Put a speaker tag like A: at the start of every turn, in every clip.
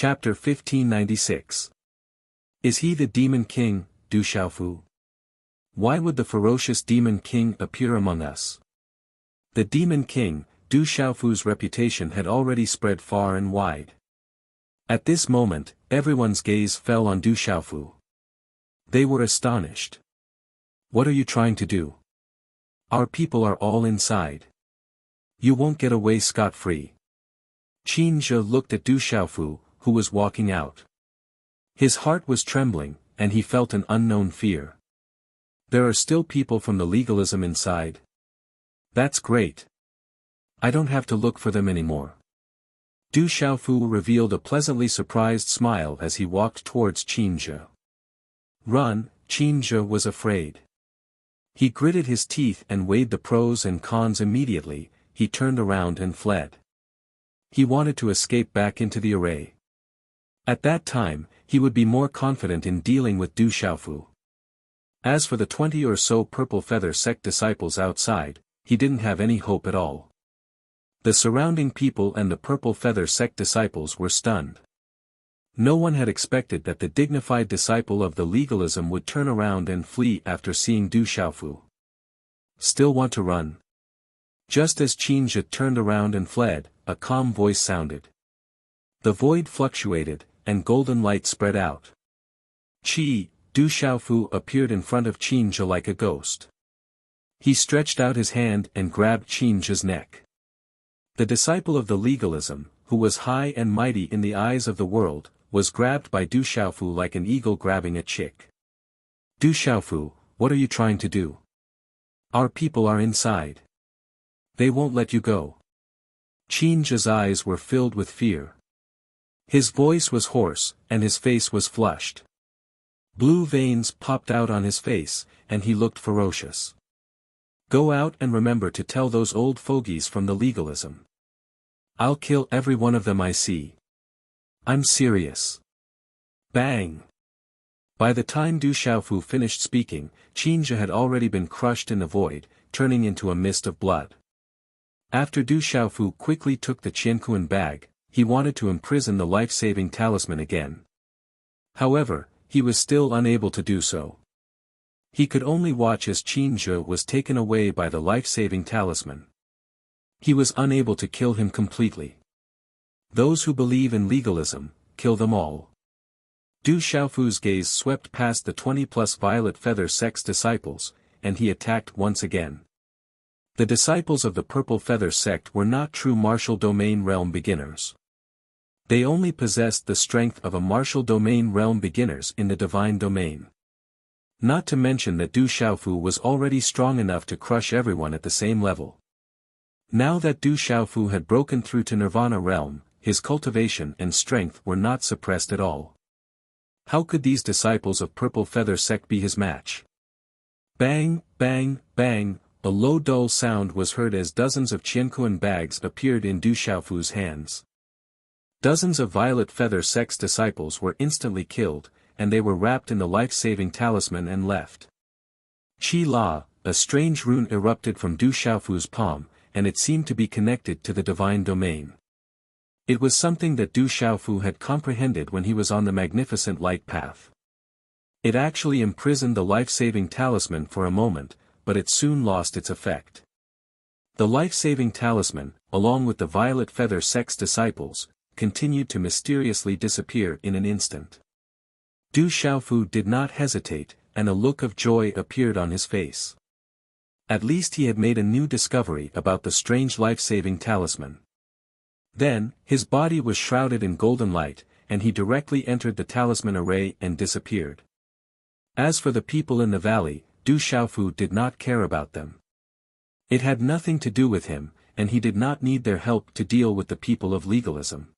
A: Chapter 1596. Is he the Demon King, Du Xiaofu? Why would the ferocious Demon King appear among us? The Demon King, Du Xiaofu's reputation had already spread far and wide. At this moment, everyone's gaze fell on Du Xiaofu. They were astonished. What are you trying to do? Our people are all inside. You won't get away scot-free. Qin Zhe looked at Du Xiaofu, who was walking out. His heart was trembling, and he felt an unknown fear. There are still people from the legalism inside. That's great. I don't have to look for them anymore. Du Xiaofu revealed a pleasantly surprised smile as he walked towards Qin Zhe. Run, Qin Zhe was afraid. He gritted his teeth and weighed the pros and cons immediately. He turned around and fled. He wanted to escape back into the array. At that time, he would be more confident in dealing with Du Xiaofu. As for the 20 or so Purple Feather sect disciples outside, he didn't have any hope at all. The surrounding people and the Purple Feather sect disciples were stunned. No one had expected that the dignified disciple of the legalism would turn around and flee after seeing Du Xiaofu. Still want to run? Just as Qin Zhe turned around and fled, a calm voice sounded. The void fluctuated, and golden light spread out. Du Xiaofu appeared in front of Qin Zhe like a ghost. He stretched out his hand and grabbed Qin Zhe's neck. The disciple of the legalism, who was high and mighty in the eyes of the world, was grabbed by Du Xiaofu like an eagle grabbing a chick. Du Xiaofu, what are you trying to do? Our people are inside. They won't let you go. Qin Zhe's eyes were filled with fear. His voice was hoarse, and his face was flushed. Blue veins popped out on his face, and he looked ferocious. Go out and remember to tell those old fogies from the legalism. I'll kill every one of them I see. I'm serious. Bang! By the time Du Xiaofu finished speaking, Qin Zhe had already been crushed in the void, turning into a mist of blood. After Du Xiaofu quickly took the Qianquan bag, he wanted to imprison the life-saving talisman again. However, he was still unable to do so. He could only watch as Qin Zhe was taken away by the life-saving talisman. He was unable to kill him completely. Those who believe in legalism, kill them all. Du Xiaofu's gaze swept past the 20+ Violet Feather sect's disciples, and he attacked once again. The disciples of the Purple Feather sect were not true martial domain realm beginners. They only possessed the strength of a martial domain realm beginners in the divine domain. Not to mention that Du Xiaofu was already strong enough to crush everyone at the same level. Now that Du Xiaofu had broken through to Nirvana realm, his cultivation and strength were not suppressed at all. How could these disciples of Purple Feather sect be his match? Bang, bang, bang, a low dull sound was heard as dozens of Qianquan bags appeared in Du Xiaofu's hands. Dozens of Violet Feather sect's disciples were instantly killed, and they were wrapped in the life-saving talisman and left. Qi La, a strange rune erupted from Du Xiaofu's palm, and it seemed to be connected to the divine domain. It was something that Du Xiaofu had comprehended when he was on the magnificent light path. It actually imprisoned the life-saving talisman for a moment, but it soon lost its effect. The life-saving talisman, along with the Violet Feather sect's disciples, continued to mysteriously disappear in an instant. Du Xiaofu did not hesitate, and a look of joy appeared on his face. At least he had made a new discovery about the strange life-saving talisman. Then, his body was shrouded in golden light, and he directly entered the talisman array and disappeared. As for the people in the valley, Du Xiaofu did not care about them. It had nothing to do with him, and he did not need their help to deal with the people of legalism.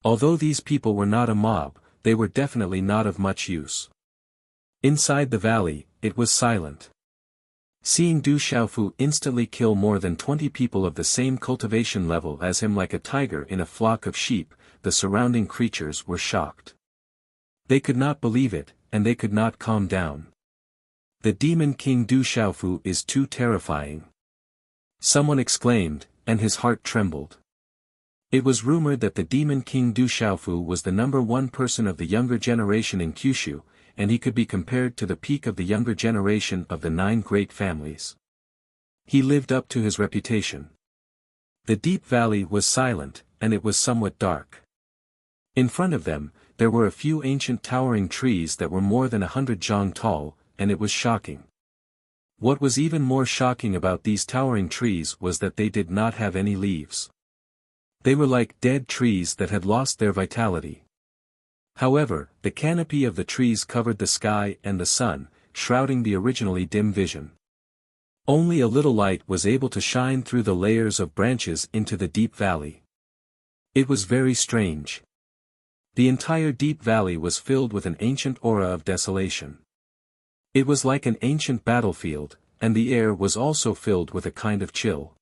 A: Although these people were not a mob, they were definitely not of much use. Inside the valley, it was silent. Seeing Du Xiaofu instantly kill more than 20 people of the same cultivation level as him like a tiger in a flock of sheep, the surrounding creatures were shocked. They could not believe it, and they could not calm down. The Demon King Du Xiaofu is too terrifying. Someone exclaimed, and his heart trembled. It was rumored that the demon king Du Xiaofu was the #1 person of the younger generation in Kyushu, and he could be compared to the peak of the younger generation of the 9 great families. He lived up to his reputation. The deep valley was silent, and it was somewhat dark. In front of them, there were a few ancient towering trees that were more than 100 zhang tall, and it was shocking. What was even more shocking about these towering trees was that they did not have any leaves. They were like dead trees that had lost their vitality. However, the canopy of the trees covered the sky and the sun, shrouding the originally dim vision. Only a little light was able to shine through the layers of branches into the deep valley. It was very strange. The entire deep valley was filled with an ancient aura of desolation. It was like an ancient battlefield, and the air was also filled with a kind of chill.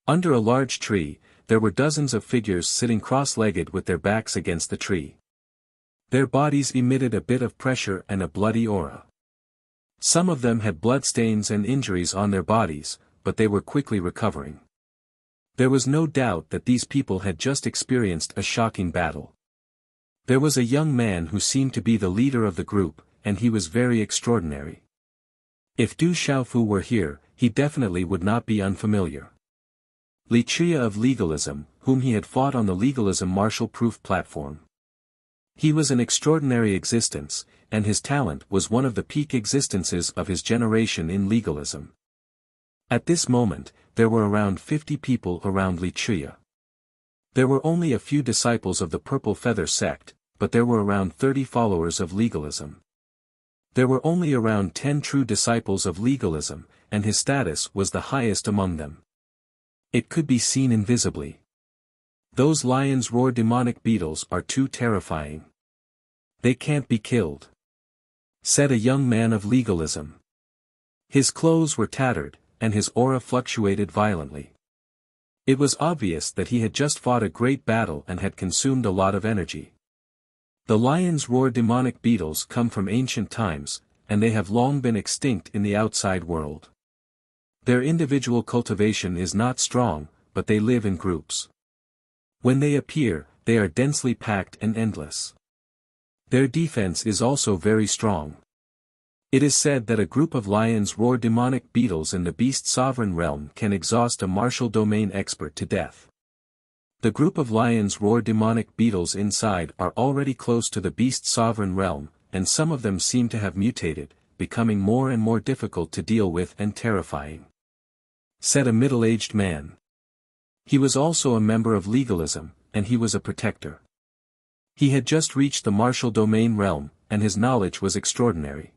A: Under a large tree, there were dozens of figures sitting cross-legged with their backs against the tree. Their bodies emitted a bit of pressure and a bloody aura. Some of them had bloodstains and injuries on their bodies, but they were quickly recovering. There was no doubt that these people had just experienced a shocking battle. There was a young man who seemed to be the leader of the group, and he was very extraordinary. If Du Xiaofu were here, he definitely would not be unfamiliar. Wuxia of legalism, whom he had fought on the legalism martial-proof platform. He was an extraordinary existence, and his talent was one of the peak existences of his generation in legalism. At this moment, there were around 50 people around Wuxia. There were only a few disciples of the Purple Feather sect, but there were around 30 followers of legalism. There were only around 10 true disciples of legalism, and his status was the highest among them. It could be seen invisibly. Those lions roar demonic beetles are too terrifying. They can't be killed, said a young man of legalism. His clothes were tattered, and his aura fluctuated violently. It was obvious that he had just fought a great battle and had consumed a lot of energy. The lions roar demonic beetles come from ancient times, and they have long been extinct in the outside world. Their individual cultivation is not strong, but they live in groups. When they appear, they are densely packed and endless. Their defense is also very strong. It is said that a group of lions roar demonic beetles in the beast sovereign realm can exhaust a martial domain expert to death. The group of lions roar demonic beetles inside are already close to the beast sovereign realm, and some of them seem to have mutated, becoming more and more difficult to deal with and terrifying, said a middle-aged man. He was also a member of legalism, and he was a protector. He had just reached the martial domain realm, and his knowledge was extraordinary.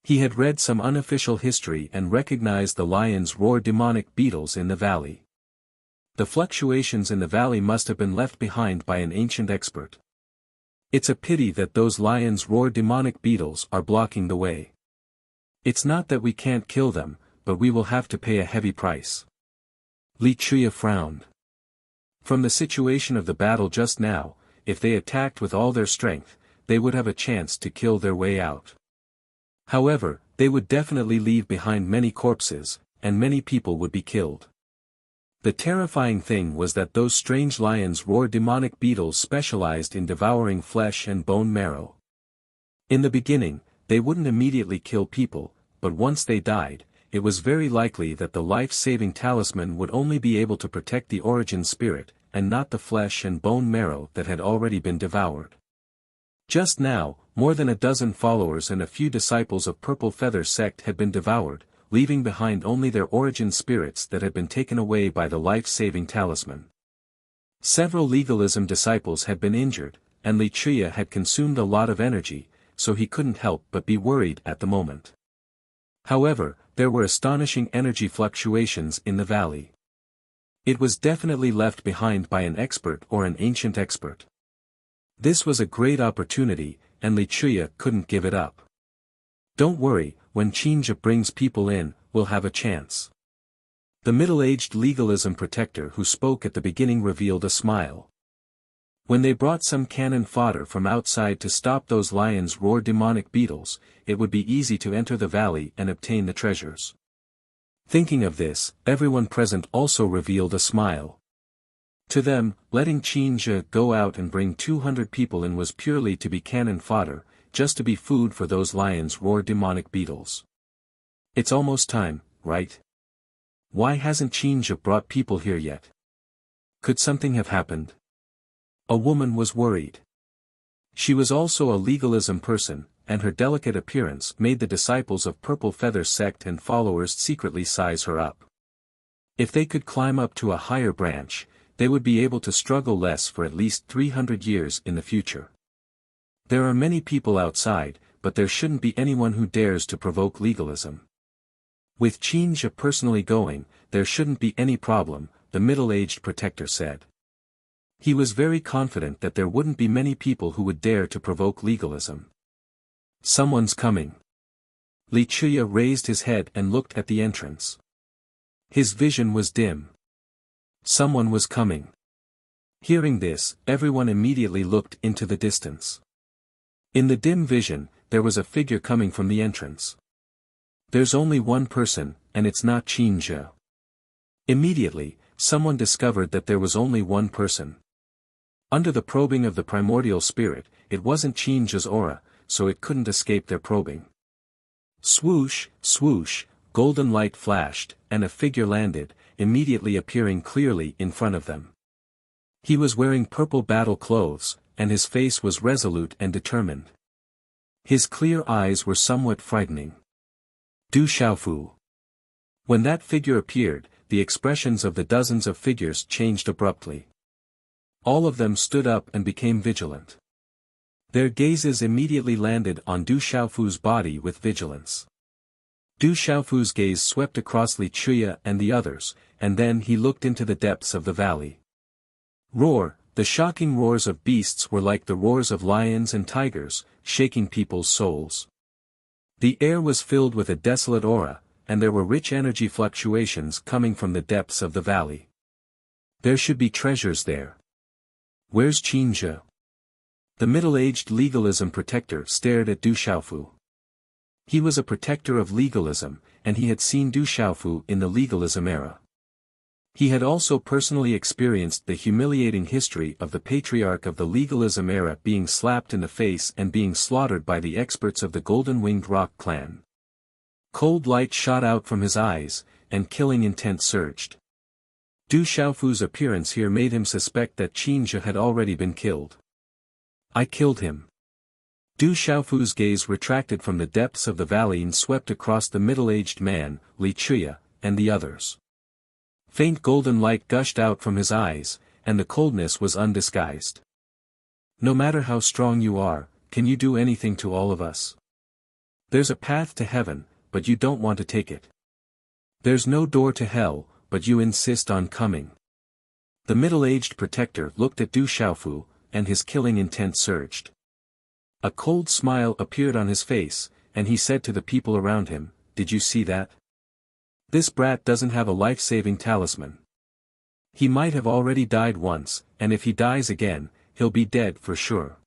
A: He had read some unofficial history and recognized the lions roar demonic beetles in the valley. The fluctuations in the valley must have been left behind by an ancient expert. It's a pity that those lions roar demonic beetles are blocking the way. It's not that we can't kill them, but we will have to pay a heavy price. Wuxia frowned. From the situation of the battle just now, if they attacked with all their strength, they would have a chance to kill their way out. However, they would definitely leave behind many corpses, and many people would be killed. The terrifying thing was that those strange lions roar demonic beetles specialized in devouring flesh and bone marrow. In the beginning, they wouldn't immediately kill people, but once they died, it was very likely that the life-saving talisman would only be able to protect the origin spirit, and not the flesh and bone marrow that had already been devoured. Just now, more than a dozen followers and a few disciples of Purple Feather sect had been devoured, leaving behind only their origin spirits that had been taken away by the life-saving talisman. Several legalism disciples had been injured, and Wuxia had consumed a lot of energy, so he couldn't help but be worried at the moment. However, there were astonishing energy fluctuations in the valley. It was definitely left behind by an expert or an ancient expert. This was a great opportunity, and Wuxia couldn't give it up. Don't worry, when Qinja brings people in, we'll have a chance. The middle-aged legalism protector who spoke at the beginning revealed a smile. When they brought some cannon fodder from outside to stop those lions roar demonic beetles, it would be easy to enter the valley and obtain the treasures. Thinking of this, everyone present also revealed a smile. To them, letting Qinzhe go out and bring 200 people in was purely to be cannon fodder, just to be food for those lions roar demonic beetles. It's almost time, right? Why hasn't Qinzhe brought people here yet? Could something have happened? A woman was worried. She was also a legalism person, and her delicate appearance made the disciples of Purple Feather sect and followers secretly size her up. If they could climb up to a higher branch, they would be able to struggle less for at least 300 years in the future. There are many people outside, but there shouldn't be anyone who dares to provoke legalism. With Qinzhe personally going, there shouldn't be any problem, the middle-aged protector said. He was very confident that there wouldn't be many people who would dare to provoke legalism. Someone's coming. Wuxia raised his head and looked at the entrance. His vision was dim. Someone was coming. Hearing this, everyone immediately looked into the distance. In the dim vision, there was a figure coming from the entrance. There's only one person, and it's not Qinzhe. Immediately, someone discovered that there was only one person. Under the probing of the primordial spirit, it wasn't Qinzhe's aura, so it couldn't escape their probing. Swoosh, swoosh, golden light flashed, and a figure landed, immediately appearing clearly in front of them. He was wearing purple battle clothes, and his face was resolute and determined. His clear eyes were somewhat frightening. Du Xiaofu. When that figure appeared, the expressions of the dozens of figures changed abruptly. All of them stood up and became vigilant. Their gazes immediately landed on Du Xiaofu's body with vigilance. Du Xiaofu's gaze swept across Wuxia and the others, and then he looked into the depths of the valley. Roar, the shocking roars of beasts were like the roars of lions and tigers, shaking people's souls. The air was filled with a desolate aura, and there were rich energy fluctuations coming from the depths of the valley. There should be treasures there. Where's Qinzhe? The middle-aged legalism protector stared at Du Xiaofu. He was a protector of legalism, and he had seen Du Xiaofu in the legalism era. He had also personally experienced the humiliating history of the patriarch of the legalism era being slapped in the face and being slaughtered by the experts of the Golden-Winged Rock clan. Cold light shot out from his eyes, and killing intent surged. Du Xiaofu's appearance here made him suspect that Qinzhe had already been killed. I killed him. Du Xiaofu's gaze retracted from the depths of the valley and swept across the middle-aged man, Wuxia, and the others. Faint golden light gushed out from his eyes, and the coldness was undisguised. No matter how strong you are, can you do anything to all of us? There's a path to heaven, but you don't want to take it. There's no door to hell, but you insist on coming. The middle-aged protector looked at Du Xiaofu, and his killing intent surged. A cold smile appeared on his face, and he said to the people around him, "Did you see that? This brat doesn't have a life-saving talisman. He might have already died once, and if he dies again, he'll be dead for sure.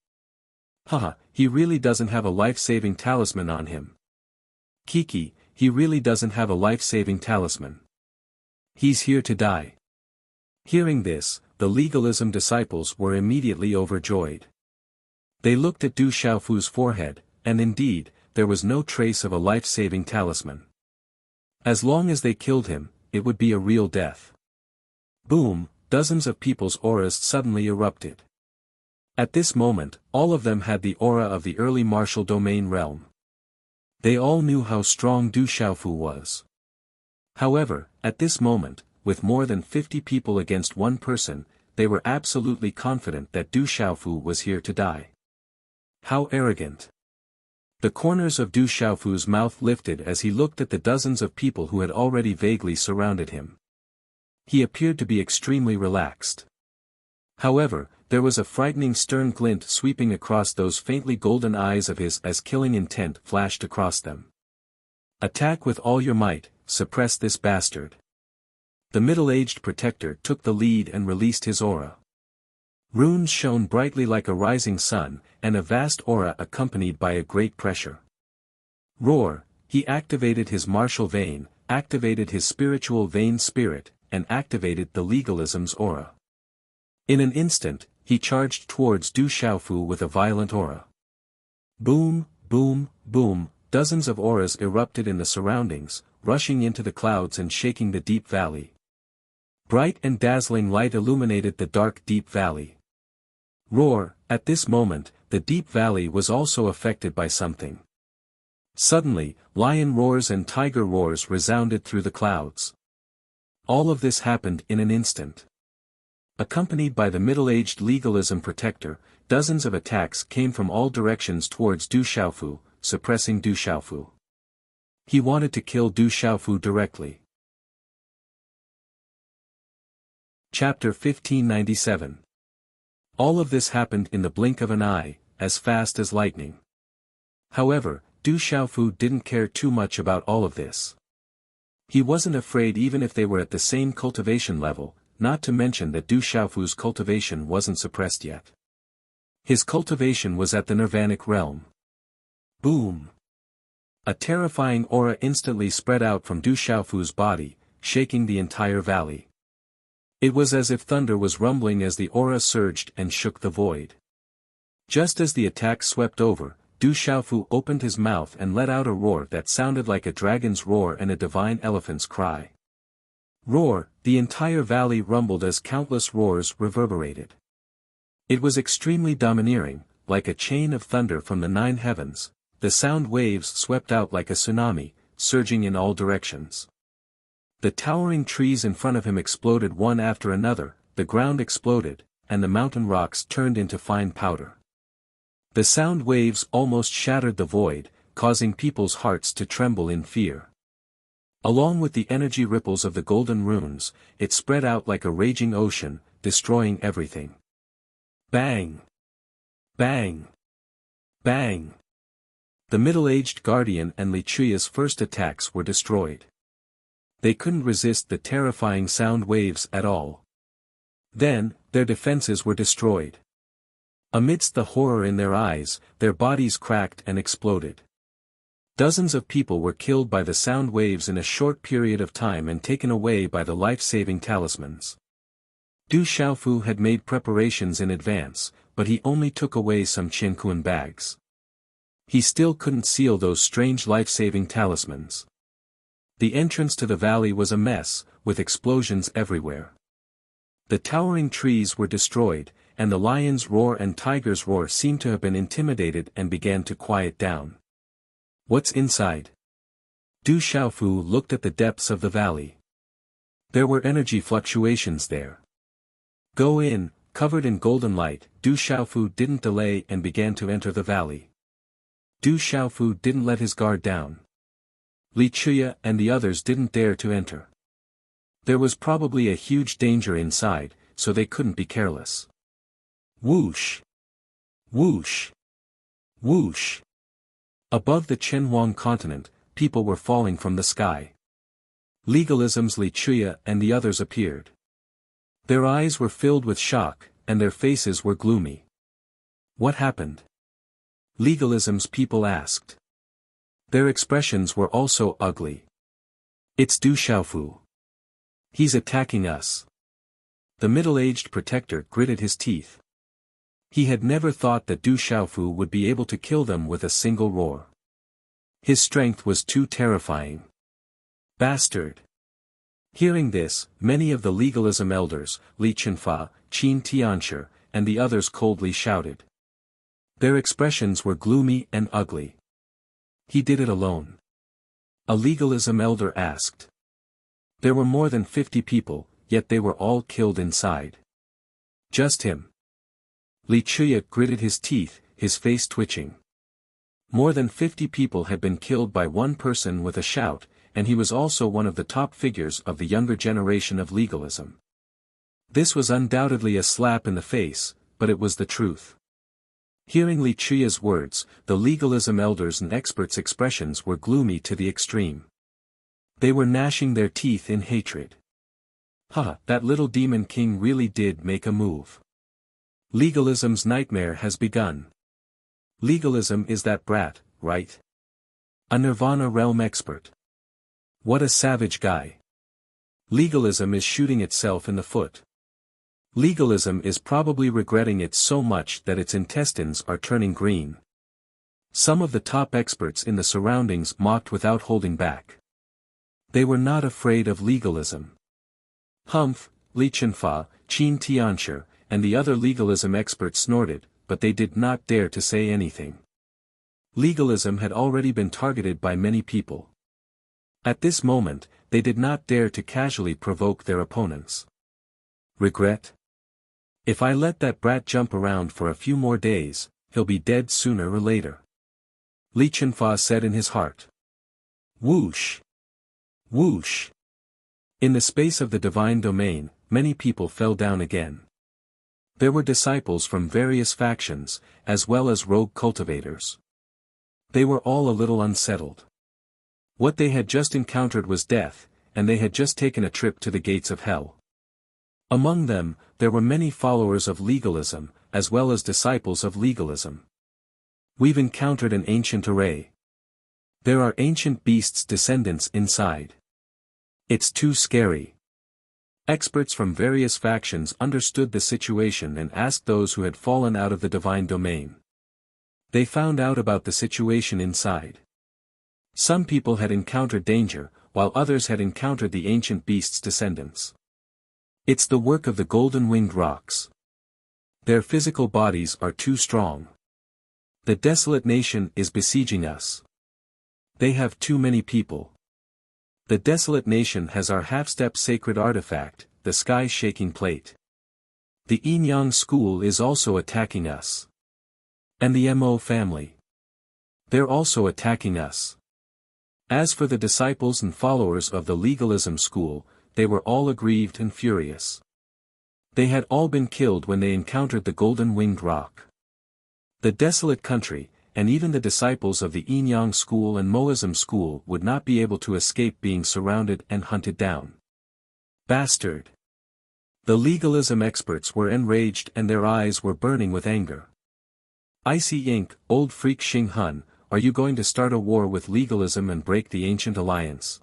A: Haha, he really doesn't have a life-saving talisman on him. Kiki, he really doesn't have a life-saving talisman. He's here to die." Hearing this, the legalism disciples were immediately overjoyed. They looked at Du Xiaofu's forehead, and indeed, there was no trace of a life-saving talisman. As long as they killed him, it would be a real death. Boom, dozens of people's auras suddenly erupted. At this moment, all of them had the aura of the early martial domain realm. They all knew how strong Du Xiaofu was. However, at this moment, with more than 50 people against one person, they were absolutely confident that Du Xiaofu was here to die. How arrogant. The corners of Du Xiaofu's mouth lifted as he looked at the dozens of people who had already vaguely surrounded him. He appeared to be extremely relaxed. However, there was a frightening stern glint sweeping across those faintly golden eyes of his as killing intent flashed across them. Attack with all your might, suppress this bastard. The middle-aged protector took the lead and released his aura. Runes shone brightly like a rising sun, and a vast aura accompanied by a great pressure. Roar, he activated his martial vein, activated his spiritual vein spirit, and activated the legalism's aura. In an instant, he charged towards Du Xiaofu with a violent aura. Boom, boom, boom, dozens of auras erupted in the surroundings, rushing into the clouds and shaking the deep valley. Bright and dazzling light illuminated the dark deep valley. Roar, at this moment, the deep valley was also affected by something. Suddenly, lion roars and tiger roars resounded through the clouds. All of this happened in an instant. Accompanied by the middle-aged legalism protector, dozens of attacks came from all directions towards Du Xiaofu, suppressing Du Xiaofu. He wanted to kill Du Xiaofu directly. Chapter 1597. All of this happened in the blink of an eye, as fast as lightning. However, Du Xiaofu didn't care too much about all of this. He wasn't afraid even if they were at the same cultivation level, not to mention that Du Xiaofu's cultivation wasn't suppressed yet. His cultivation was at the nirvanic realm. Boom! A terrifying aura instantly spread out from Du Xiaofu's body, shaking the entire valley. It was as if thunder was rumbling as the aura surged and shook the void. Just as the attack swept over, Du Xiaofu opened his mouth and let out a roar that sounded like a dragon's roar and a divine elephant's cry. Roar, the entire valley rumbled as countless roars reverberated. It was extremely domineering, like a chain of thunder from the 9 heavens. The sound waves swept out like a tsunami, surging in all directions. The towering trees in front of him exploded one after another, the ground exploded, and the mountain rocks turned into fine powder. The sound waves almost shattered the void, causing people's hearts to tremble in fear. Along with the energy ripples of the golden runes, it spread out like a raging ocean, destroying everything. Bang! Bang! Bang! The middle-aged guardian and Li Chuya's first attacks were destroyed. They couldn't resist the terrifying sound waves at all. Then, their defenses were destroyed. Amidst the horror in their eyes, their bodies cracked and exploded. Dozens of people were killed by the sound waves in a short period of time and taken away by the life-saving talismans. Du Xiaofu had made preparations in advance, but he only took away some Qianquan bags. He still couldn't seal those strange life-saving talismans. The entrance to the valley was a mess, with explosions everywhere. The towering trees were destroyed, and the lion's roar and tiger's roar seemed to have been intimidated and began to quiet down. What's inside? Du Xiaofu looked at the depths of the valley. There were energy fluctuations there. Go in, covered in golden light. Du Xiaofu didn't delay and began to enter the valley. Du Xiaofu didn't let his guard down. Li Chuya and the others didn't dare to enter. There was probably a huge danger inside, so they couldn't be careless. Whoosh! Whoosh! Whoosh! Above the Chenhuang continent, people were falling from the sky. Legalism's Li Chuya and the others appeared. Their eyes were filled with shock, and their faces were gloomy. What happened? Legalism's people asked. Their expressions were also ugly. It's Du Xiaofu. He's attacking us. The middle-aged protector gritted his teeth. He had never thought that Du Xiaofu would be able to kill them with a single roar. His strength was too terrifying. Bastard! Hearing this, many of the legalism elders, Li Chenfa, Qin Tianshi, and the others coldly shouted. Their expressions were gloomy and ugly. He did it alone. A legalism elder asked. There were more than 50 people, yet they were all killed inside. Just him. Li Chuya gritted his teeth, his face twitching. More than 50 people had been killed by one person with a shout, and he was also one of the top figures of the younger generation of legalism. This was undoubtedly a slap in the face, but it was the truth. Hearing Li Chuya's words, the legalism elders and experts' expressions were gloomy to the extreme. They were gnashing their teeth in hatred. That little demon king really did make a move. Legalism's nightmare has begun. Legalism is that brat, right? A Nirvana realm expert. What a savage guy. Legalism is shooting itself in the foot. Legalism is probably regretting it so much that its intestines are turning green. Some of the top experts in the surroundings mocked without holding back. They were not afraid of legalism. Humph, Li Chenfa, Qin Tianshi, and the other legalism experts snorted, but they did not dare to say anything. Legalism had already been targeted by many people. At this moment, they did not dare to casually provoke their opponents. Regret? If I let that brat jump around for a few more days, he'll be dead sooner or later. Li Chenfa said in his heart. Whoosh! Whoosh! In the space of the divine domain, many people fell down again. There were disciples from various factions, as well as rogue cultivators. They were all a little unsettled. What they had just encountered was death, and they had just taken a trip to the gates of hell. Among them, there were many followers of legalism, as well as disciples of legalism. We've encountered an ancient array. There are ancient beasts' descendants inside. It's too scary. Experts from various factions understood the situation and asked those who had fallen out of the divine domain. They found out about the situation inside. Some people had encountered danger, while others had encountered the ancient beast's descendants. It's the work of the golden-winged rocks. Their physical bodies are too strong. The desolate nation is besieging us. They have too many people. The desolate nation has our half-step sacred artifact, the sky-shaking plate. The Yin-Yang school is also attacking us. And the Mo family. They're also attacking us. As for the disciples and followers of the legalism school, they were all aggrieved and furious. They had all been killed when they encountered the golden-winged rock. The desolate country, and even the disciples of the Yin-Yang school and Moism school would not be able to escape being surrounded and hunted down. Bastard! The legalism experts were enraged and their eyes were burning with anger. Icy Ink, old freak Xing Hun, are you going to start a war with legalism and break the ancient alliance?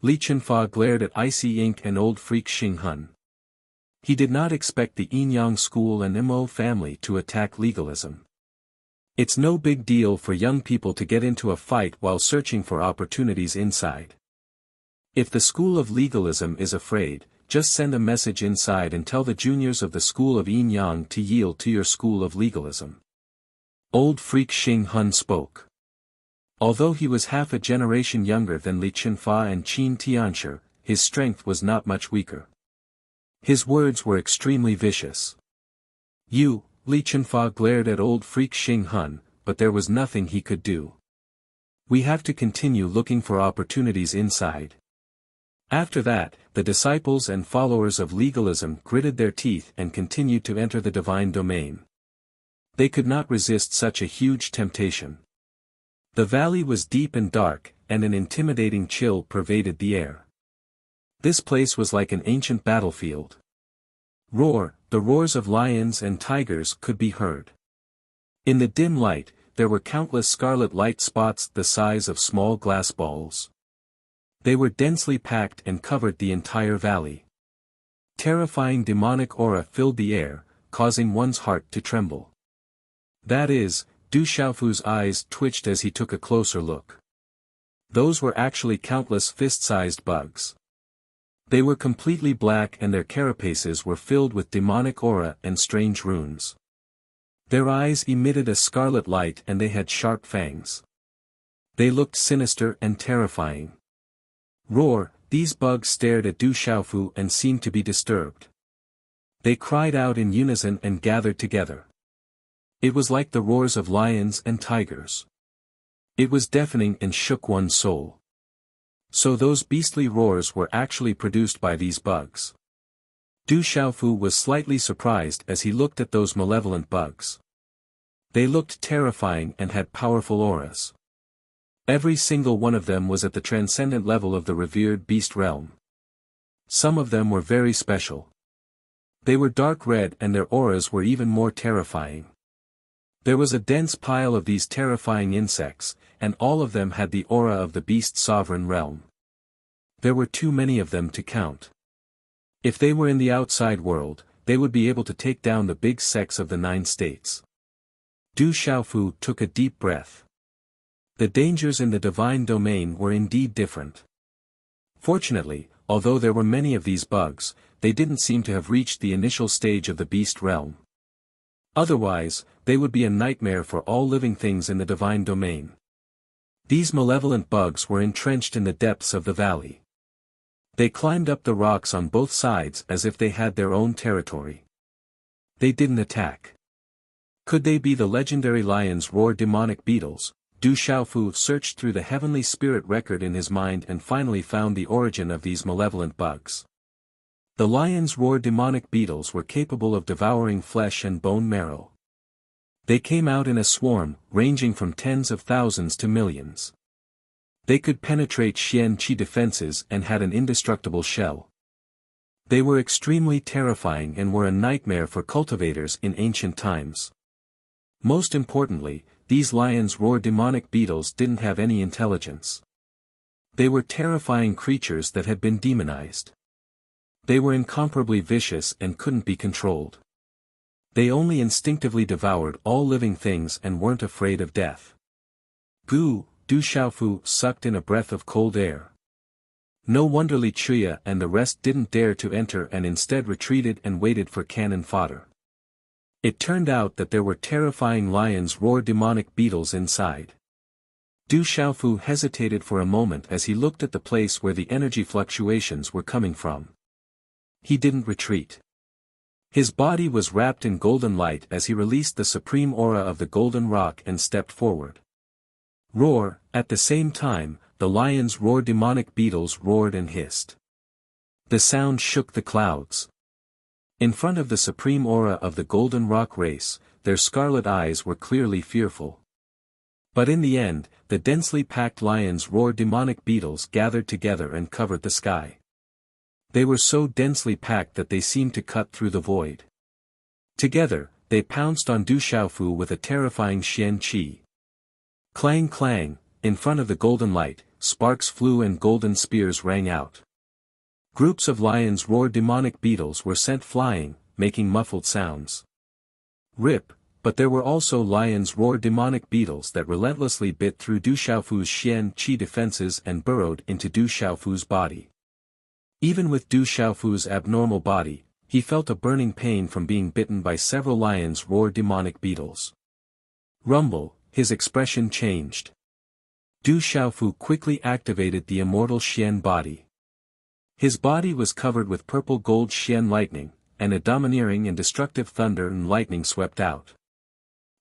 A: Li Chenfa glared at Icy Ink and old freak Xing Hun. He did not expect the Yin-Yang school and Mo family to attack legalism. It's no big deal for young people to get into a fight while searching for opportunities inside. If the school of legalism is afraid, just send a message inside and tell the juniors of the school of Yin-Yang to yield to your school of legalism. Old freak Xing Hun spoke. Although he was half a generation younger than Li Chenfa and Qin Tianshi, his strength was not much weaker. His words were extremely vicious. You, Li Chenfa glared at old freak Xing Hun, but there was nothing he could do. We have to continue looking for opportunities inside. After that, the disciples and followers of legalism gritted their teeth and continued to enter the divine domain. They could not resist such a huge temptation. The valley was deep and dark, and an intimidating chill pervaded the air. This place was like an ancient battlefield. The roars of lions and tigers could be heard. In the dim light, there were countless scarlet light spots the size of small glass balls. They were densely packed and covered the entire valley. Terrifying demonic aura filled the air, causing one's heart to tremble. That is, Du Xiaofu's eyes twitched as he took a closer look. Those were actually countless fist-sized bugs. They were completely black and their carapaces were filled with demonic aura and strange runes. Their eyes emitted a scarlet light and they had sharp fangs. They looked sinister and terrifying. These bugs stared at Du Xiaofu and seemed to be disturbed. They cried out in unison and gathered together. It was like the roars of lions and tigers. It was deafening and shook one's soul. So those beastly roars were actually produced by these bugs. Du Xiaofu was slightly surprised as he looked at those malevolent bugs. They looked terrifying and had powerful auras. Every single one of them was at the transcendent level of the revered beast realm. Some of them were very special. They were dark red and their auras were even more terrifying. There was a dense pile of these terrifying insects, and all of them had the aura of the beast sovereign realm. There were too many of them to count. If they were in the outside world, they would be able to take down the big sects of the 9 states. Du Xiaofu took a deep breath. The dangers in the divine domain were indeed different. Fortunately, although there were many of these bugs, they didn't seem to have reached the initial stage of the beast realm. Otherwise, they would be a nightmare for all living things in the divine domain. These malevolent bugs were entrenched in the depths of the valley. They climbed up the rocks on both sides as if they had their own territory. They didn't attack. Could they be the legendary lion's roar demonic beetles? Du Xiaofu searched through the heavenly spirit record in his mind and finally found the origin of these malevolent bugs. The lion's roar demonic beetles were capable of devouring flesh and bone marrow. They came out in a swarm, ranging from tens of thousands to millions. They could penetrate Xian Qi defenses and had an indestructible shell. They were extremely terrifying and were a nightmare for cultivators in ancient times. Most importantly, these lion's roar demonic beetles didn't have any intelligence. They were terrifying creatures that had been demonized. They were incomparably vicious and couldn't be controlled. They only instinctively devoured all living things and weren't afraid of death. Du Xiaofu sucked in a breath of cold air. No wonder Li Chuya and the rest didn't dare to enter and instead retreated and waited for cannon fodder. It turned out that there were terrifying lion's roar demonic beetles inside. Du Xiaofu hesitated for a moment as he looked at the place where the energy fluctuations were coming from. He didn't retreat. His body was wrapped in golden light as he released the supreme aura of the golden rock and stepped forward. Roar, at the same time, the lion's roar demonic beetles roared and hissed. The sound shook the clouds. In front of the supreme aura of the golden rock race, their scarlet eyes were clearly fearful. But in the end, the densely packed lion's roar demonic beetles gathered together and covered the sky. They were so densely packed that they seemed to cut through the void. Together, they pounced on Du Xiaofu with a terrifying Xian Qi. Clang clang, in front of the golden light, sparks flew and golden spears rang out. Groups of lion's roar demonic beetles were sent flying, making muffled sounds. Rip, but there were also lion's roar demonic beetles that relentlessly bit through Du Xiaofu's Xian Qi defenses and burrowed into Du Xiaofu's body. Even with Du Xiaofu's abnormal body, he felt a burning pain from being bitten by several lion's roar demonic beetles. Rumble, his expression changed. Du Xiaofu quickly activated the immortal Xian body. His body was covered with purple gold Xian lightning, and a domineering and destructive thunder and lightning swept out.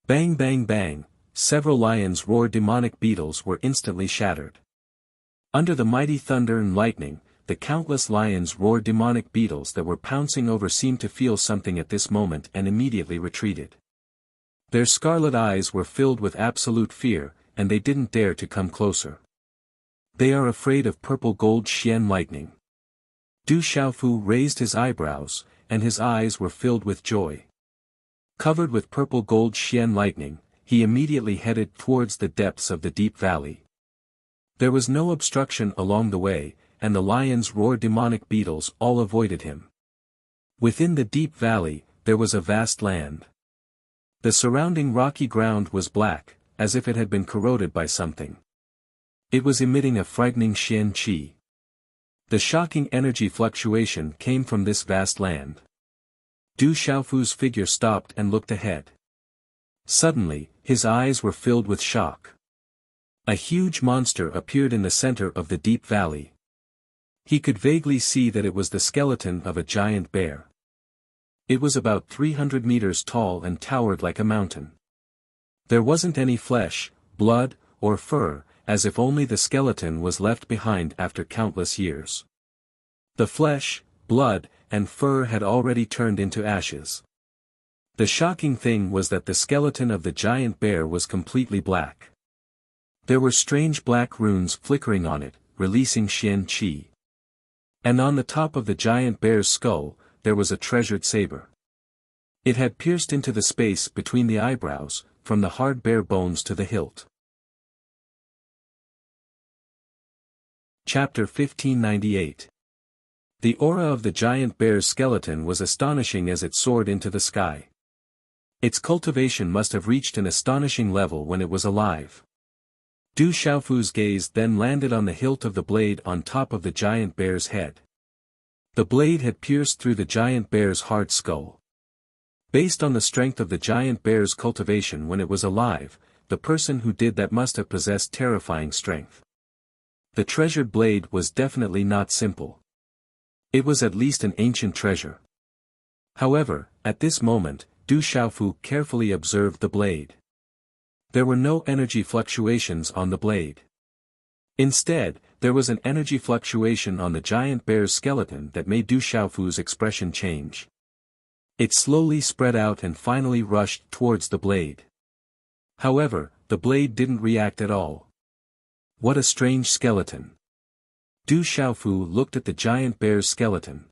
A: Bang bang bang, several lion's roar demonic beetles were instantly shattered. Under the mighty thunder and lightning, the countless lion's roar demonic beetles that were pouncing over seemed to feel something at this moment and immediately retreated. Their scarlet eyes were filled with absolute fear, and they didn't dare to come closer. They are afraid of purple gold Xian lightning. Du Xiaofu raised his eyebrows, and his eyes were filled with joy. Covered with purple gold Xian lightning, he immediately headed towards the depths of the deep valley. There was no obstruction along the way, and the lion's roar demonic beetles all avoided him. Within the deep valley, there was a vast land. The surrounding rocky ground was black, as if it had been corroded by something. It was emitting a frightening Xian Qi. The shocking energy fluctuation came from this vast land. Du Xiaofu's figure stopped and looked ahead. Suddenly, his eyes were filled with shock. A huge monster appeared in the center of the deep valley. He could vaguely see that it was the skeleton of a giant bear. It was about 300 meters tall and towered like a mountain. There wasn't any flesh, blood, or fur, as if only the skeleton was left behind after countless years. The flesh, blood, and fur had already turned into ashes. The shocking thing was that the skeleton of the giant bear was completely black. There were strange black runes flickering on it, releasing Xian Qi. And on the top of the giant bear's skull, there was a treasured saber. It had pierced into the space between the eyebrows, from the hard bare bones to the hilt. Chapter 1598. The aura of the giant bear's skeleton was astonishing as it soared into the sky. Its cultivation must have reached an astonishing level when it was alive. Du Xiaofu's gaze then landed on the hilt of the blade on top of the giant bear's head. The blade had pierced through the giant bear's hard skull. Based on the strength of the giant bear's cultivation when it was alive, the person who did that must have possessed terrifying strength. The treasured blade was definitely not simple. It was at least an ancient treasure. However, at this moment, Du Xiaofu carefully observed the blade. There were no energy fluctuations on the blade. Instead, there was an energy fluctuation on the giant bear's skeleton that made Du Xiaofu's expression change. It slowly spread out and finally rushed towards the blade. However, the blade didn't react at all. What a strange skeleton. Du Xiaofu looked at the giant bear's skeleton.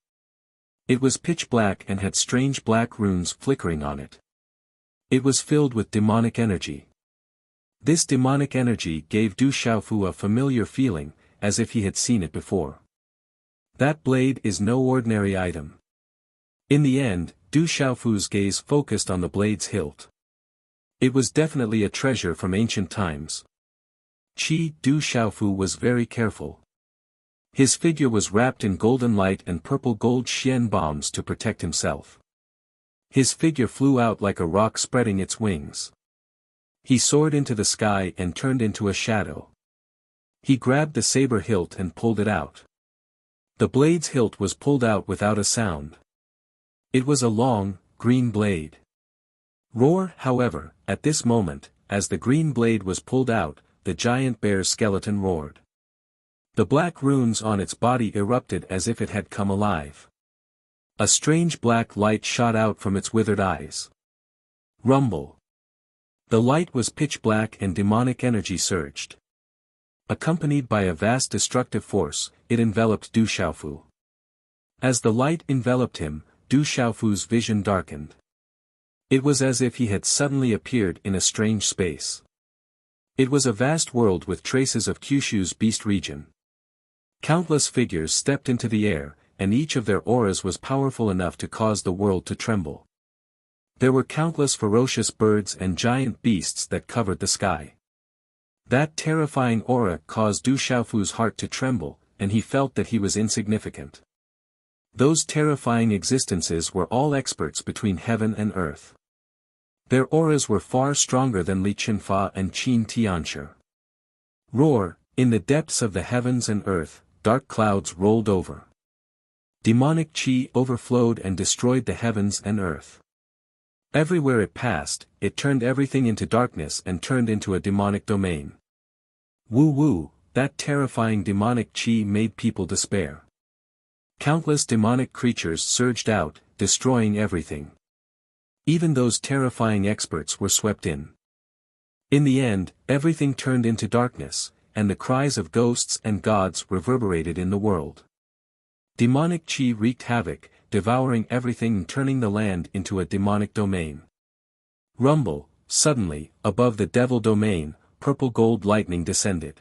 A: It was pitch black and had strange black runes flickering on it. It was filled with demonic energy. This demonic energy gave Du Xiaofu a familiar feeling, as if he had seen it before. That blade is no ordinary item. In the end, Du Xiaofu's gaze focused on the blade's hilt. It was definitely a treasure from ancient times. Du Xiaofu was very careful. His figure was wrapped in golden light and purple gold xian bombs to protect himself. His figure flew out like a rock spreading its wings. He soared into the sky and turned into a shadow. He grabbed the saber hilt and pulled it out. The blade's hilt was pulled out without a sound. It was a long, green blade. Roar, however, at this moment, as the green blade was pulled out, the giant bear's skeleton roared. The black runes on its body erupted as if it had come alive. A strange black light shot out from its withered eyes. Rumble. The light was pitch black and demonic energy surged. Accompanied by a vast destructive force, it enveloped Du Xiaofu. As the light enveloped him, Du Xiaofu's vision darkened. It was as if he had suddenly appeared in a strange space. It was a vast world with traces of Kyushu's beast region. Countless figures stepped into the air, and each of their auras was powerful enough to cause the world to tremble. There were countless ferocious birds and giant beasts that covered the sky. That terrifying aura caused Du Xiaofu's heart to tremble, and he felt that he was insignificant. Those terrifying existences were all experts between heaven and earth. Their auras were far stronger than Li Qinfa and Qin Tianshi. Roar, in the depths of the heavens and earth, dark clouds rolled over. Demonic qi overflowed and destroyed the heavens and earth. Everywhere it passed, it turned everything into darkness and turned into a demonic domain. Woo, that terrifying demonic qi made people despair. Countless demonic creatures surged out, destroying everything. Even those terrifying experts were swept in. In the end, everything turned into darkness, and the cries of ghosts and gods reverberated in the world. Demonic qi wreaked havoc, devouring everything and turning the land into a demonic domain. Rumble, suddenly, above the devil domain, purple gold lightning descended.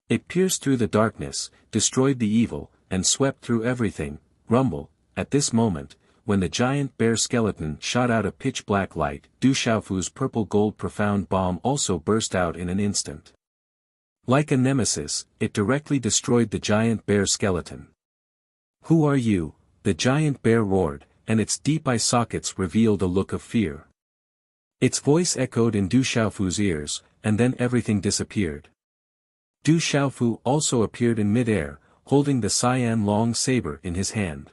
A: It pierced through the darkness, destroyed the evil, and swept through everything. Rumble, at this moment, when the giant bear skeleton shot out a pitch-black light, Du Xiaofu's purple gold profound bomb also burst out in an instant. Like a nemesis, it directly destroyed the giant bear skeleton. "Who are you?" the giant bear roared, and its deep eye sockets revealed a look of fear. Its voice echoed in Du Xiaofu's ears, and then everything disappeared. Du Xiaofu also appeared in mid-air, holding the cyan long saber in his hand.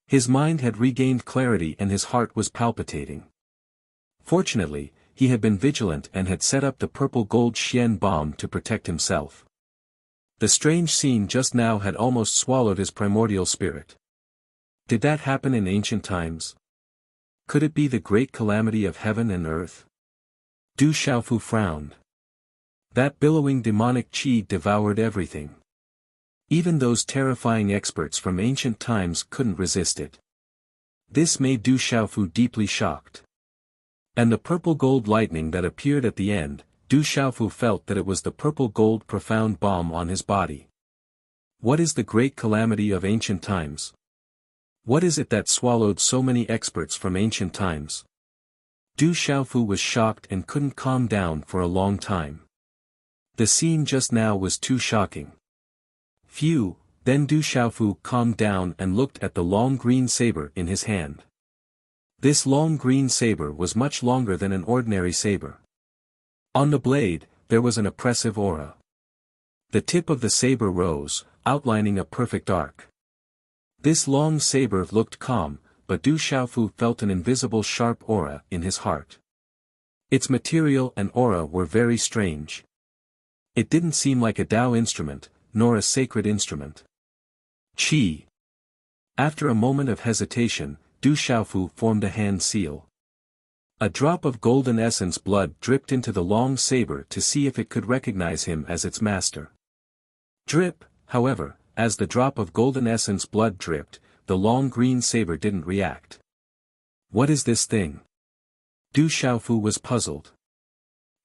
A: His mind had regained clarity and his heart was palpitating. Fortunately, he had been vigilant and had set up the purple gold xian bomb to protect himself. The strange scene just now had almost swallowed his primordial spirit. Did that happen in ancient times? Could it be the great calamity of heaven and earth? Du Xiaofu frowned. That billowing demonic qi devoured everything. Even those terrifying experts from ancient times couldn't resist it. This made Du Xiaofu deeply shocked. And the purple gold lightning that appeared at the end, Du Xiaofu felt that it was the purple gold profound bomb on his body. What is the great calamity of ancient times? What is it that swallowed so many experts from ancient times? Du Xiaofu was shocked and couldn't calm down for a long time. The scene just now was too shocking. Phew, then Du Xiaofu calmed down and looked at the long green saber in his hand. This long green saber was much longer than an ordinary saber. On the blade, there was an oppressive aura. The tip of the saber rose, outlining a perfect arc. This long saber looked calm, but Du Xiaofu felt an invisible sharp aura in his heart. Its material and aura were very strange. It didn't seem like a Tao instrument, nor a sacred instrument. Qi. After a moment of hesitation, Du Xiaofu formed a hand seal. A drop of golden essence blood dripped into the long saber to see if it could recognize him as its master. Drip, however, as the drop of golden essence blood dripped, the long green saber didn't react. What is this thing? Du Xiaofu was puzzled.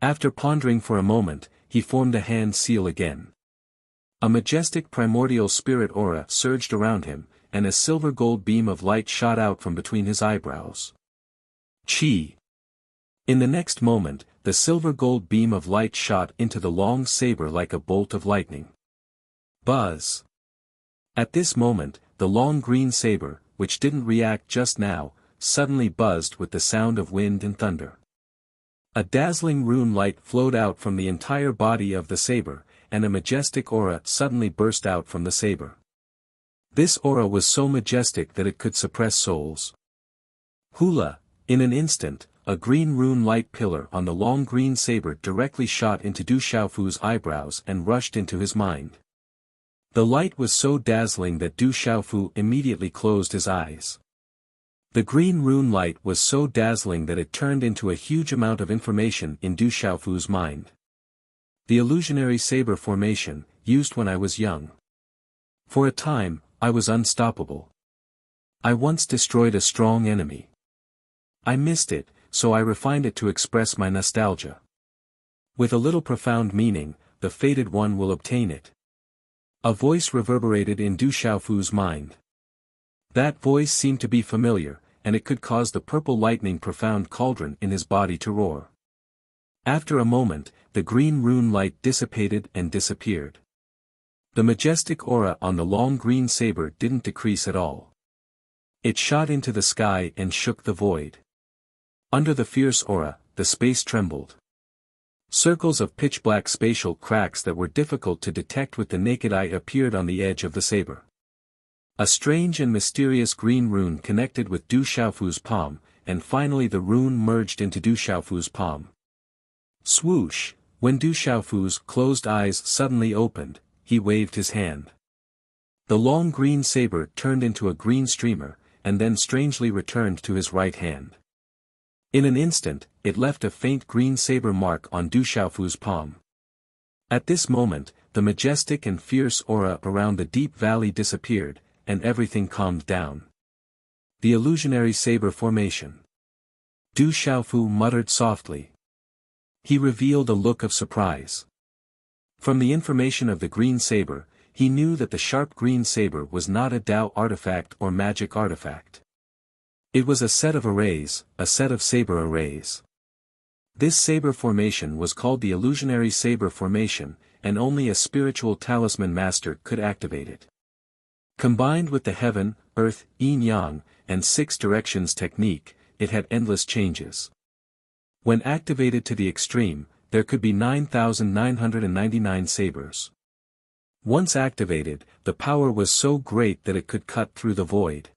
A: After pondering for a moment, he formed a hand seal again. A majestic primordial spirit aura surged around him, and a silver-gold beam of light shot out from between his eyebrows. Qi. In the next moment, the silver-gold beam of light shot into the long saber like a bolt of lightning. Buzz. At this moment, the long green saber, which didn't react just now, suddenly buzzed with the sound of wind and thunder. A dazzling rune light flowed out from the entire body of the saber, and a majestic aura suddenly burst out from the saber. This aura was so majestic that it could suppress souls. Hula, in an instant, a green rune light pillar on the long green saber directly shot into Du Xiaofu's eyebrows and rushed into his mind. The light was so dazzling that Du Xiaofu immediately closed his eyes. The green rune light was so dazzling that it turned into a huge amount of information in Du Xiaofu's mind. The illusionary saber formation, used when I was young. For a time, I was unstoppable. I once destroyed a strong enemy. I missed it, so I refined it to express my nostalgia. With a little profound meaning, the fated one will obtain it. A voice reverberated in Du Xiaofu's mind. That voice seemed to be familiar, and it could cause the purple lightning profound cauldron in his body to roar. After a moment, the green rune light dissipated and disappeared. The majestic aura on the long green saber didn't decrease at all. It shot into the sky and shook the void. Under the fierce aura, the space trembled. Circles of pitch-black spatial cracks that were difficult to detect with the naked eye appeared on the edge of the saber. A strange and mysterious green rune connected with Du Xiaofu's palm, and finally the rune merged into Du Xiaofu's palm. Swoosh, when Du Xiaofu's closed eyes suddenly opened, he waved his hand. The long green saber turned into a green streamer, and then strangely returned to his right hand. In an instant, it left a faint green saber mark on Du Xiaofu's palm. At this moment, the majestic and fierce aura around the deep valley disappeared, and everything calmed down. The illusionary saber formation. Du Xiaofu muttered softly. He revealed a look of surprise. From the information of the green saber, he knew that the sharp green saber was not a Tao artifact or magic artifact. It was a set of arrays, a set of saber arrays. This saber formation was called the illusionary saber formation, and only a spiritual talisman master could activate it. Combined with the heaven, earth, yin-yang, and six directions technique, it had endless changes. When activated to the extreme, there could be 9,999 sabers. Once activated, the power was so great that it could cut through the void.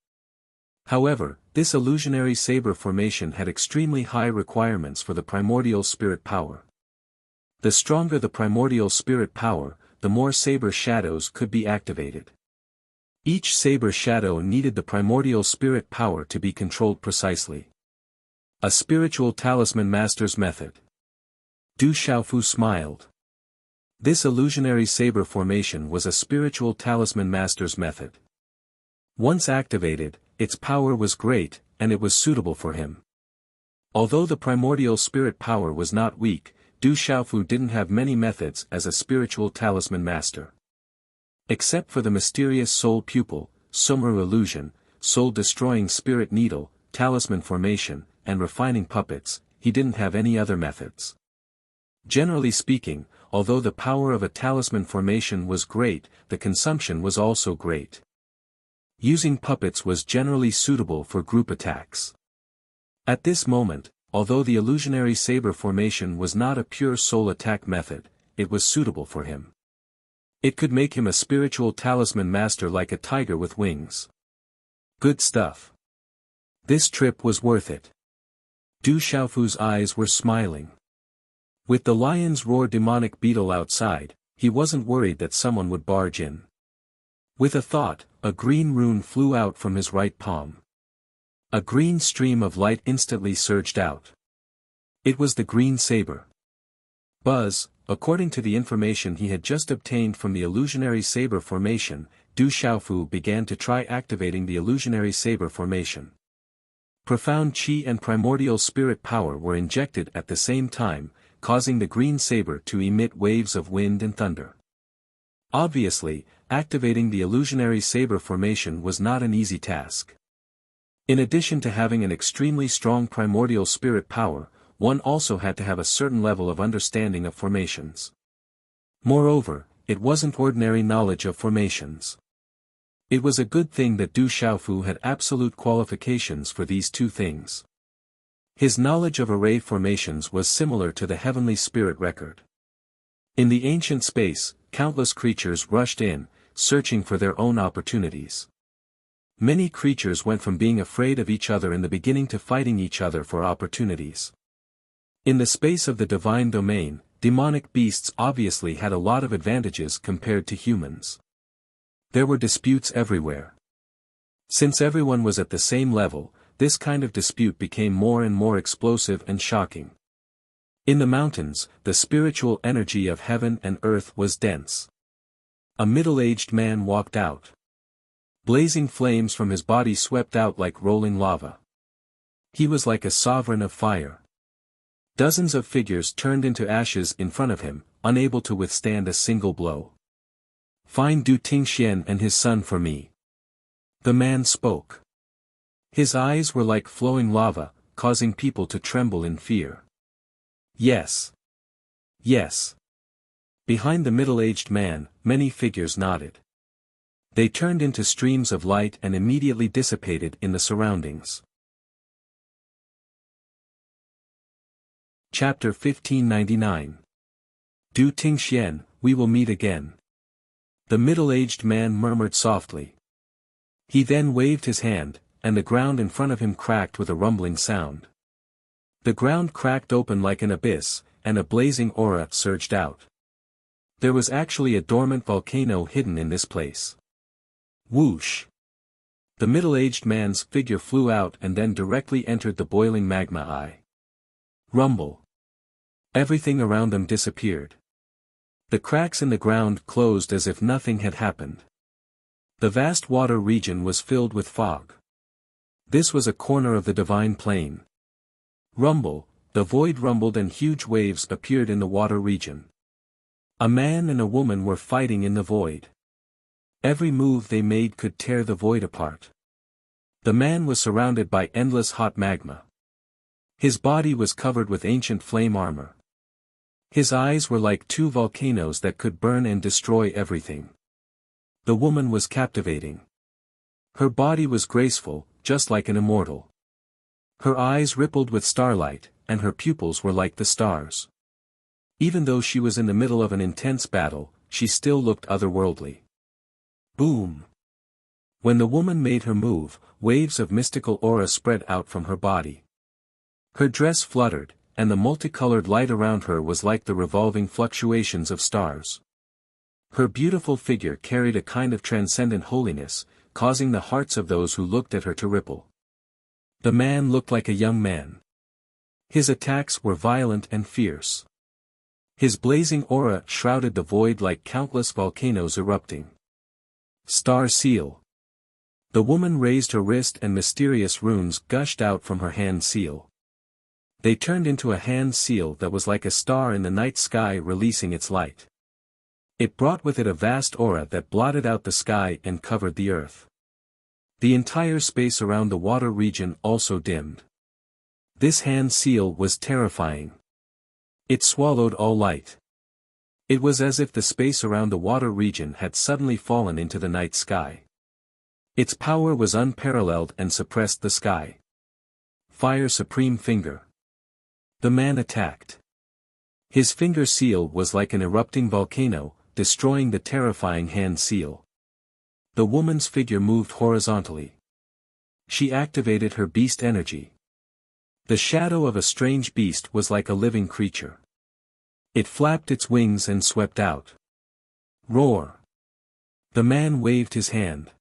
A: However, this illusionary saber formation had extremely high requirements for the primordial spirit power. The stronger the primordial spirit power, the more saber shadows could be activated. Each saber shadow needed the primordial spirit power to be controlled precisely. A spiritual talisman master's method. Du Xiaofu smiled. This illusionary saber formation was a spiritual talisman master's method. Once activated, its power was great, and it was suitable for him. Although the primordial spirit power was not weak, Du Xiaofu didn't have many methods as a spiritual talisman master. Except for the mysterious soul pupil, Sumru illusion, soul-destroying spirit needle, talisman formation, and refining puppets, he didn't have any other methods. Generally speaking, although the power of a talisman formation was great, the consumption was also great. Using puppets was generally suitable for group attacks. At this moment, although the illusionary saber formation was not a pure soul attack method, it was suitable for him. It could make him a spiritual talisman master like a tiger with wings. Good stuff. This trip was worth it. Du Xiaofu's eyes were smiling. With the lion's roar demonic beetle outside, he wasn't worried that someone would barge in. With a thought, a green rune flew out from his right palm. A green stream of light instantly surged out. It was the green saber. Buzz, according to the information he had just obtained from the illusionary saber formation, Du Xiaofu began to try activating the illusionary saber formation. Profound qi and primordial spirit power were injected at the same time, causing the green saber to emit waves of wind and thunder. Obviously, activating the illusionary saber formation was not an easy task. In addition to having an extremely strong primordial spirit power, one also had to have a certain level of understanding of formations. Moreover, it wasn't ordinary knowledge of formations. It was a good thing that Du Xiaofu had absolute qualifications for these two things. His knowledge of array formations was similar to the heavenly spirit record. In the ancient space, countless creatures rushed in, searching for their own opportunities. Many creatures went from being afraid of each other in the beginning to fighting each other for opportunities. In the space of the divine domain, demonic beasts obviously had a lot of advantages compared to humans. There were disputes everywhere. Since everyone was at the same level, this kind of dispute became more and more explosive and shocking. In the mountains, the spiritual energy of heaven and earth was dense. A middle-aged man walked out. Blazing flames from his body swept out like rolling lava. He was like a sovereign of fire. Dozens of figures turned into ashes in front of him, unable to withstand a single blow. "Find Du Tingxian and his son for me." The man spoke. His eyes were like flowing lava, causing people to tremble in fear. Yes. Yes. Behind the middle-aged man, many figures nodded. They turned into streams of light and immediately dissipated in the surroundings. Chapter 1599. Du Tingxian, we will meet again. The middle-aged man murmured softly. He then waved his hand, and the ground in front of him cracked with a rumbling sound. The ground cracked open like an abyss, and a blazing aura surged out. There was actually a dormant volcano hidden in this place. Whoosh! The middle-aged man's figure flew out and then directly entered the boiling magma eye. Rumble! Everything around them disappeared. The cracks in the ground closed as if nothing had happened. The vast water region was filled with fog. This was a corner of the divine plane. Rumble! The void rumbled and huge waves appeared in the water region. A man and a woman were fighting in the void. Every move they made could tear the void apart. The man was surrounded by endless hot magma. His body was covered with ancient flame armor. His eyes were like two volcanoes that could burn and destroy everything. The woman was captivating. Her body was graceful, just like an immortal. Her eyes rippled with starlight, and her pupils were like the stars. Even though she was in the middle of an intense battle, she still looked otherworldly. Boom! When the woman made her move, waves of mystical aura spread out from her body. Her dress fluttered, and the multicolored light around her was like the revolving fluctuations of stars. Her beautiful figure carried a kind of transcendent holiness, causing the hearts of those who looked at her to ripple. The man looked like a young man. His attacks were violent and fierce. His blazing aura shrouded the void like countless volcanoes erupting. Star seal. The woman raised her wrist and mysterious runes gushed out from her hand seal. They turned into a hand seal that was like a star in the night sky releasing its light. It brought with it a vast aura that blotted out the sky and covered the earth. The entire space around the water region also dimmed. This hand seal was terrifying. It swallowed all light. It was as if the space around the water region had suddenly fallen into the night sky. Its power was unparalleled and suppressed the sky. Fire Supreme Finger. The man attacked. His finger seal was like an erupting volcano, destroying the terrifying hand seal. The woman's figure moved horizontally. She activated her beast energy. The shadow of a strange beast was like a living creature. It flapped its wings and swept out. Roar! The man waved his hand.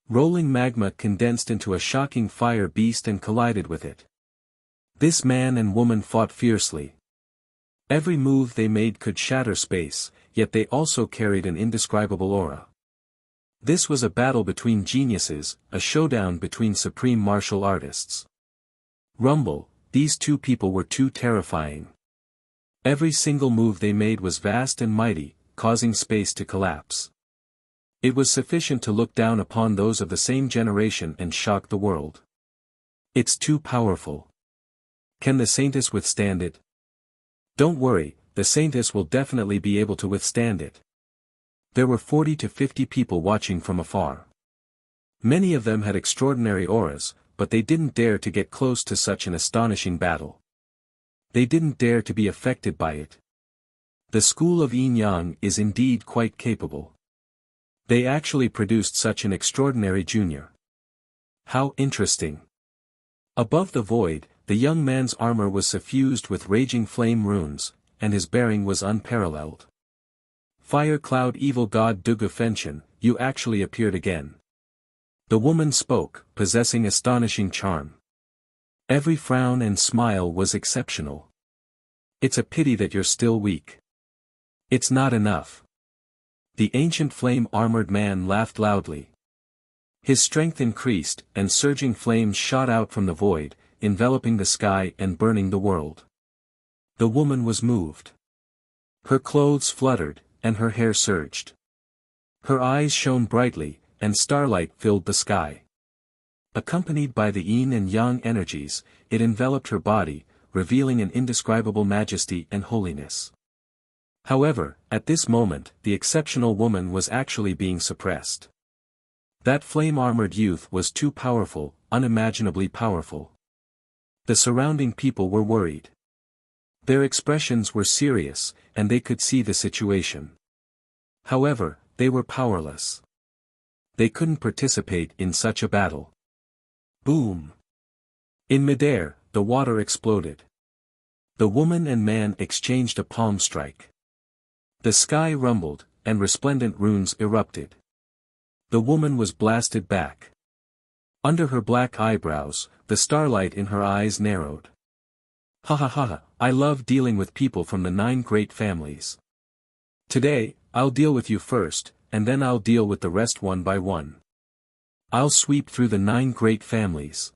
A: Rolling magma condensed into a shocking fire beast and collided with it. This man and woman fought fiercely. Every move they made could shatter space, yet they also carried an indescribable aura. This was a battle between geniuses, a showdown between supreme martial artists. Rumble, these two people were too terrifying. Every single move they made was vast and mighty, causing space to collapse. It was sufficient to look down upon those of the same generation and shock the world. It's too powerful. Can the Saintess withstand it? Don't worry, the Saintess will definitely be able to withstand it. There were 40 to 50 people watching from afar. Many of them had extraordinary auras, but they didn't dare to get close to such an astonishing battle. They didn't dare to be affected by it. The school of Yin Yang is indeed quite capable. They actually produced such an extraordinary junior. How interesting. Above the void, the young man's armor was suffused with raging flame runes, and his bearing was unparalleled. Fire Cloud Evil God Dugu Fenshin, you actually appeared again. The woman spoke, possessing astonishing charm. Every frown and smile was exceptional. It's a pity that you're still weak. It's not enough. The ancient flame-armored man laughed loudly. His strength increased, and surging flames shot out from the void, enveloping the sky and burning the world. The woman was moved. Her clothes fluttered, and her hair surged. Her eyes shone brightly, and starlight filled the sky. Accompanied by the yin and yang energies, it enveloped her body, revealing an indescribable majesty and holiness. However, at this moment, the exceptional woman was actually being suppressed. That flame-armored youth was too powerful, unimaginably powerful. The surrounding people were worried. Their expressions were serious, and they could see the situation. However, they were powerless. They couldn't participate in such a battle. Boom! In midair, the water exploded. The woman and man exchanged a palm strike. The sky rumbled, and resplendent runes erupted. The woman was blasted back. Under her black eyebrows, the starlight in her eyes narrowed. Ha ha ha ha, I love dealing with people from the 9 great families. Today, I'll deal with you first, and then I'll deal with the rest one by one. I'll sweep through the 9 great families.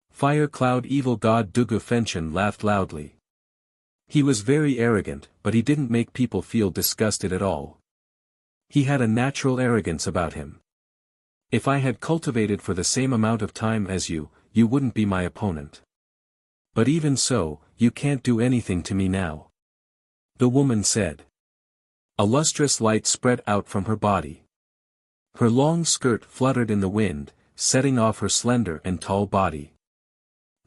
A: Fire Cloud Evil God Dugu Fenshin laughed loudly. He was very arrogant, but he didn't make people feel disgusted at all. He had a natural arrogance about him. If I had cultivated for the same amount of time as you, you wouldn't be my opponent. But even so, you can't do anything to me now. The woman said. A lustrous light spread out from her body. Her long skirt fluttered in the wind, setting off her slender and tall body.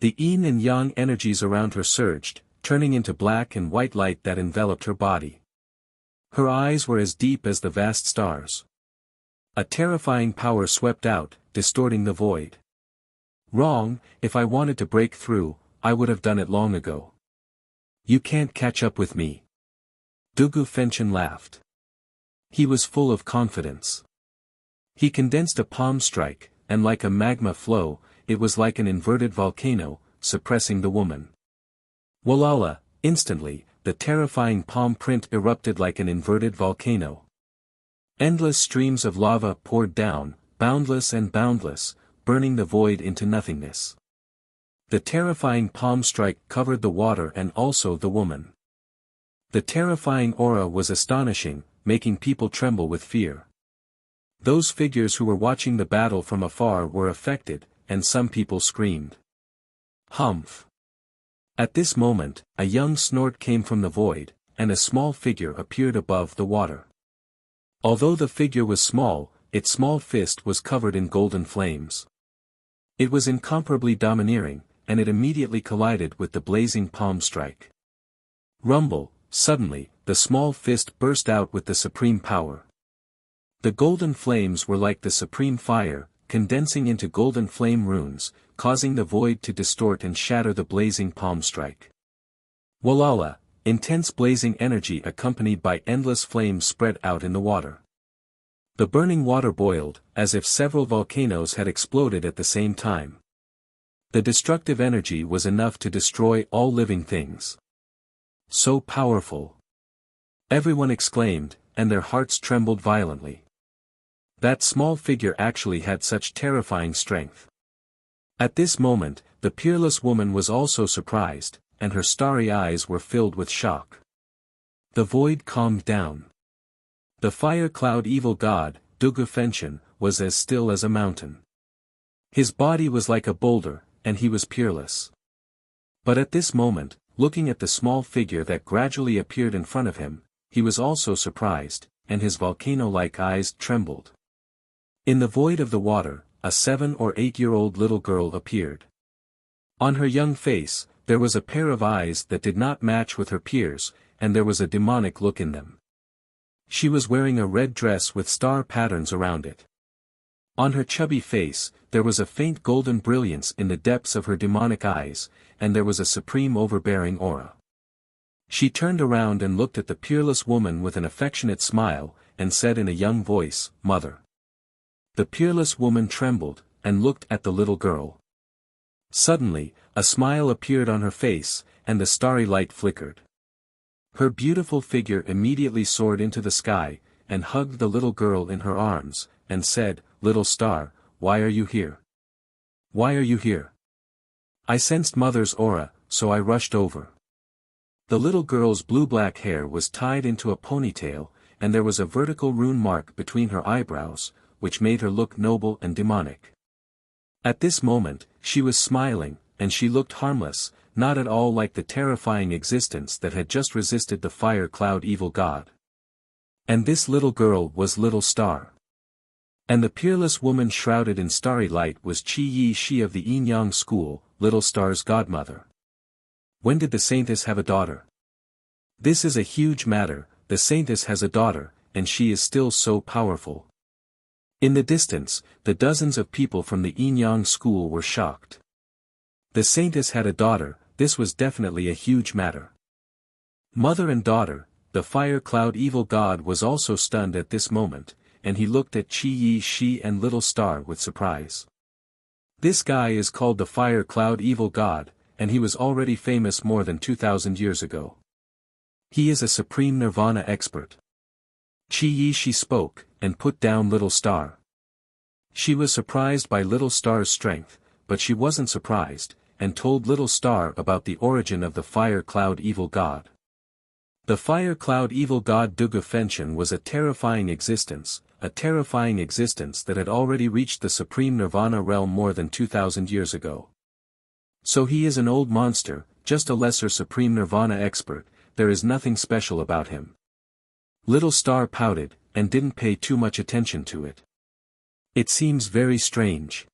A: The yin and yang energies around her surged, turning into black and white light that enveloped her body. Her eyes were as deep as the vast stars. A terrifying power swept out, distorting the void. Wrong, if I wanted to break through, I would have done it long ago. You can't catch up with me. Dugu Fenshin laughed. He was full of confidence. He condensed a palm strike, and like a magma flow, it was like an inverted volcano, suppressing the woman. Walala, instantly, the terrifying palm print erupted like an inverted volcano. Endless streams of lava poured down, boundless and boundless, burning the void into nothingness. The terrifying palm strike covered the water and also the woman. The terrifying aura was astonishing, making people tremble with fear. Those figures who were watching the battle from afar were affected, and some people screamed. Humph! At this moment, a young snort came from the void, and a small figure appeared above the water. Although the figure was small, its small fist was covered in golden flames. It was incomparably domineering, and it immediately collided with the blazing palm strike. Rumble! Suddenly, the small fist burst out with the supreme power. The golden flames were like the supreme fire, condensing into golden flame runes, causing the void to distort and shatter the blazing palm strike. Walala! Intense blazing energy accompanied by endless flames spread out in the water. The burning water boiled, as if several volcanoes had exploded at the same time. The destructive energy was enough to destroy all living things. So powerful! Everyone exclaimed, and their hearts trembled violently. That small figure actually had such terrifying strength. At this moment, the peerless woman was also surprised, and her starry eyes were filled with shock. The void calmed down. The fire cloud evil god, Dugu Fenshin, was as still as a mountain. His body was like a boulder, and he was peerless. But at this moment, looking at the small figure that gradually appeared in front of him, he was also surprised, and his volcano-like eyes trembled. In the void of the water, a 7 or 8-year-old little girl appeared. On her young face, there was a pair of eyes that did not match with her peers, and there was a demonic look in them. She was wearing a red dress with star patterns around it. On her chubby face, there was a faint golden brilliance in the depths of her demonic eyes, and there was a supreme overbearing aura. She turned around and looked at the peerless woman with an affectionate smile, and said in a young voice, "Mother." The peerless woman trembled, and looked at the little girl. Suddenly, a smile appeared on her face, and the starry light flickered. Her beautiful figure immediately soared into the sky, and hugged the little girl in her arms, and said, "Little star, why are you here? Why are you here?" I sensed Mother's aura, so I rushed over. The little girl's blue-black hair was tied into a ponytail, and there was a vertical rune mark between her eyebrows, which made her look noble and demonic. At this moment, she was smiling, and she looked harmless, not at all like the terrifying existence that had just resisted the fire cloud evil god. And this little girl was Little Star. And the peerless woman shrouded in starry light was Qi Yi Shi of the Yin-Yang school, Little Star's godmother. When did the saintess have a daughter? This is a huge matter. The saintess has a daughter, and she is still so powerful. In the distance, the dozens of people from the Yin-Yang school were shocked. The saintess had a daughter. This was definitely a huge matter. Mother and daughter, the fire cloud evil god was also stunned at this moment, and he looked at Qi Yi Shi and Little Star with surprise. This guy is called the fire cloud evil god, and he was already famous more than 2,000 years ago. He is a supreme nirvana expert. Qi Yi Shi spoke, and put down Little Star. She was surprised by Little Star's strength, but she wasn't surprised, and told Little Star about the origin of the fire cloud evil god. The fire cloud evil god Dugu Fenshin was a terrifying existence that had already reached the supreme nirvana realm more than 2,000 years ago. So he is an old monster, just a lesser supreme nirvana expert. There is nothing special about him. Little Star pouted, and didn't pay too much attention to it. It seems very strange.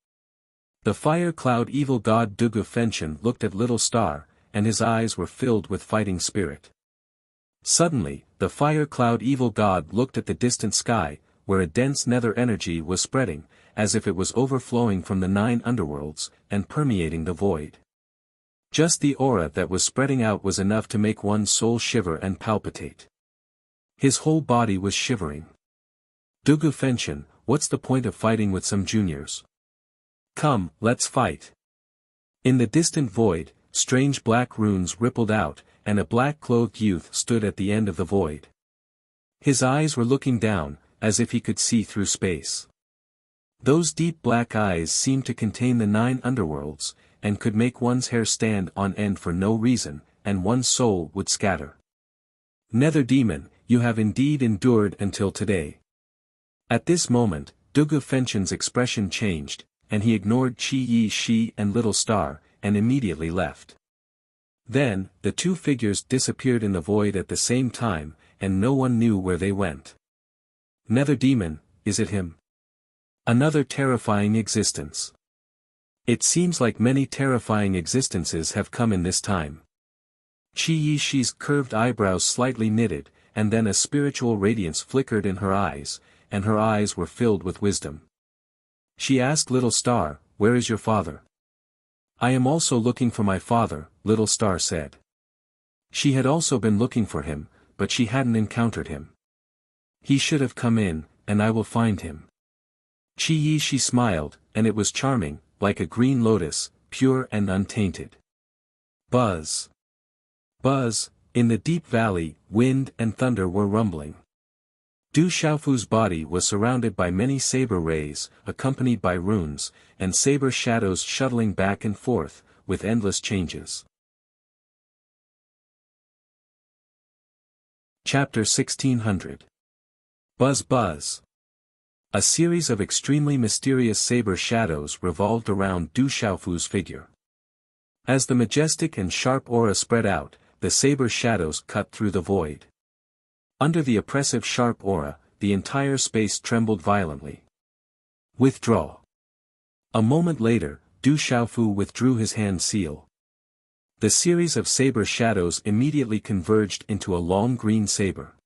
A: The fire cloud evil god Dugu Fenshin looked at Little Star, and his eyes were filled with fighting spirit. Suddenly, the fire cloud evil god looked at the distant sky, where a dense nether energy was spreading, as if it was overflowing from the 9 underworlds, and permeating the void. Just the aura that was spreading out was enough to make one's soul shiver and palpitate. His whole body was shivering. Dugu Fenshin, what's the point of fighting with some juniors? Come, let's fight. In the distant void, strange black runes rippled out, and a black-clothed youth stood at the end of the void. His eyes were looking down, as if he could see through space. Those deep black eyes seemed to contain the 9 underworlds, and could make one's hair stand on end for no reason, and one's soul would scatter. Nether demon, you have indeed endured until today. At this moment, Dugu Fenchen's expression changed, and he ignored Qi Yi Shi and Little Star, and immediately left. Then, the two figures disappeared in the void at the same time, and no one knew where they went. Nether Demon, is it him? Another terrifying existence. It seems like many terrifying existences have come in this time. Qi Yi Shi's curved eyebrows slightly knitted, and then a spiritual radiance flickered in her eyes, and her eyes were filled with wisdom. She asked Little Star, "Where is your father?" "I am also looking for my father," Little Star said. She had also been looking for him, but she hadn't encountered him. "He should have come in, and I will find him." Qi Yi Shi smiled, and it was charming, like a green lotus, pure and untainted. Buzz. Buzz, in the deep valley, wind and thunder were rumbling. Du Xiaofu's body was surrounded by many saber rays, accompanied by runes, and saber shadows shuttling back and forth, with endless changes. Chapter 1600. Buzz Buzz. A series of extremely mysterious saber shadows revolved around Du Xiaofu's figure. As the majestic and sharp aura spread out, the saber shadows cut through the void. Under the oppressive sharp aura, the entire space trembled violently. Withdraw. A moment later, Du Xiaofu withdrew his hand seal. The series of saber shadows immediately converged into a long green saber.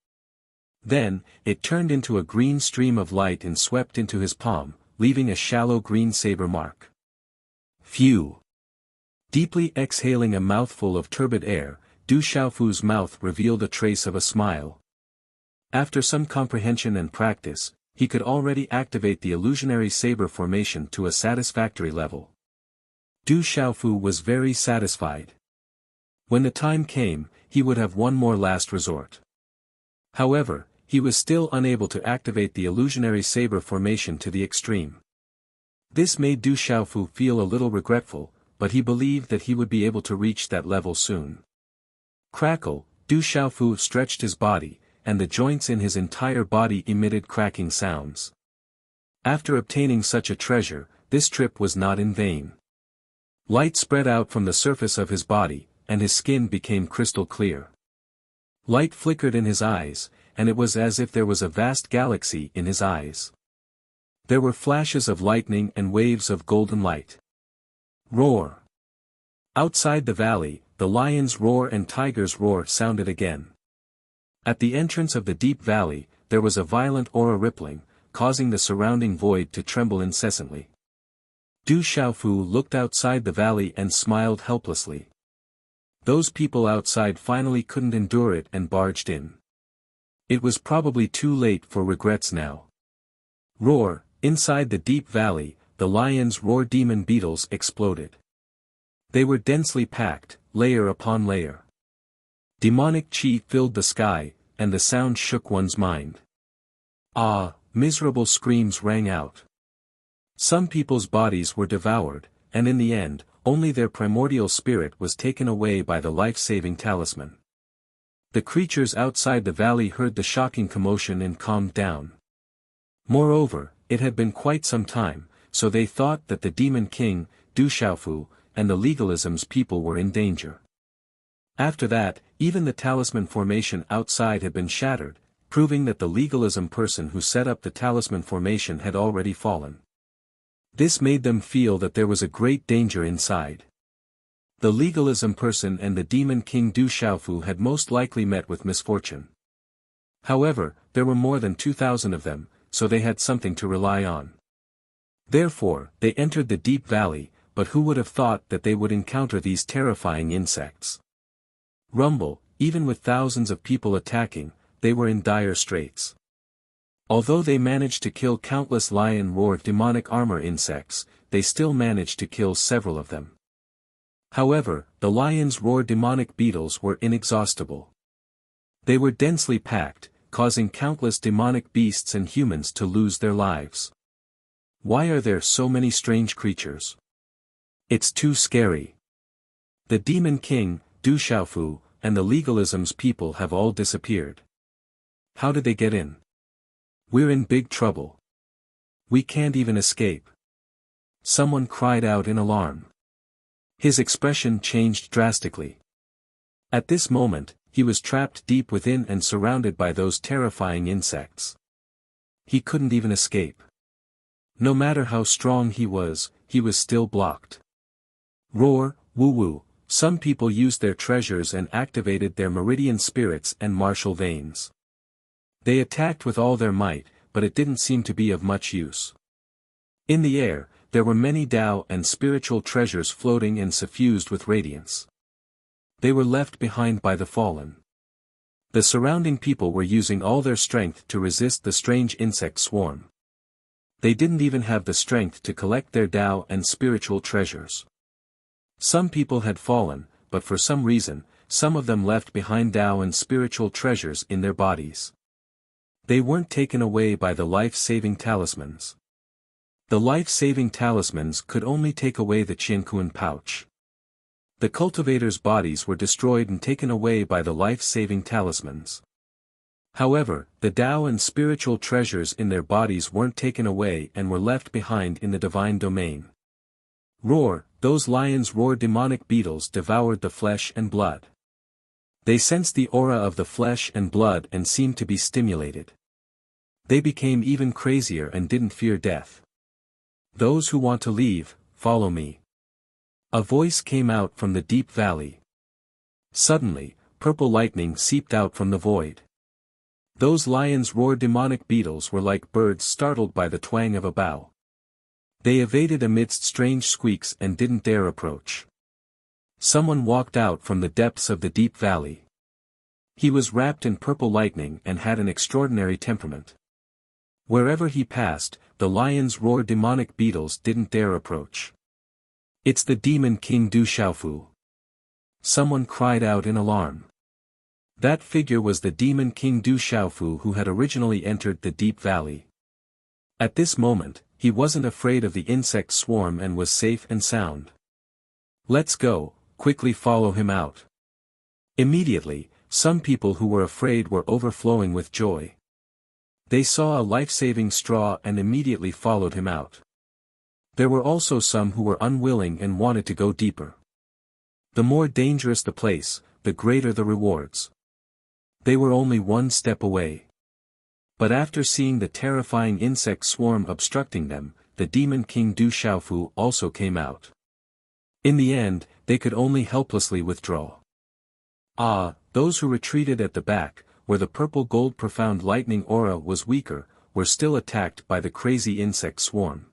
A: Then, it turned into a green stream of light and swept into his palm, leaving a shallow green saber mark. Phew! Deeply exhaling a mouthful of turbid air, Du Xiaofu's mouth revealed a trace of a smile. After some comprehension and practice, he could already activate the illusionary saber formation to a satisfactory level. Du Xiaofu was very satisfied. When the time came, he would have one more last resort. However, he was still unable to activate the illusionary saber formation to the extreme. This made Du Xiaofu feel a little regretful, but he believed that he would be able to reach that level soon. Crackle, Du Xiaofu stretched his body, and the joints in his entire body emitted cracking sounds. After obtaining such a treasure, this trip was not in vain. Light spread out from the surface of his body, and his skin became crystal clear. Light flickered in his eyes, and it was as if there was a vast galaxy in his eyes. There were flashes of lightning and waves of golden light. Roar! Outside the valley, the lion's roar and tiger's roar sounded again. At the entrance of the deep valley, there was a violent aura rippling, causing the surrounding void to tremble incessantly. Du Xiaofu looked outside the valley and smiled helplessly. Those people outside finally couldn't endure it and barged in. It was probably too late for regrets now. Roar! Inside the deep valley, the lion's roar demon beetles exploded. They were densely packed, layer upon layer. Demonic chi filled the sky, and the sound shook one's mind. Ah! Miserable screams rang out. Some people's bodies were devoured, and in the end, only their primordial spirit was taken away by the life-saving talisman. The creatures outside the valley heard the shocking commotion and calmed down. Moreover, it had been quite some time, so they thought that the Demon King, Du Xiaofu, and the legalism's people were in danger. After that, even the talisman formation outside had been shattered, proving that the legalism person who set up the talisman formation had already fallen. This made them feel that there was a great danger inside. The legalism person and the Demon King Du Xiaofu had most likely met with misfortune. However, there were more than 2,000 of them, so they had something to rely on. Therefore, they entered the deep valley, but who would have thought that they would encounter these terrifying insects? Rumble, even with thousands of people attacking, they were in dire straits. Although they managed to kill countless lion roar demonic armor insects, they still managed to kill several of them. However, the lion's roar demonic beetles were inexhaustible. They were densely packed, causing countless demonic beasts and humans to lose their lives. Why are there so many strange creatures? It's too scary. The Demon King, Du Xiaofu, and the legalism's people have all disappeared. How did they get in? We're in big trouble. We can't even escape. Someone cried out in alarm. His expression changed drastically. At this moment, he was trapped deep within and surrounded by those terrifying insects. He couldn't even escape. No matter how strong he was still blocked. Roar, woo-woo, some people used their treasures and activated their meridian spirits and martial veins. They attacked with all their might, but it didn't seem to be of much use. In the air, there were many Tao and spiritual treasures floating and suffused with radiance. They were left behind by the fallen. The surrounding people were using all their strength to resist the strange insect swarm. They didn't even have the strength to collect their Tao and spiritual treasures. Some people had fallen, but for some reason, some of them left behind Tao and spiritual treasures in their bodies. They weren't taken away by the life-saving talismans. The life-saving talismans could only take away the Qiankuan pouch. The cultivators' bodies were destroyed and taken away by the life-saving talismans. However, the Tao and spiritual treasures in their bodies weren't taken away and were left behind in the divine domain. Roar, those lions roared. Demonic beetles devoured the flesh and blood. They sensed the aura of the flesh and blood and seemed to be stimulated. They became even crazier and didn't fear death. Those who want to leave, follow me. A voice came out from the deep valley. Suddenly, purple lightning seeped out from the void. Those lions roared. Demonic beetles were like birds startled by the twang of a bow. They evaded amidst strange squeaks and didn't dare approach. Someone walked out from the depths of the deep valley. He was wrapped in purple lightning and had an extraordinary temperament. Wherever he passed, the lions roared. Demonic beetles didn't dare approach. It's the demon king Du Xiaofu. Someone cried out in alarm. That figure was the demon king Du Xiaofu who had originally entered the deep valley. At this moment, he wasn't afraid of the insect swarm and was safe and sound. Let's go, quickly follow him out. Immediately, some people who were afraid were overflowing with joy. They saw a life-saving straw and immediately followed him out. There were also some who were unwilling and wanted to go deeper. The more dangerous the place, the greater the rewards. They were only one step away. But after seeing the terrifying insect swarm obstructing them, the demon king Du Xiaofu also came out. In the end, they could only helplessly withdraw. Those who retreated at the back, where the purple gold profound lightning aura was weaker, were still attacked by the crazy insect swarm.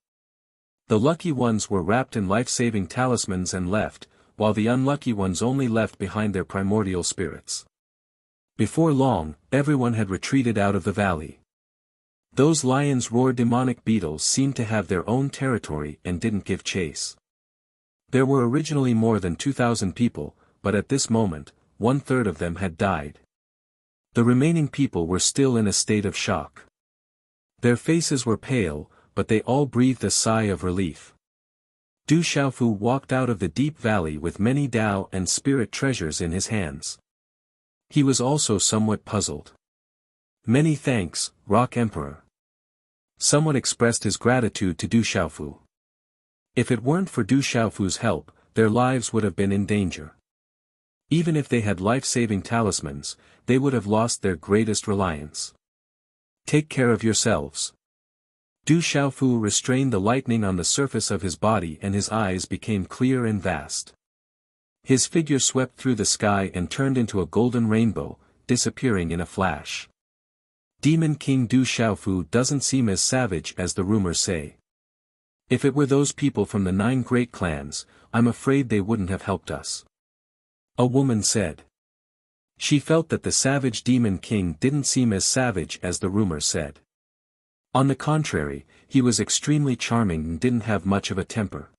A: The lucky ones were wrapped in life-saving talismans and left, while the unlucky ones only left behind their primordial spirits. Before long, everyone had retreated out of the valley. Those lions roared. Demonic beetles seemed to have their own territory and didn't give chase. There were originally more than 2,000 people, but at this moment, 1/3 of them had died. The remaining people were still in a state of shock. Their faces were pale, but they all breathed a sigh of relief. Du Xiaofu walked out of the deep valley with many Tao and spirit treasures in his hands. He was also somewhat puzzled. Many thanks, Rock Emperor. Someone expressed his gratitude to Du Xiaofu. If it weren't for Du Xiaofu's help, their lives would have been in danger. Even if they had life-saving talismans, they would have lost their greatest reliance. Take care of yourselves. Du Xiaofu restrained the lightning on the surface of his body and his eyes became clear and vast. His figure swept through the sky and turned into a golden rainbow, disappearing in a flash. Demon King Du Xiaofu doesn't seem as savage as the rumors say. If it were those people from the 9 great clans, I'm afraid they wouldn't have helped us. A woman said. She felt that the savage Demon King didn't seem as savage as the rumors said. On the contrary, he was extremely charming and didn't have much of a temper.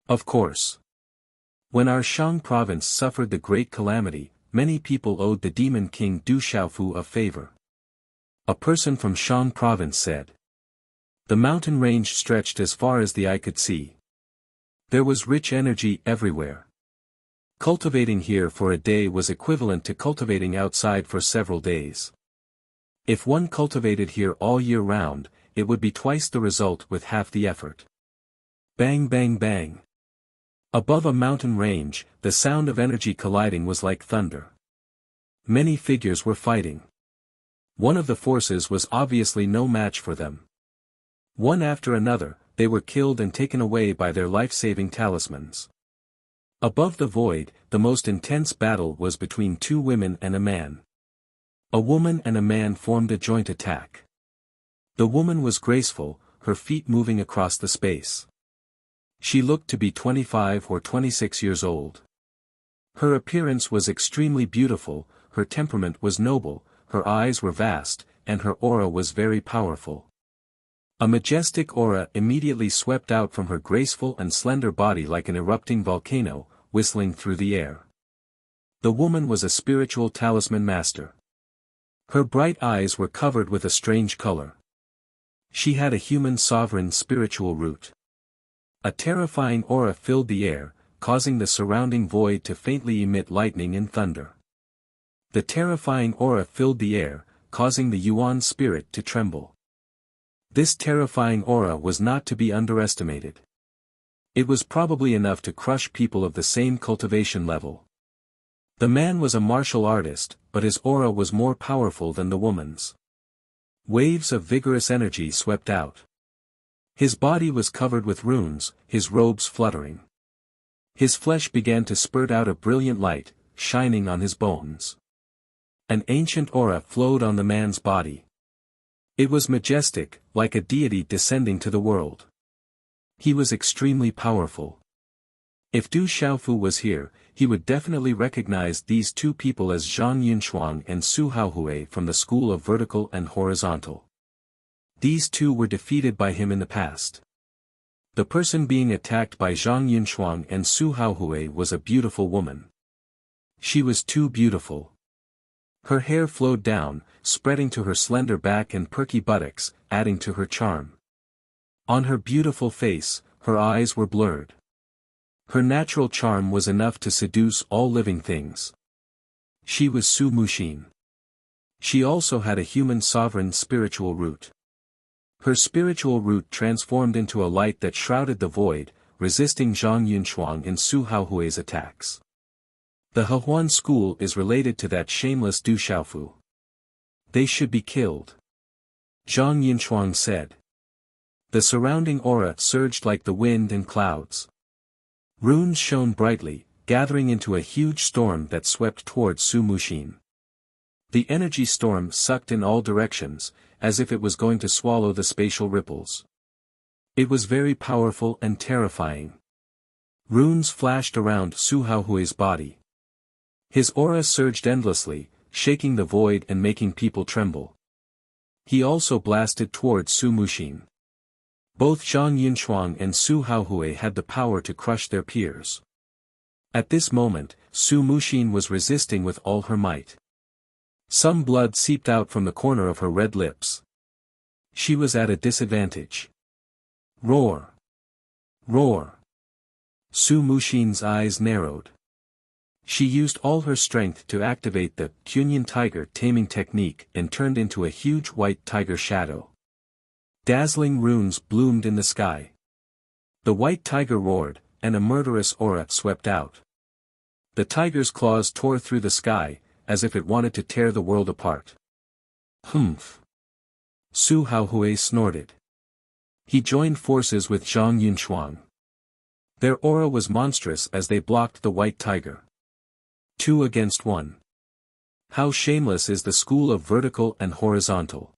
A: Of course. When our Shang province suffered the great calamity, many people owed the Demon King Du Xiaofu a favor. A person from Shang province said. The mountain range stretched as far as the eye could see. There was rich energy everywhere. Cultivating here for a day was equivalent to cultivating outside for several days. If one cultivated here all year round, it would be twice the result with half the effort. Bang bang bang. Above a mountain range, the sound of energy colliding was like thunder. Many figures were fighting. One of the forces was obviously no match for them. One after another, they were killed and taken away by their life-saving talismans. Above the void, the most intense battle was between two women and a man. A woman and a man formed a joint attack. The woman was graceful, her feet moving across the space. She looked to be 25 or 26 years old. Her appearance was extremely beautiful, her temperament was noble, her eyes were vast, and her aura was very powerful. A majestic aura immediately swept out from her graceful and slender body like an erupting volcano, whistling through the air. The woman was a spiritual talisman master. Her bright eyes were covered with a strange color. She had a human sovereign spiritual root. A terrifying aura filled the air, causing the surrounding void to faintly emit lightning and thunder. The terrifying aura filled the air, causing the Yuan spirit to tremble. This terrifying aura was not to be underestimated. It was probably enough to crush people of the same cultivation level. The man was a martial artist, but his aura was more powerful than the woman's. Waves of vigorous energy swept out. His body was covered with runes, his robes fluttering. His flesh began to spurt out a brilliant light, shining on his bones. An ancient aura flowed on the man's body. It was majestic, like a deity descending to the world. He was extremely powerful. If Du Xiaofu was here, he would definitely recognize these two people as Zhang Yunshuang and Su Haohui from the school of vertical and horizontal. These two were defeated by him in the past. The person being attacked by Zhang Yunshuang and Su Haohui was a beautiful woman. She was too beautiful. Her hair flowed down, spreading to her slender back and perky buttocks, adding to her charm. On her beautiful face, her eyes were blurred. Her natural charm was enough to seduce all living things. She was Su Muxin. She also had a human sovereign spiritual root. Her spiritual root transformed into a light that shrouded the void, resisting Zhang Yunshuang and Su Haohui's attacks. The Hehuan school is related to that shameless Du Xiaofu. They should be killed. Zhang Yunshuang said. The surrounding aura surged like the wind and clouds. Runes shone brightly, gathering into a huge storm that swept towards Su Muxin. The energy storm sucked in all directions, as if it was going to swallow the spatial ripples. It was very powerful and terrifying. Runes flashed around Su Haohui's body. His aura surged endlessly, shaking the void and making people tremble. He also blasted towards Su Muxin. Both Zhang Yunshuang and Su Haohui had the power to crush their peers. At this moment, Su Muxin was resisting with all her might. Some blood seeped out from the corner of her red lips. She was at a disadvantage. Roar! Roar! Su Muxin's eyes narrowed. She used all her strength to activate the Cunyan tiger taming technique and turned into a huge white tiger shadow. Dazzling runes bloomed in the sky. The white tiger roared, and a murderous aura swept out. The tiger's claws tore through the sky, as if it wanted to tear the world apart. Humph! Su Haohui snorted. He joined forces with Zhang Yunshuang. Their aura was monstrous as they blocked the white tiger. 2 against 1. How shameless is the school of vertical and horizontal.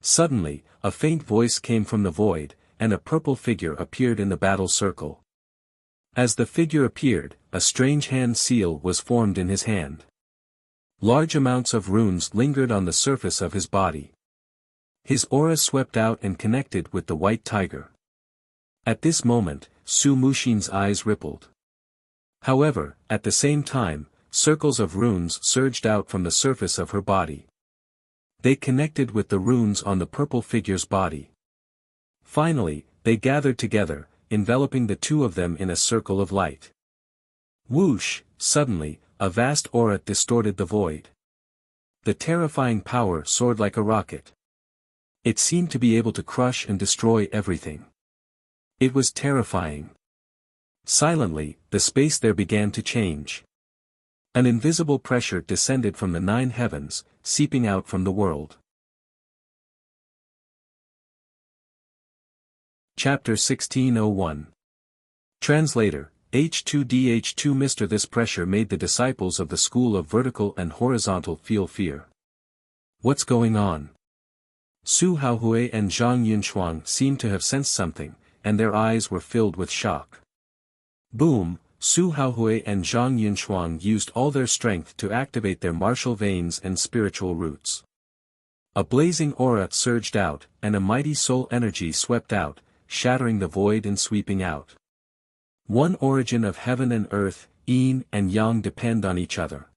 A: Suddenly, a faint voice came from the void, and a purple figure appeared in the battle circle. As the figure appeared, a strange hand seal was formed in his hand. Large amounts of runes lingered on the surface of his body. His aura swept out and connected with the white tiger. At this moment, Su Muxin's eyes rippled. However, at the same time, circles of runes surged out from the surface of her body. They connected with the runes on the purple figure's body. Finally, they gathered together, enveloping the two of them in a circle of light. Whoosh! Suddenly, a vast aura distorted the void. The terrifying power soared like a rocket. It seemed to be able to crush and destroy everything. It was terrifying. Silently, the space there began to change. An invisible pressure descended from the 9 heavens, seeping out from the world. Chapter 1601. Translator, H2DH2 Mr. This pressure made the disciples of the school of vertical and horizontal feel fear. What's going on? Su Haohui and Zhang Yunshuang seemed to have sensed something, and their eyes were filled with shock. Boom! Su Haohui and Zhang Yunshuang used all their strength to activate their martial veins and spiritual roots. A blazing aura surged out, and a mighty soul energy swept out, shattering the void and sweeping out. One origin of heaven and earth, yin and yang depend on each other.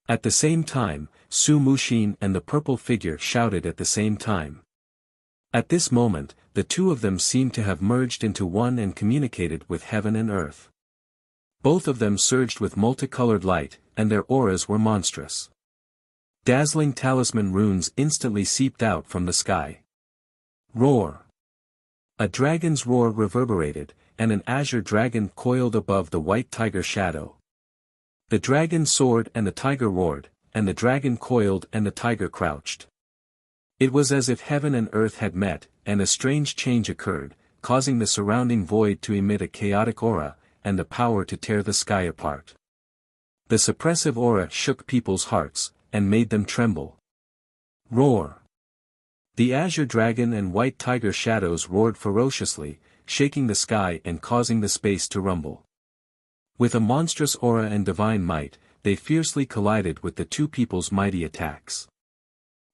A: At the same time, Su Muxin and the purple figure shouted at the same time. At this moment, the two of them seemed to have merged into one and communicated with heaven and earth. Both of them surged with multicolored light, and their auras were monstrous. Dazzling talisman runes instantly seeped out from the sky. Roar! A dragon's roar reverberated, and an azure dragon coiled above the white tiger shadow. The dragon soared and the tiger roared, and the dragon coiled and the tiger crouched. It was as if heaven and earth had met, and a strange change occurred, causing the surrounding void to emit a chaotic aura, and the power to tear the sky apart. The suppressive aura shook people's hearts, and made them tremble. Roar! The azure dragon and white tiger shadows roared ferociously, shaking the sky and causing the space to rumble. With a monstrous aura and divine might, they fiercely collided with the two people's mighty attacks.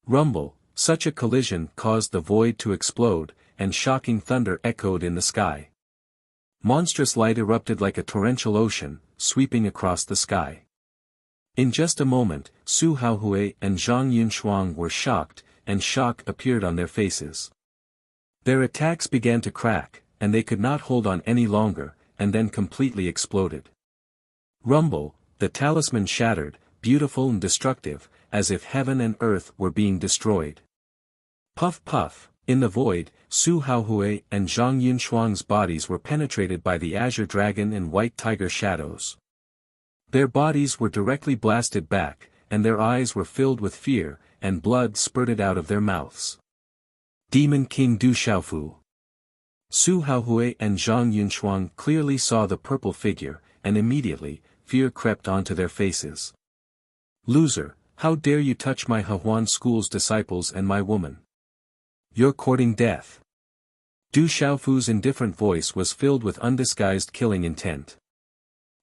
A: Rumble! Such a collision caused the void to explode, and shocking thunder echoed in the sky. Monstrous light erupted like a torrential ocean, sweeping across the sky. In just a moment, Su Haohui and Zhang Yunshuang were shocked, and shock appeared on their faces. Their attacks began to crack, and they could not hold on any longer, and then completely exploded. Rumble! The talisman shattered, beautiful and destructive, as if heaven and earth were being destroyed. Puff puff! In the void, Su Haohui and Zhang Yunshuang's bodies were penetrated by the azure dragon and white tiger shadows. Their bodies were directly blasted back, and their eyes were filled with fear, and blood spurted out of their mouths. Demon King Du Xiaofu. Su Haohui and Zhang Yunshuang clearly saw the purple figure, and immediately, fear crept onto their faces. Loser, how dare you touch my Hehuan school's disciples and my woman? You're courting death. Du Xiaofu's indifferent voice was filled with undisguised killing intent.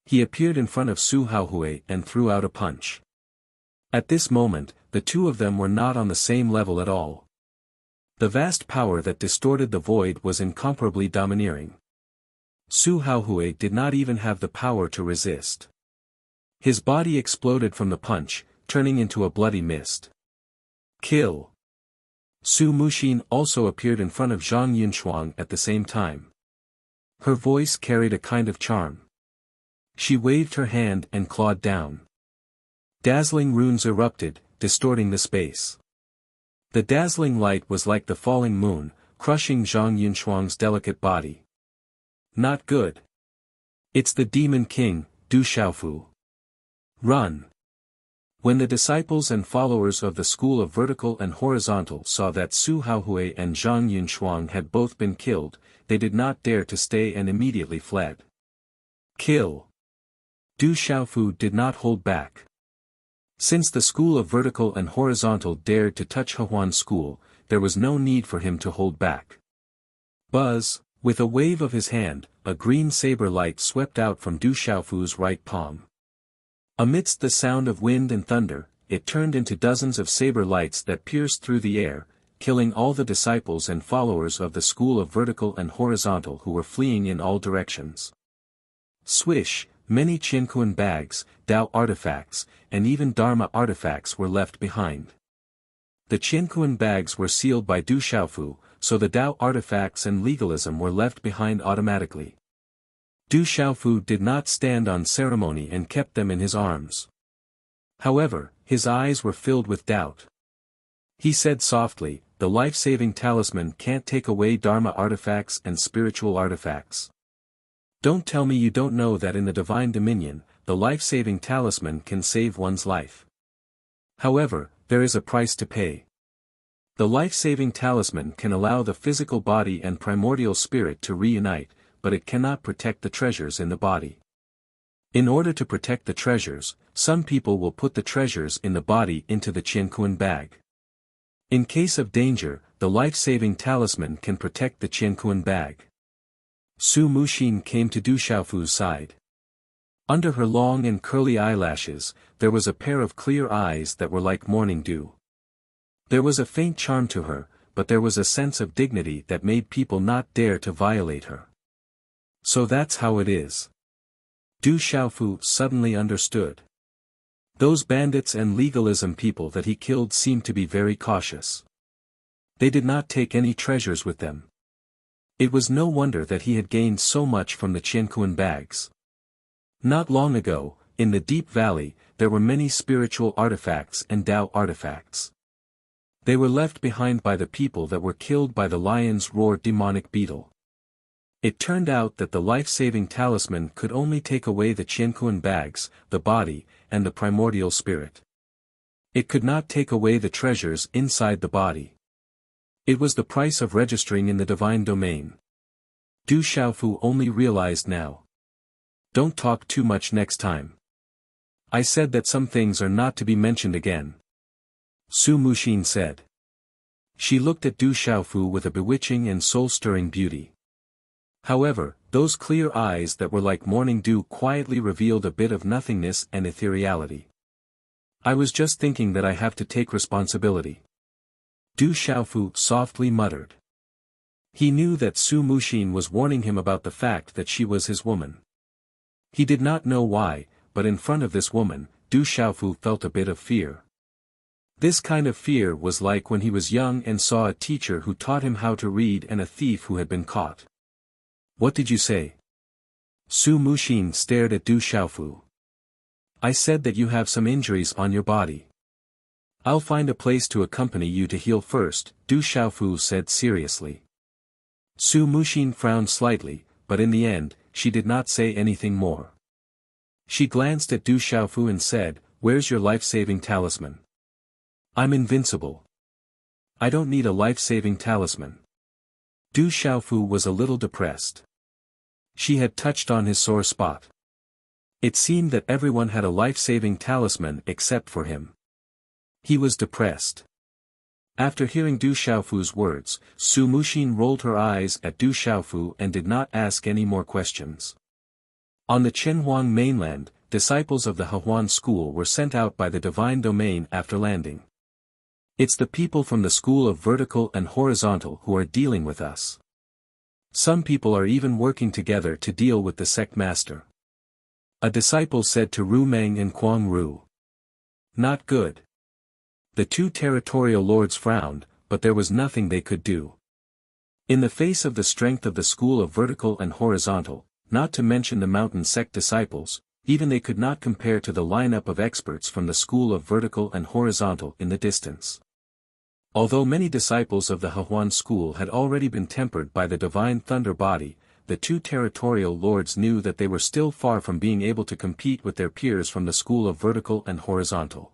A: He appeared in front of Su Haohui and threw out a punch. At this moment, the two of them were not on the same level at all. The vast power that distorted the void was incomparably domineering. Su Haohui did not even have the power to resist. His body exploded from the punch, turning into a bloody mist. Kill! Su Muxin also appeared in front of Zhang Yunshuang at the same time. Her voice carried a kind of charm. She waved her hand and clawed down. Dazzling runes erupted, distorting the space. The dazzling light was like the falling moon, crushing Zhang Yunshuang's delicate body. Not good. It's the Demon King, Du Xiaofu. Run! When the disciples and followers of the school of vertical and horizontal saw that Su Haohui and Zhang Yunshuang had both been killed, they did not dare to stay and immediately fled. Kill! Du Xiaofu did not hold back. Since the school of vertical and horizontal dared to touch Hehuan school, there was no need for him to hold back. Buzz! With a wave of his hand, a green saber light swept out from Du Xiaofu's right palm. Amidst the sound of wind and thunder, it turned into dozens of saber lights that pierced through the air, killing all the disciples and followers of the school of vertical and horizontal who were fleeing in all directions. Swish! Many Qianquan bags, Dao artifacts, and even Dharma artifacts were left behind. The Qianquan bags were sealed by Du Xiaofu, so the Dao artifacts and legalism were left behind automatically. Du Xiaofu did not stand on ceremony and kept them in his arms. However, his eyes were filled with doubt. He said softly, "The life-saving talisman can't take away Dharma artifacts and spiritual artifacts. Don't tell me you don't know that in the Divine Dominion, the life-saving talisman can save one's life. However, there is a price to pay. The life-saving talisman can allow the physical body and primordial spirit to reunite, but it cannot protect the treasures in the body. In order to protect the treasures, some people will put the treasures in the body into the Qianquan bag. In case of danger, the life-saving talisman can protect the Qianquan bag." Su Muxin came to Du Xiaofu's side. Under her long and curly eyelashes, there was a pair of clear eyes that were like morning dew. There was a faint charm to her, but there was a sense of dignity that made people not dare to violate her. "So that's how it is." Du Xiaofu suddenly understood. Those bandits and legalism people that he killed seemed to be very cautious. They did not take any treasures with them. It was no wonder that he had gained so much from the Qianquan bags. Not long ago, in the deep valley, there were many spiritual artifacts and Tao artifacts. They were left behind by the people that were killed by the lion's roar demonic beetle. It turned out that the life-saving talisman could only take away the Qianquan bags, the body, and the primordial spirit. It could not take away the treasures inside the body. It was the price of registering in the divine domain. Du Xiaofu only realized now. "Don't talk too much next time. I said that some things are not to be mentioned again," Su Muxin said. She looked at Du Xiaofu with a bewitching and soul-stirring beauty. However, those clear eyes that were like morning dew quietly revealed a bit of nothingness and ethereality. "I was just thinking that I have to take responsibility," Du Xiaofu softly muttered. He knew that Su Muxin was warning him about the fact that she was his woman. He did not know why, but in front of this woman, Du Xiaofu felt a bit of fear. This kind of fear was like when he was young and saw a teacher who taught him how to read and a thief who had been caught. "What did you say?" Su Muxin stared at Du Xiaofu. "I said that you have some injuries on your body. I'll find a place to accompany you to heal first," Du Xiaofu said seriously. Su Muxin frowned slightly, but in the end, she did not say anything more. She glanced at Du Xiaofu and said, "Where's your life-saving talisman?" "I'm invincible. I don't need a life-saving talisman." Du Xiaofu was a little depressed. She had touched on his sore spot. It seemed that everyone had a life-saving talisman except for him. He was depressed. After hearing Du Xiaofu's words, Su Muxin rolled her eyes at Du Xiaofu and did not ask any more questions. On the Chenhuang mainland, disciples of the Hehuan school were sent out by the divine domain after landing. "It's the people from the school of vertical and horizontal who are dealing with us. Some people are even working together to deal with the sect master," a disciple said to Ru Meng and Kuang Ru. "Not good." The two territorial lords frowned, but there was nothing they could do. In the face of the strength of the school of vertical and horizontal, not to mention the mountain sect disciples, even they could not compare to the lineup of experts from the school of vertical and horizontal in the distance. Although many disciples of the Hehuan school had already been tempered by the divine thunder body, the two territorial lords knew that they were still far from being able to compete with their peers from the school of vertical and horizontal.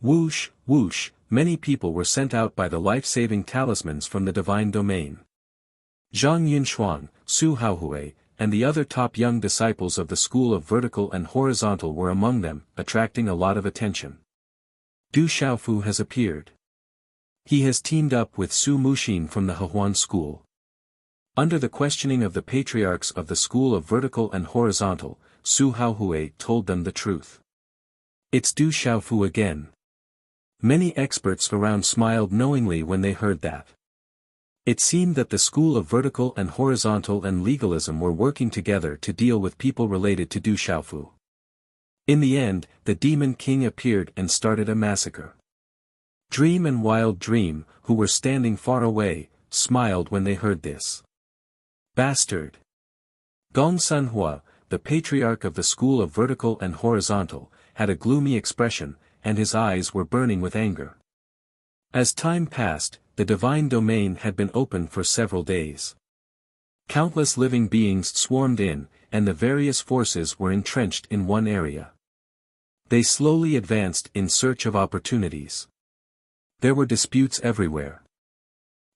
A: Whoosh, whoosh, many people were sent out by the life-saving talismans from the divine domain. Zhang Yunshuang, Su Haohui, and the other top young disciples of the school of vertical and horizontal were among them, attracting a lot of attention. Du Xiaofu has appeared. He has teamed up with Su Muxin from the Hehuan school. Under the questioning of the patriarchs of the school of vertical and horizontal, Su Haohui told them the truth. "It's Du Xiaofu again." Many experts around smiled knowingly when they heard that. It seemed that the school of vertical and horizontal and legalism were working together to deal with people related to Du Xiaofu. In the end, the demon king appeared and started a massacre. Dream and Wild Dream, who were standing far away, smiled when they heard this. "Bastard!" Gong Sunhua, the patriarch of the school of vertical and horizontal, had a gloomy expression, and his eyes were burning with anger. As time passed, the divine domain had been open for several days. Countless living beings swarmed in, and the various forces were entrenched in one area. They slowly advanced in search of opportunities. There were disputes everywhere.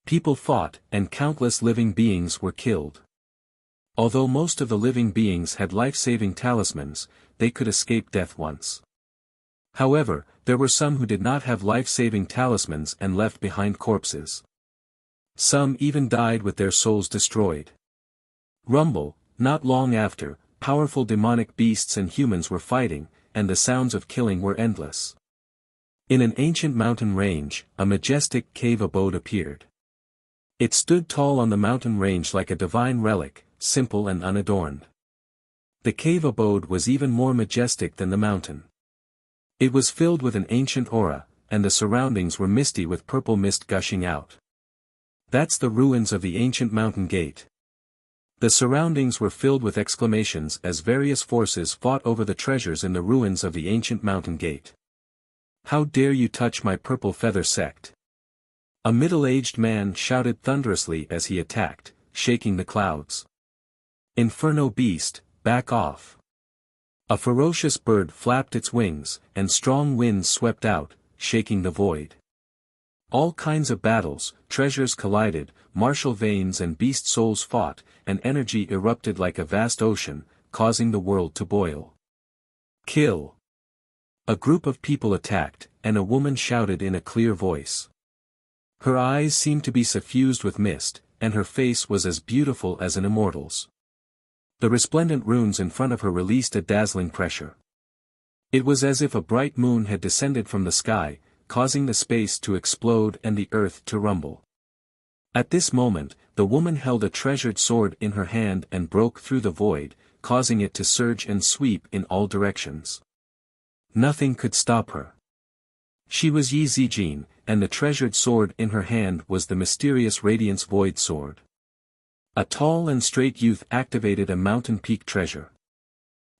A: People fought, and countless living beings were killed. Although most of the living beings had life-saving talismans, they could escape death once. However, there were some who did not have life-saving talismans and left behind corpses. Some even died with their souls destroyed. Rumble, not long after, powerful demonic beasts and humans were fighting, and the sounds of killing were endless. In an ancient mountain range, a majestic cave abode appeared. It stood tall on the mountain range like a divine relic, simple and unadorned. The cave abode was even more majestic than the mountain. It was filled with an ancient aura, and the surroundings were misty with purple mist gushing out. That's the ruins of the ancient mountain gate. The surroundings were filled with exclamations as various forces fought over the treasures in the ruins of the ancient mountain gate. "How dare you touch my purple feather sect?" A middle-aged man shouted thunderously as he attacked, shaking the clouds. "Inferno beast, back off." A ferocious bird flapped its wings, and strong winds swept out, shaking the void. All kinds of battles, treasures collided, martial veins and beast souls fought, and energy erupted like a vast ocean, causing the world to boil. "Kill!" A group of people attacked, and a woman shouted in a clear voice. Her eyes seemed to be suffused with mist, and her face was as beautiful as an immortal's. The resplendent runes in front of her released a dazzling pressure. It was as if a bright moon had descended from the sky, causing the space to explode and the earth to rumble. At this moment, the woman held a treasured sword in her hand and broke through the void, causing it to surge and sweep in all directions. Nothing could stop her. She was Yi Zijin, and the treasured sword in her hand was the mysterious Radiance Void Sword. A tall and straight youth activated a mountain peak treasure.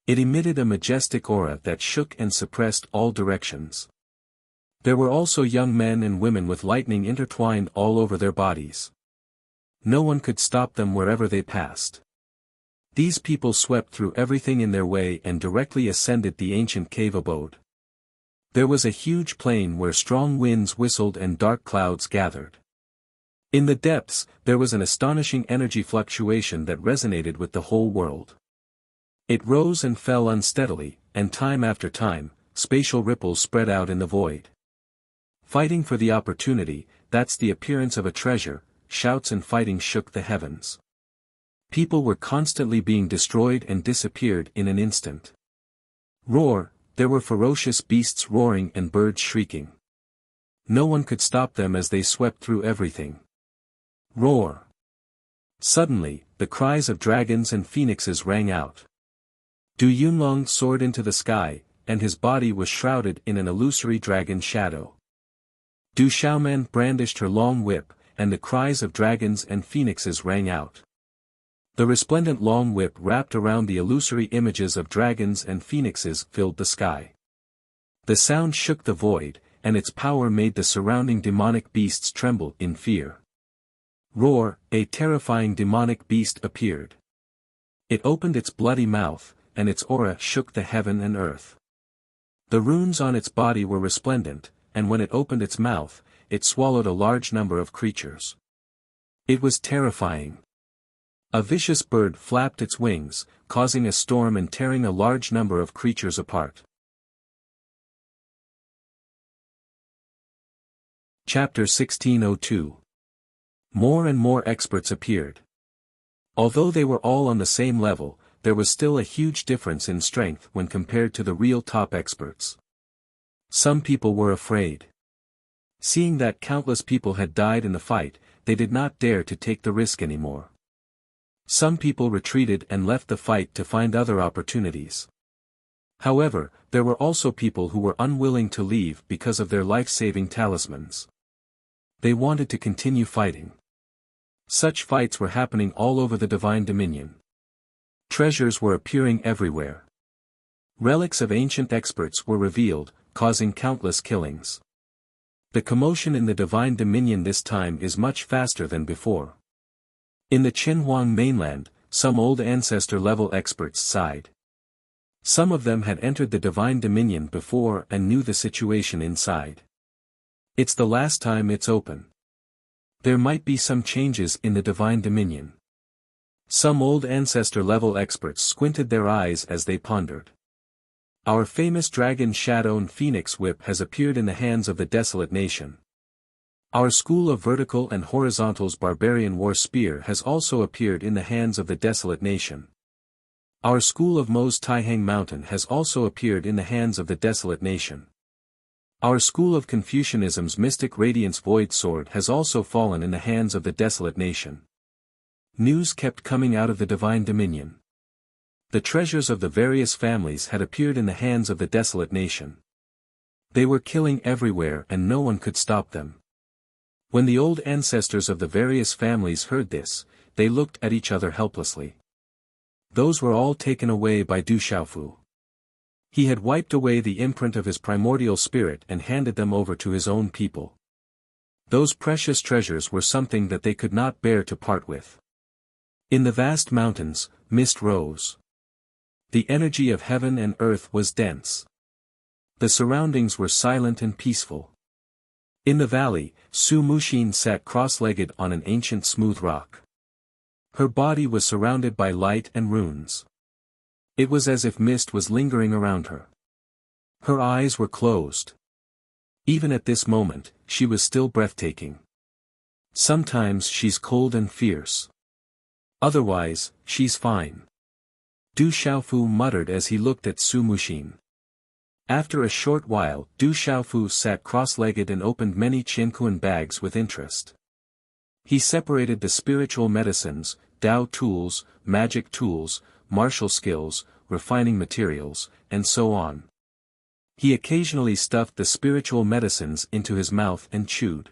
A: It emitted a majestic aura that shook and suppressed all directions. There were also young men and women with lightning intertwined all over their bodies. No one could stop them wherever they passed. These people swept through everything in their way and directly ascended the ancient cave abode. There was a huge plain where strong winds whistled and dark clouds gathered. In the depths, there was an astonishing energy fluctuation that resonated with the whole world. It rose and fell unsteadily, and time after time, spatial ripples spread out in the void. Fighting for the opportunity, that's the appearance of a treasure, shouts and fighting shook the heavens. People were constantly being destroyed and disappeared in an instant. Roar, there were ferocious beasts roaring and birds shrieking. No one could stop them as they swept through everything. Roar. Suddenly, the cries of dragons and phoenixes rang out. Du Yunlong soared into the sky, and his body was shrouded in an illusory dragon shadow. Du Xiaoman brandished her long whip, and the cries of dragons and phoenixes rang out. The resplendent long whip wrapped around the illusory images of dragons and phoenixes filled the sky. The sound shook the void, and its power made the surrounding demonic beasts tremble in fear. Roar, a terrifying demonic beast appeared. It opened its bloody mouth, and its aura shook the heaven and earth. The runes on its body were resplendent, and when it opened its mouth, it swallowed a large number of creatures. It was terrifying. A vicious bird flapped its wings, causing a storm and tearing a large number of creatures apart. Chapter 1602. More and more experts appeared. Although they were all on the same level, there was still a huge difference in strength when compared to the real top experts. Some people were afraid. Seeing that countless people had died in the fight, they did not dare to take the risk anymore. Some people retreated and left the fight to find other opportunities. However, there were also people who were unwilling to leave because of their life-saving talismans. They wanted to continue fighting. Such fights were happening all over the Divine Dominion. Treasures were appearing everywhere. Relics of ancient experts were revealed, causing countless killings. The commotion in the Divine Dominion this time is much faster than before. In the Qinhuang mainland, some old ancestor-level experts sighed. Some of them had entered the Divine Dominion before and knew the situation inside. It's the last time it's open. There might be some changes in the Divine Dominion. Some old ancestor-level experts squinted their eyes as they pondered. Our famous dragon Shadow and Phoenix Whip has appeared in the hands of the desolate nation. Our school of vertical and horizontals Barbarian War Spear has also appeared in the hands of the desolate nation. Our school of Mo's Taihang Mountain has also appeared in the hands of the desolate nation. Our school of Confucianism's Mystic Radiance Void Sword has also fallen in the hands of the desolate nation. News kept coming out of the Divine Dominion. The treasures of the various families had appeared in the hands of the desolate nation. They were killing everywhere and no one could stop them. When the old ancestors of the various families heard this, they looked at each other helplessly. Those were all taken away by Du Xiaofu. He had wiped away the imprint of his primordial spirit and handed them over to his own people. Those precious treasures were something that they could not bear to part with. In the vast mountains, mist rose. The energy of heaven and earth was dense. The surroundings were silent and peaceful. In the valley, Su Muxin sat cross-legged on an ancient smooth rock. Her body was surrounded by light and runes. It was as if mist was lingering around her. Her eyes were closed. Even at this moment, she was still breathtaking. Sometimes she's cold and fierce. Otherwise, she's fine. Du Xiaofu muttered as he looked at Su Muxin. After a short while, Du Xiaofu sat cross-legged and opened many Qinkuan bags with interest. He separated the spiritual medicines, Dao tools, magic tools, martial skills, refining materials, and so on. He occasionally stuffed the spiritual medicines into his mouth and chewed.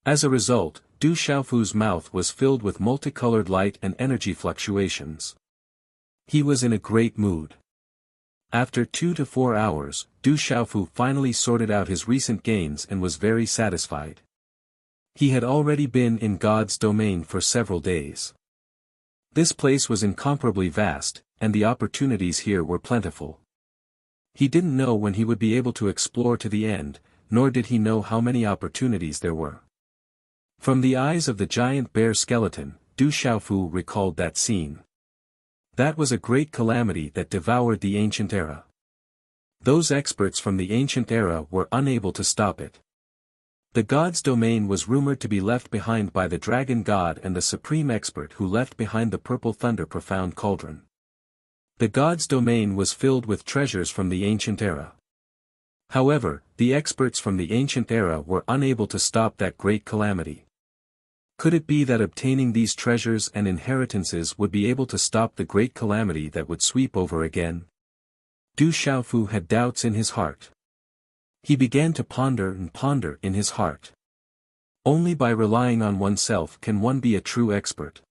A: As a result, Du Xiaofu's mouth was filled with multicolored light and energy fluctuations. He was in a great mood. After 2 to 4 hours, Du Xiaofu finally sorted out his recent gains and was very satisfied. He had already been in God's domain for several days. This place was incomparably vast, and the opportunities here were plentiful. He didn't know when he would be able to explore to the end, nor did he know how many opportunities there were. From the eyes of the giant bear skeleton, Du Xiaofu recalled that scene. That was a great calamity that devoured the ancient era. Those experts from the ancient era were unable to stop it. The god's domain was rumored to be left behind by the dragon god and the supreme expert who left behind the purple thunder profound cauldron. The god's domain was filled with treasures from the ancient era. However, the experts from the ancient era were unable to stop that great calamity. Could it be that obtaining these treasures and inheritances would be able to stop the great calamity that would sweep over again? Du Xiaofu had doubts in his heart. He began to ponder and ponder in his heart. Only by relying on oneself can one be a true expert.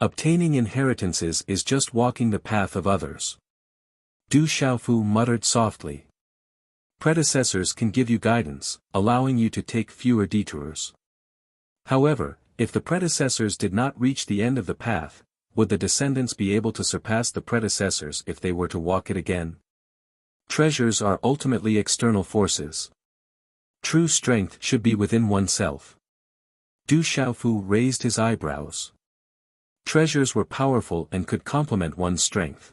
A: Obtaining inheritances is just walking the path of others. Du Xiaofu muttered softly. Predecessors can give you guidance, allowing you to take fewer detours. However, if the predecessors did not reach the end of the path, would the descendants be able to surpass the predecessors if they were to walk it again? Treasures are ultimately external forces. True strength should be within oneself. Du Xiaofu raised his eyebrows. Treasures were powerful and could complement one's strength.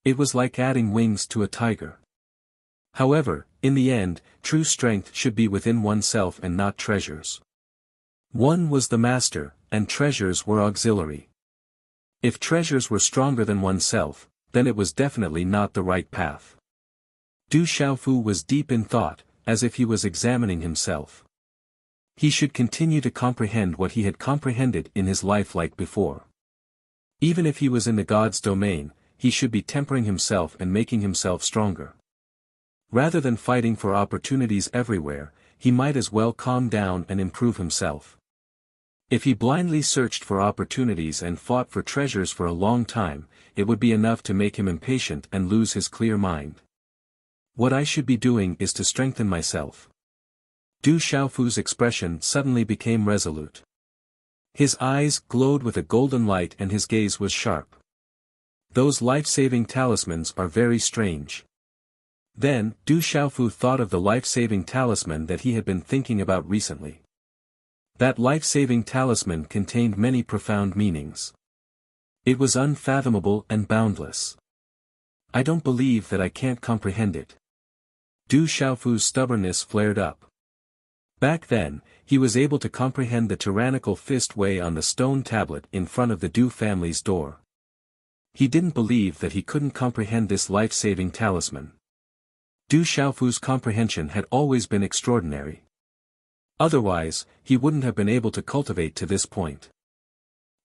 A: It was like adding wings to a tiger. However, in the end, true strength should be within oneself and not treasures. One was the master, and treasures were auxiliary. If treasures were stronger than oneself, then it was definitely not the right path. Du Xiaofu was deep in thought, as if he was examining himself. He should continue to comprehend what he had comprehended in his life like before. Even if he was in the god's domain, he should be tempering himself and making himself stronger. Rather than fighting for opportunities everywhere, he might as well calm down and improve himself. If he blindly searched for opportunities and fought for treasures for a long time, it would be enough to make him impatient and lose his clear mind. What I should be doing is to strengthen myself. Du Xiaofu's expression suddenly became resolute. His eyes glowed with a golden light and his gaze was sharp. Those life-saving talismans are very strange. Then, Du Xiaofu thought of the life-saving talisman that he had been thinking about recently. That life-saving talisman contained many profound meanings. It was unfathomable and boundless. I don't believe that I can't comprehend it. Du Xiaofu's stubbornness flared up. Back then, he was able to comprehend the tyrannical fist way on the stone tablet in front of the Du family's door. He didn't believe that he couldn't comprehend this life-saving talisman. Du Xiaofu's comprehension had always been extraordinary. Otherwise, he wouldn't have been able to cultivate to this point.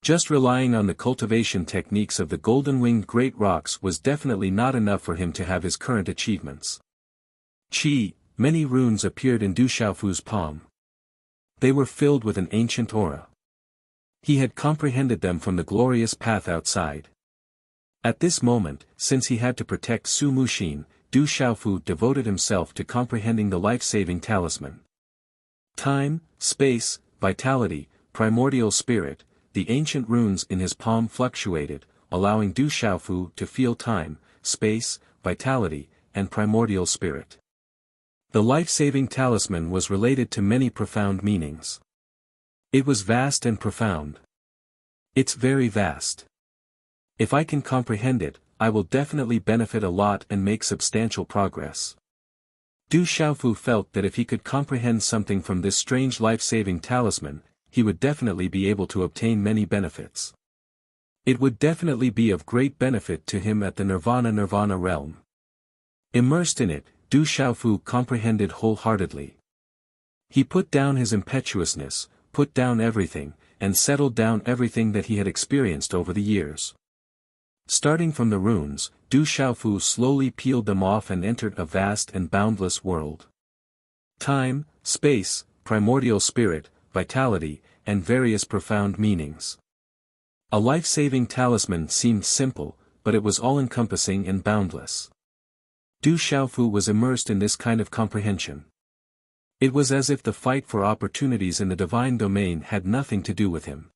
A: Just relying on the cultivation techniques of the golden-winged great rocks was definitely not enough for him to have his current achievements. Many runes appeared in Du Xiaofu's palm. They were filled with an ancient aura. He had comprehended them from the glorious path outside. At this moment, since he had to protect Su Muxin, Du Xiaofu devoted himself to comprehending the life-saving talisman. Time, space, vitality, primordial spirit, the ancient runes in his palm fluctuated, allowing Du Xiaofu to feel time, space, vitality, and primordial spirit. The life-saving talisman was related to many profound meanings. It was vast and profound. It's very vast. If I can comprehend it, I will definitely benefit a lot and make substantial progress. Du Xiaofu felt that if he could comprehend something from this strange life-saving talisman, he would definitely be able to obtain many benefits. It would definitely be of great benefit to him at the Nirvana realm. Immersed in it, Du Xiaofu comprehended wholeheartedly. He put down his impetuousness, put down everything, and settled down everything that he had experienced over the years. Starting from the runes, Du Xiaofu slowly peeled them off and entered a vast and boundless world. Time, space, primordial spirit, vitality, and various profound meanings. A life-saving talisman seemed simple, but it was all-encompassing and boundless. Du Xiaofu was immersed in this kind of comprehension. It was as if the fight for opportunities in the divine domain had nothing to do with him.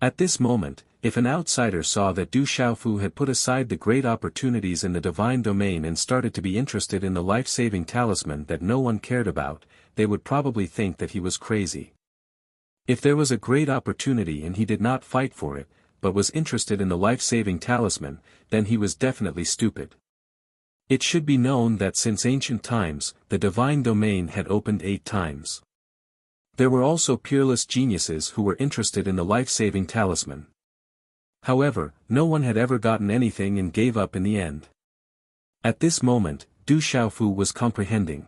A: At this moment, if an outsider saw that Du Xiaofu had put aside the great opportunities in the divine domain and started to be interested in the life-saving talisman that no one cared about, they would probably think that he was crazy. If there was a great opportunity and he did not fight for it, but was interested in the life-saving talisman, then he was definitely stupid. It should be known that since ancient times, the divine domain had opened 8 times. There were also peerless geniuses who were interested in the life-saving talisman. However, no one had ever gotten anything and gave up in the end. At this moment, Du Xiaofu was comprehending.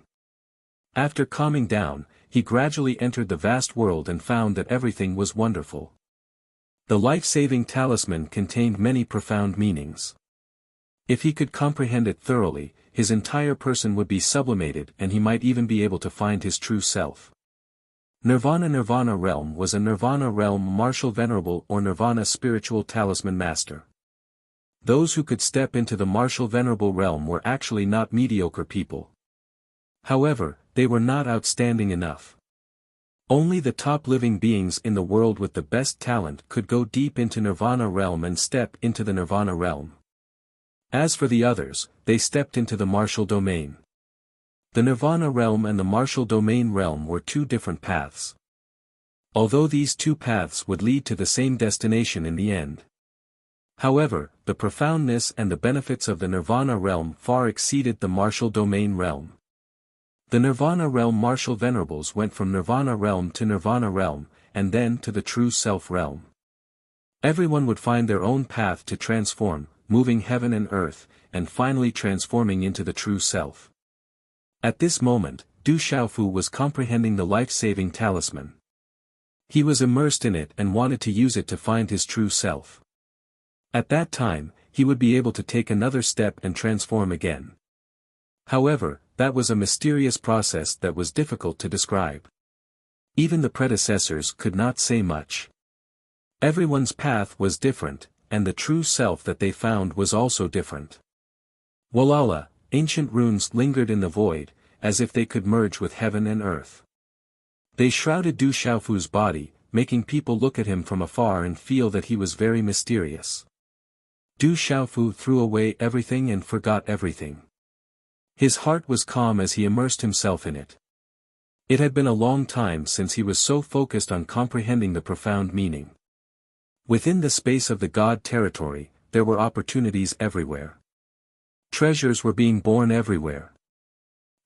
A: After calming down, he gradually entered the vast world and found that everything was wonderful. The life-saving talisman contained many profound meanings. If he could comprehend it thoroughly, his entire person would be sublimated and he might even be able to find his true self. Nirvana realm was a Nirvana realm martial venerable or Nirvana spiritual talisman master. Those who could step into the martial venerable realm were actually not mediocre people. However, they were not outstanding enough. Only the top living beings in the world with the best talent could go deep into Nirvana realm and step into the Nirvana realm. As for the others, they stepped into the martial domain. The Nirvana realm and the martial domain realm were 2 different paths. Although these 2 paths would lead to the same destination in the end. However, the profoundness and the benefits of the Nirvana realm far exceeded the martial domain realm. The Nirvana realm martial venerables went from Nirvana realm to Nirvana realm, and then to the true self realm. Everyone would find their own path to transform, moving heaven and earth, and finally transforming into the true self. At this moment, Du Xiaofu was comprehending the life-saving talisman. He was immersed in it and wanted to use it to find his true self. At that time, he would be able to take another step and transform again. However, that was a mysterious process that was difficult to describe. Even the predecessors could not say much. Everyone's path was different, and the true self that they found was also different. Walala, ancient runes lingered in the void, as if they could merge with heaven and earth. They shrouded Du Xiaofu's body, making people look at him from afar and feel that he was very mysterious. Du Xiaofu threw away everything and forgot everything. His heart was calm as he immersed himself in it. It had been a long time since he was so focused on comprehending the profound meaning. Within the space of the God territory, there were opportunities everywhere. Treasures were being born everywhere.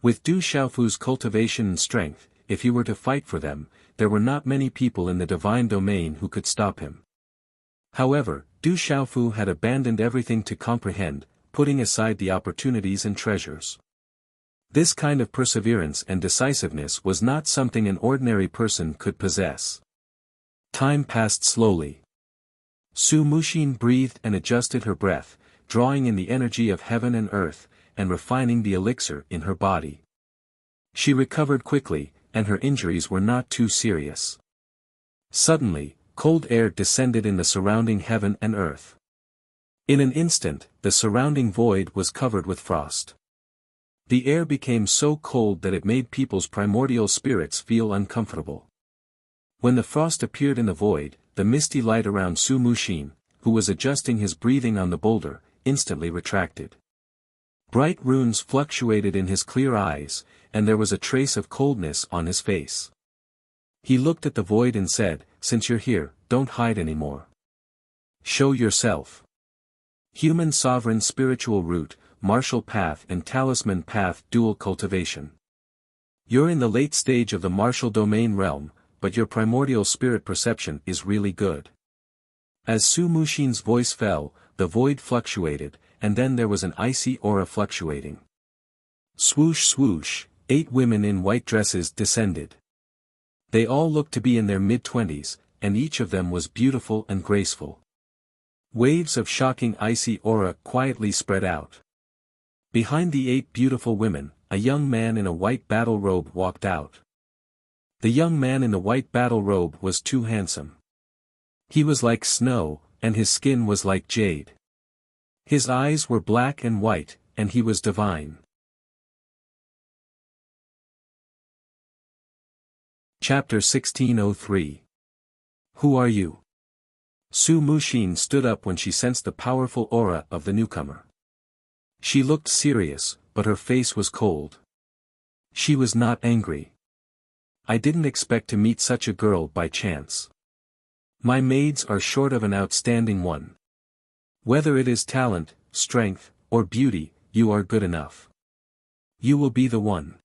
A: With Du Xiaofu's cultivation and strength, if he were to fight for them, there were not many people in the divine domain who could stop him. However, Du Xiaofu had abandoned everything to comprehend, putting aside the opportunities and treasures. This kind of perseverance and decisiveness was not something an ordinary person could possess. Time passed slowly. Su Muxin breathed and adjusted her breath, drawing in the energy of heaven and earth, and refining the elixir in her body. She recovered quickly, and her injuries were not too serious. Suddenly, cold air descended in the surrounding heaven and earth. In an instant, the surrounding void was covered with frost. The air became so cold that it made people's primordial spirits feel uncomfortable. When the frost appeared in the void, the misty light around Su Muxin, who was adjusting his breathing on the boulder, instantly retracted. Bright runes fluctuated in his clear eyes, and there was a trace of coldness on his face. He looked at the void and said, "Since you're here, don't hide anymore. Show yourself." Human sovereign spiritual root, martial path and talisman path dual cultivation. You're in the late stage of the martial domain realm, but your primordial spirit perception is really good. As Su Muxin's voice fell, the void fluctuated, and then there was an icy aura fluctuating. Swoosh swoosh, 8 women in white dresses descended. They all looked to be in their mid-20s, and each of them was beautiful and graceful. Waves of shocking icy aura quietly spread out. Behind the 8 beautiful women, a young man in a white battle robe walked out. The young man in the white battle robe was too handsome. He was like snow, and his skin was like jade. His eyes were black and white, and he was divine. Chapter 1603. Who are you? Su Muxin stood up when she sensed the powerful aura of the newcomer. She looked serious, but her face was cold. She was not angry. I didn't expect to meet such a girl by chance. My maids are short of an outstanding one. Whether it is talent, strength, or beauty, you are good enough. You will be the one.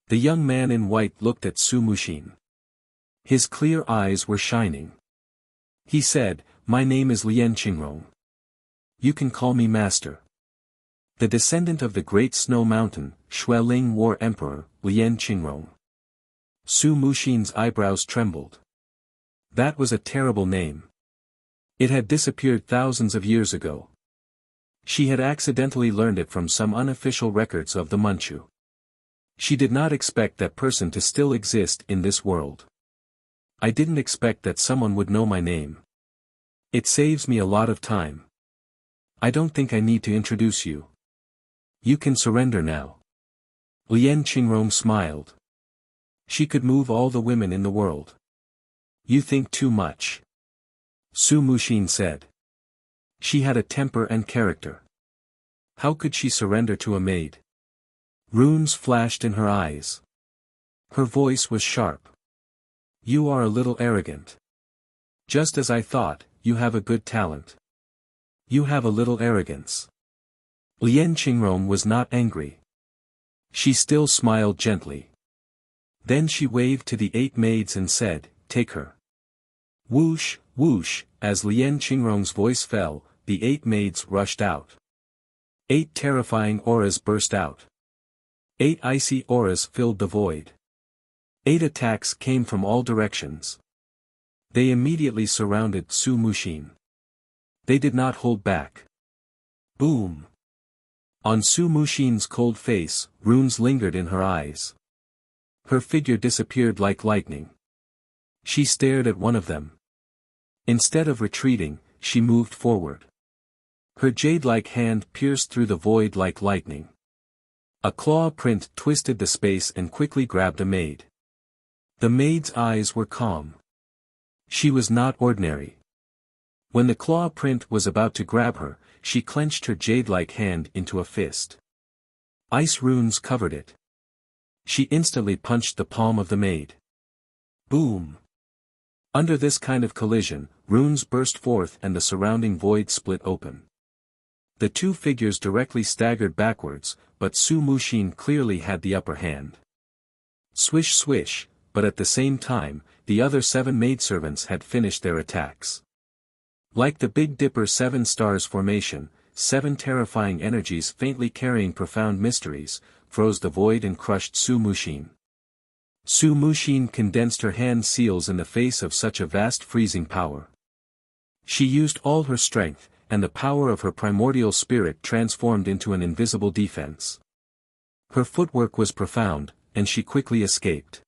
A: The young man in white looked at Su Muxin. His clear eyes were shining. He said, "My name is Lian Qingrong. You can call me master." The descendant of the great snow mountain, Xueling War Emperor, Lian Qingrong. Su Muxin's eyebrows trembled. That was a terrible name. It had disappeared thousands of years ago. She had accidentally learned it from some unofficial records of the Manchu. She did not expect that person to still exist in this world. I didn't expect that someone would know my name. It saves me a lot of time. I don't think I need to introduce you. You can surrender now. Lian Qingrong smiled. She could move all the women in the world. You think too much. Su Muxin said. She had a temper and character. How could she surrender to a maid? Runes flashed in her eyes. Her voice was sharp. You are a little arrogant. Just as I thought, you have a good talent. You have a little arrogance. Lian Qingrong was not angry. She still smiled gently. Then she waved to the 8 maids and said, "Take her." Whoosh, whoosh, as Lian Qingrong's voice fell, the 8 maids rushed out. 8 terrifying auras burst out. 8 icy auras filled the void. 8 attacks came from all directions. They immediately surrounded Su Muxin. They did not hold back. Boom! On Su Muxin's cold face, runes lingered in her eyes. Her figure disappeared like lightning. She stared at one of them. Instead of retreating, she moved forward. Her jade-like hand pierced through the void like lightning. A claw print twisted the space and quickly grabbed a maid. The maid's eyes were calm. She was not ordinary. When the claw print was about to grab her, she clenched her jade-like hand into a fist. Ice runes covered it. She instantly punched the palm of the maid. Boom! Under this kind of collision, runes burst forth and the surrounding void split open. The two figures directly staggered backwards, but Su Muxin clearly had the upper hand. Swish swish, but at the same time, the other 7 maidservants had finished their attacks. Like the Big Dipper 7 stars formation, 7 terrifying energies faintly carrying profound mysteries, froze the void and crushed Su Muxin. Su Muxin condensed her hand seals in the face of such a vast freezing power. She used all her strength, and the power of her primordial spirit transformed into an invisible defense. Her footwork was profound, and she quickly escaped.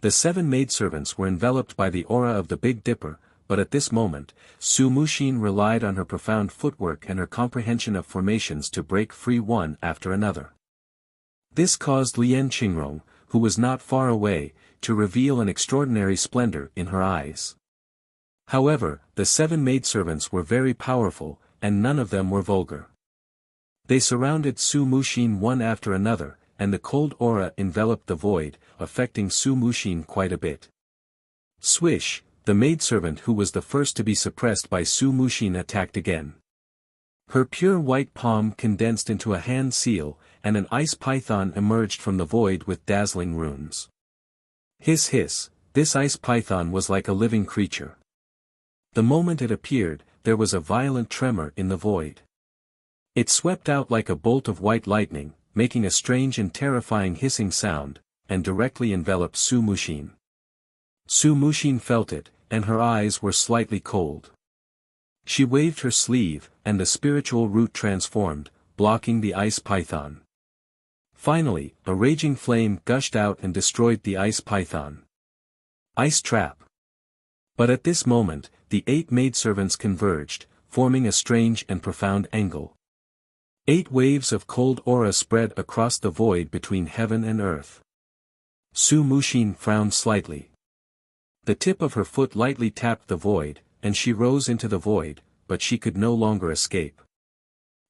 A: The 7 maidservants were enveloped by the aura of the Big Dipper, but at this moment, Su Muxin relied on her profound footwork and her comprehension of formations to break free one after another. This caused Lian Qingrong, who was not far away, to reveal an extraordinary splendor in her eyes. However, the 7 maidservants were very powerful, and none of them were vulgar. They surrounded Su Muxin one after another, and the cold aura enveloped the void, affecting Su Muxin quite a bit. Swish, the maidservant who was the first to be suppressed by Su Muxin attacked again. Her pure white palm condensed into a hand seal, and an ice python emerged from the void with dazzling runes. Hiss hiss, this ice python was like a living creature. The moment it appeared, there was a violent tremor in the void. It swept out like a bolt of white lightning, making a strange and terrifying hissing sound, and directly enveloped Su Muxin. Su Muxin felt it, and her eyes were slightly cold. She waved her sleeve, and the spiritual root transformed, blocking the ice python. Finally, a raging flame gushed out and destroyed the ice python. Ice trap. But at this moment, the 8 maidservants converged, forming a strange and profound angle. 8 waves of cold aura spread across the void between heaven and earth. Su Muxin frowned slightly. The tip of her foot lightly tapped the void, and she rose into the void, but she could no longer escape.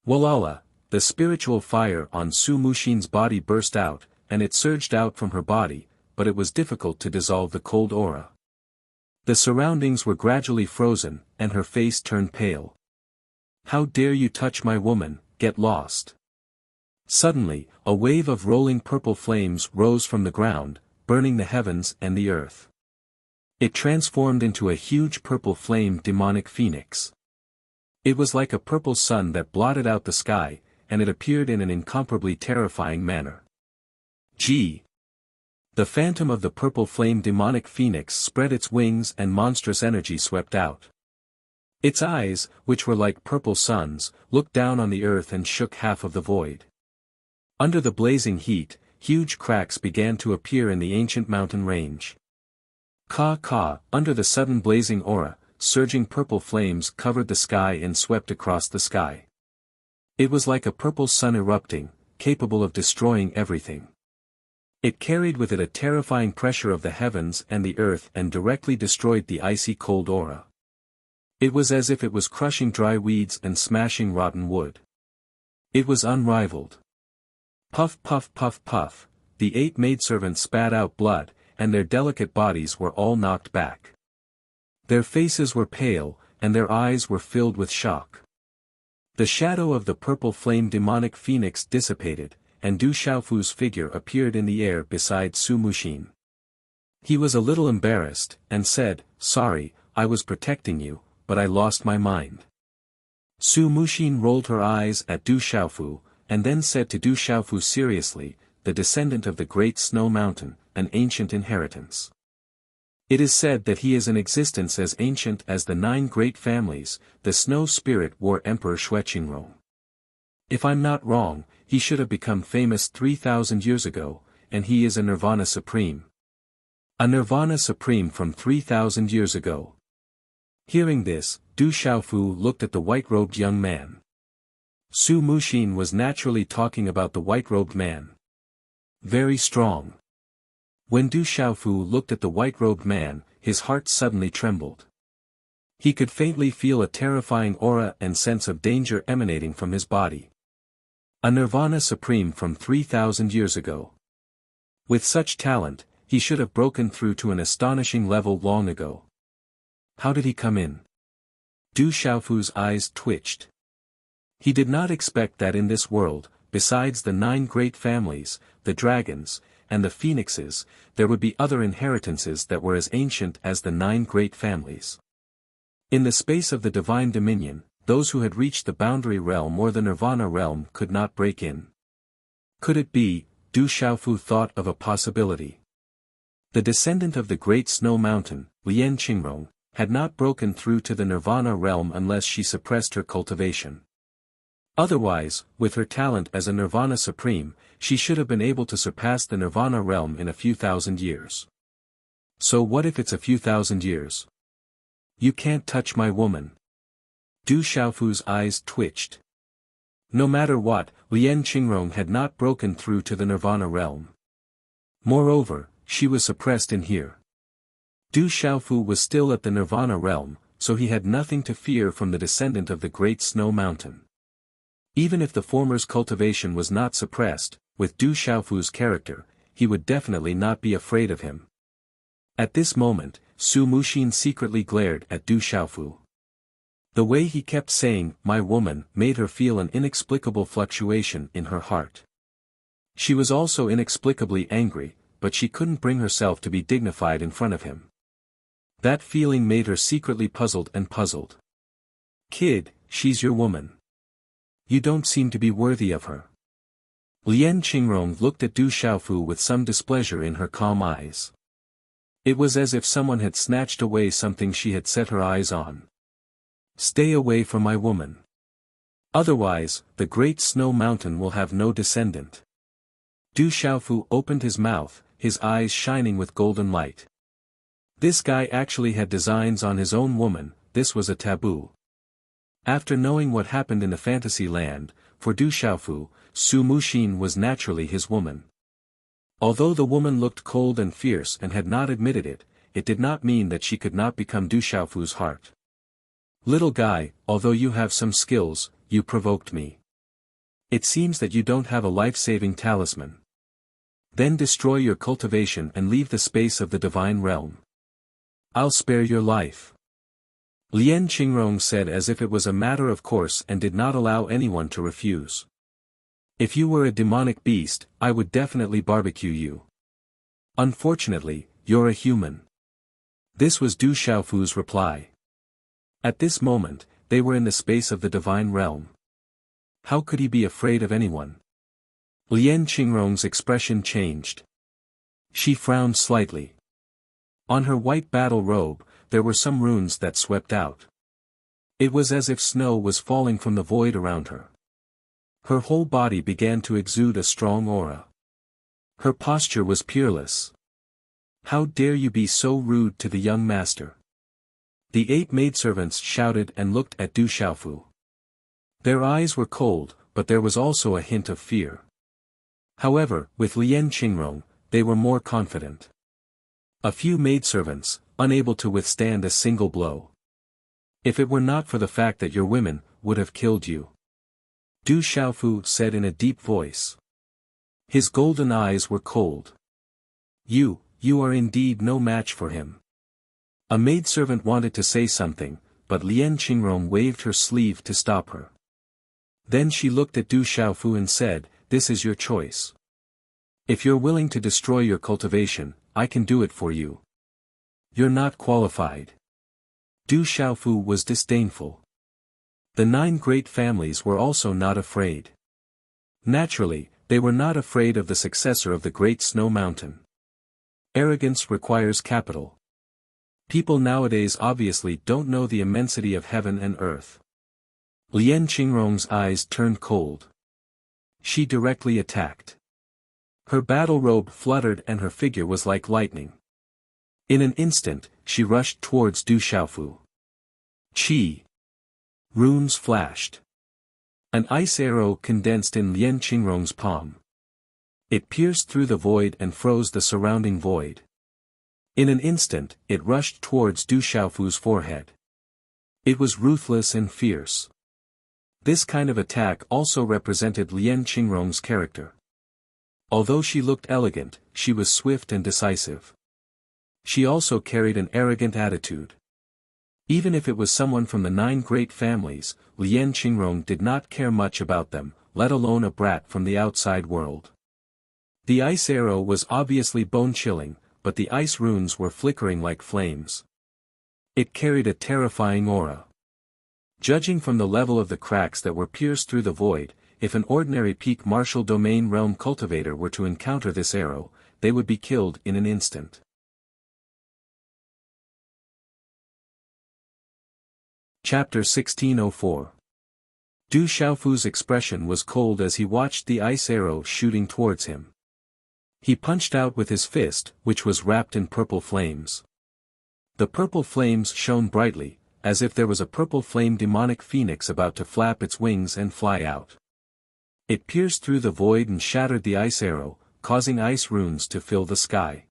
A: Walala, the spiritual fire on Su Muxin's body burst out, and it surged out from her body, but it was difficult to dissolve the cold aura. The surroundings were gradually frozen, and her face turned pale. How dare you touch my woman, get lost. Suddenly, a wave of rolling purple flames rose from the ground, burning the heavens and the earth. It transformed into a huge purple flame demonic phoenix. It was like a purple sun that blotted out the sky, and it appeared in an incomparably terrifying manner. Gee! The phantom of the purple flame demonic phoenix spread its wings and monstrous energy swept out. Its eyes, which were like purple suns, looked down on the earth and shook half of the void. Under the blazing heat, huge cracks began to appear in the ancient mountain range. Under the sudden blazing aura, surging purple flames covered the sky and swept across the sky. It was like a purple sun erupting, capable of destroying everything. It carried with it a terrifying pressure of the heavens and the earth and directly destroyed the icy cold aura. It was as if it was crushing dry weeds and smashing rotten wood. It was unrivaled. Puff puff puff puff, the 8 maidservants spat out blood, and their delicate bodies were all knocked back. Their faces were pale, and their eyes were filled with shock. The shadow of the purple flame demonic phoenix dissipated, and Du Xiaofu's figure appeared in the air beside Su Muxin. He was a little embarrassed, and said, "Sorry, I was protecting you, but I lost my mind." Su Muxin rolled her eyes at Du Xiaofu, and then said to Du Xiaofu seriously, "The descendant of the great snow mountain, an ancient inheritance. It is said that he is in existence as ancient as the 9 great families, the snow spirit war Emperor Xueqingrong. If I'm not wrong, he should have become famous 3,000 years ago, and he is a nirvana supreme. A nirvana supreme from 3,000 years ago. Hearing this, Du Xiaofu looked at the white-robed young man. Su Muxin was naturally talking about the white-robed man. Very strong. When Du Xiaofu looked at the white-robed man, his heart suddenly trembled. He could faintly feel a terrifying aura and sense of danger emanating from his body. A nirvana supreme from 3,000 years ago. With such talent, he should have broken through to an astonishing level long ago. How did he come in? Du Xiaofu's eyes twitched. He did not expect that in this world, besides the 9 great families, the dragons, and the phoenixes, there would be other inheritances that were as ancient as the 9 great families. In the space of the divine dominion, those who had reached the boundary realm or the nirvana realm could not break in. Could it be? Du Xiaofu thought of a possibility. The descendant of the great snow mountain, Lian Qingrong, had not broken through to the nirvana realm unless she suppressed her cultivation. Otherwise, with her talent as a nirvana supreme, she should have been able to surpass the nirvana realm in a few thousand years. So what if it's a few thousand years? You can't touch my woman. Du Xiaofu's eyes twitched. No matter what, Lian Qingrong had not broken through to the nirvana realm. Moreover, she was suppressed in here. Du Xiaofu was still at the nirvana realm, so he had nothing to fear from the descendant of the great snow mountain. Even if the former's cultivation was not suppressed, with Du Xiaofu's character, he would definitely not be afraid of him. At this moment, Su Muxin secretly glared at Du Xiaofu. The way he kept saying, "my woman," made her feel an inexplicable fluctuation in her heart. She was also inexplicably angry, but she couldn't bring herself to be dignified in front of him. That feeling made her secretly puzzled and puzzled. Kid, she's your woman. You don't seem to be worthy of her. Lian Qingrong looked at Du Xiaofu with some displeasure in her calm eyes. It was as if someone had snatched away something she had set her eyes on. Stay away from my woman. Otherwise, the great snow mountain will have no descendant. Du Xiaofu opened his mouth, his eyes shining with golden light. This guy actually had designs on his own woman. This was a taboo. After knowing what happened in the fantasy land, for Du Xiaofu, Su Muxin was naturally his woman. Although the woman looked cold and fierce and had not admitted it, it did not mean that she could not become Du Xiaofu's heart. Little guy, although you have some skills, you provoked me. It seems that you don't have a life-saving talisman. Then destroy your cultivation and leave the space of the divine realm. I'll spare your life. Lian Qingrong said as if it was a matter of course and did not allow anyone to refuse. If you were a demonic beast, I would definitely barbecue you. Unfortunately, you're a human. This was Du Xiaofu's reply. At this moment, they were in the space of the divine realm. How could he be afraid of anyone? Lian Qingrong's expression changed. She frowned slightly. On her white battle robe, there were some runes that swept out. It was as if snow was falling from the void around her. Her whole body began to exude a strong aura. Her posture was peerless. How dare you be so rude to the young master? The 8 maidservants shouted and looked at Du Xiaofu. Their eyes were cold, but there was also a hint of fear. However, with Lian Qingrong, they were more confident. A few maidservants, unable to withstand a single blow. If it were not for the fact that your women would have killed you. Du Xiaofu said in a deep voice. His golden eyes were cold. You are indeed no match for him. A maidservant wanted to say something, but Lian Qingrong waved her sleeve to stop her. Then she looked at Du Xiaofu and said, "This is your choice. If you're willing to destroy your cultivation, I can do it for you. You're not qualified." Du Xiaofu was disdainful. The 9 great families were also not afraid. Naturally, they were not afraid of the successor of the great snow mountain. Arrogance requires capital. People nowadays obviously don't know the immensity of heaven and earth. Lian Qingrong's eyes turned cold. She directly attacked. Her battle robe fluttered and her figure was like lightning. In an instant, she rushed towards Du Xiaofu. Chi! Runes flashed. An ice arrow condensed in Lian Qingrong's palm. It pierced through the void and froze the surrounding void. In an instant, it rushed towards Du Xiaofu's forehead. It was ruthless and fierce. This kind of attack also represented Lian Qingrong's character. Although she looked elegant, she was swift and decisive. She also carried an arrogant attitude. Even if it was someone from the 9 great families, Lian Qingrong did not care much about them, let alone a brat from the outside world. The ice arrow was obviously bone-chilling, but the ice runes were flickering like flames. It carried a terrifying aura. Judging from the level of the cracks that were pierced through the void, if an ordinary peak martial domain realm cultivator were to encounter this arrow, they would be killed in an instant. Chapter 1604. Du Xiaofu's expression was cold as he watched the ice arrow shooting towards him. He punched out with his fist, which was wrapped in purple flames. The purple flames shone brightly, as if there was a purple flame demonic phoenix about to flap its wings and fly out. It pierced through the void and shattered the ice arrow, causing ice runes to fill the sky.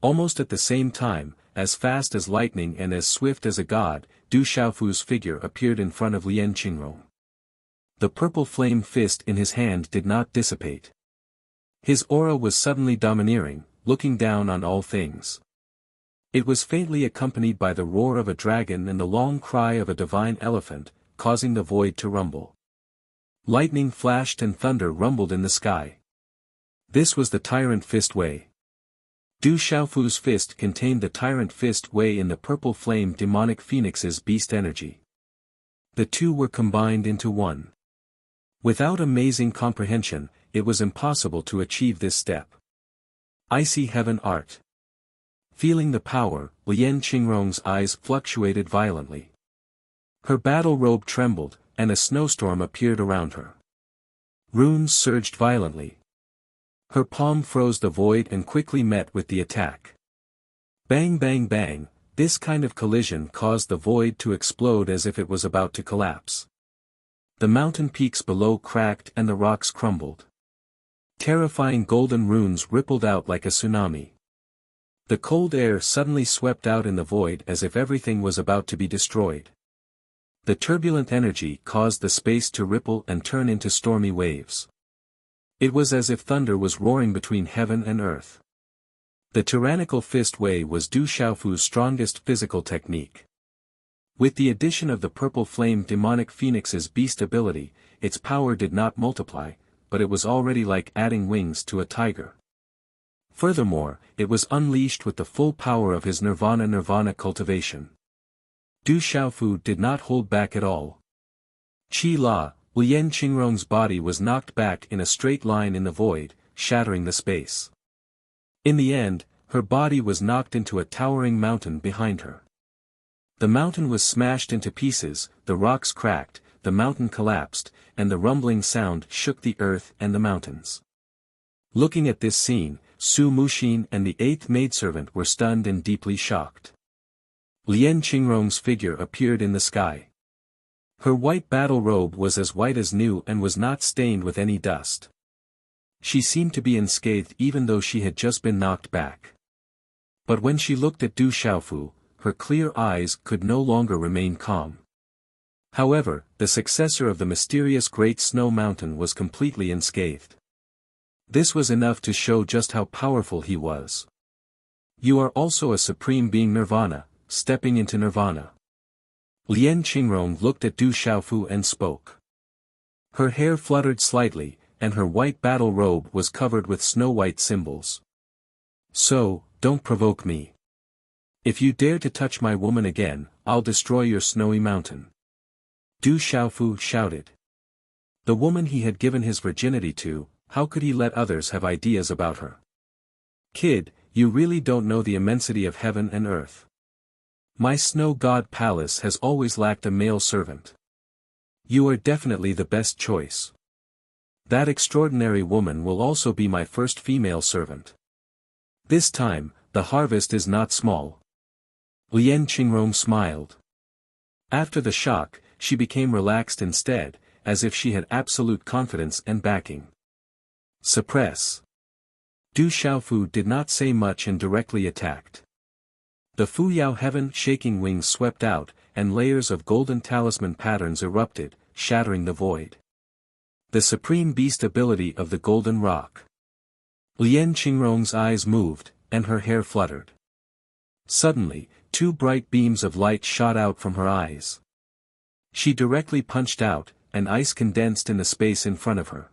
A: Almost at the same time, as fast as lightning and as swift as a god, Du Xiaofu's figure appeared in front of Lian Qingrong. The purple flame fist in his hand did not dissipate. His aura was suddenly domineering, looking down on all things. It was faintly accompanied by the roar of a dragon and the long cry of a divine elephant, causing the void to rumble. Lightning flashed and thunder rumbled in the sky. This was the Tyrant Fist Way. Du Xiaofu's fist contained the Tyrant Fist Way in the purple flame demonic phoenix's beast energy. The two were combined into one. Without amazing comprehension, it was impossible to achieve this step. Icy Heaven Art. Feeling the power, Lian Qingrong's eyes fluctuated violently. Her battle robe trembled, and a snowstorm appeared around her. Runes surged violently. Her palm froze the void and quickly met with the attack. Bang bang bang, this kind of collision caused the void to explode as if it was about to collapse. The mountain peaks below cracked and the rocks crumbled. Terrifying golden runes rippled out like a tsunami. The cold air suddenly swept out in the void as if everything was about to be destroyed. The turbulent energy caused the space to ripple and turn into stormy waves. It was as if thunder was roaring between heaven and earth. The tyrannical fist way was Du Xiaofu's strongest physical technique. With the addition of the purple flame demonic phoenix's beast ability, its power did not multiply, but it was already like adding wings to a tiger. Furthermore, it was unleashed with the full power of his nirvana cultivation. Du Xiaofu did not hold back at all. Qi La, Lian Qingrong's body was knocked back in a straight line in the void, shattering the space. In the end, her body was knocked into a towering mountain behind her. The mountain was smashed into pieces, the rocks cracked, the mountain collapsed, and the rumbling sound shook the earth and the mountains. Looking at this scene, Su Muxin and the 8th maidservant were stunned and deeply shocked. Lian Qingrong's figure appeared in the sky. Her white battle robe was as white as new and was not stained with any dust. She seemed to be unscathed even though she had just been knocked back. But when she looked at Du Xiaofu, her clear eyes could no longer remain calm. However, the successor of the mysterious Great Snow Mountain was completely unscathed. This was enough to show just how powerful he was. You are also a supreme being nirvana, stepping into nirvana. Lian Qingrong looked at Du Xiaofu and spoke. Her hair fluttered slightly, and her white battle robe was covered with snow-white symbols. So, don't provoke me. If you dare to touch my woman again, I'll destroy your snowy mountain. Du Xiaofu shouted. The woman he had given his virginity to, how could he let others have ideas about her? Kid, you really don't know the immensity of heaven and earth. My snow god palace has always lacked a male servant. You are definitely the best choice. That extraordinary woman will also be my first female servant. This time, the harvest is not small. Lien Qingrong smiled. After the shock, she became relaxed instead, as if she had absolute confidence and backing. Suppress. Du Xiaofu did not say much and directly attacked. The Fuyao heaven-shaking wings swept out, and layers of golden talisman patterns erupted, shattering the void. The supreme beast ability of the golden rock. Lien Qingrong's eyes moved, and her hair fluttered. Suddenly, two bright beams of light shot out from her eyes. She directly punched out, and ice condensed in the space in front of her.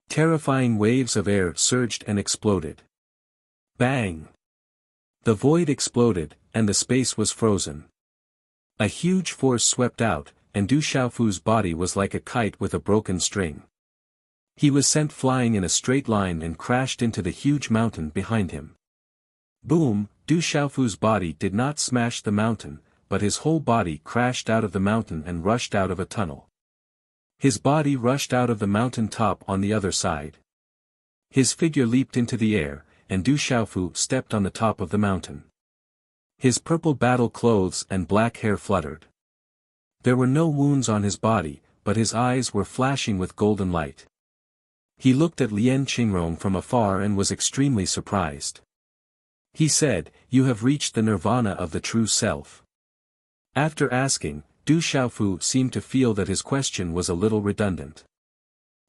A: Terrifying waves of air surged and exploded. Bang! The void exploded, and the space was frozen. A huge force swept out, and Du Xiaofu's body was like a kite with a broken string. He was sent flying in a straight line and crashed into the huge mountain behind him. Boom! Du Xiaofu's body did not smash the mountain, but his whole body crashed out of the mountain and rushed out of a tunnel. His body rushed out of the mountain top on the other side. His figure leaped into the air, and Du Xiaofu stepped on the top of the mountain. His purple battle clothes and black hair fluttered. There were no wounds on his body, but his eyes were flashing with golden light. He looked at Lien Qingrong from afar and was extremely surprised. He said, "You have reached the nirvana of the true self." After asking, Du Xiaofu seemed to feel that his question was a little redundant.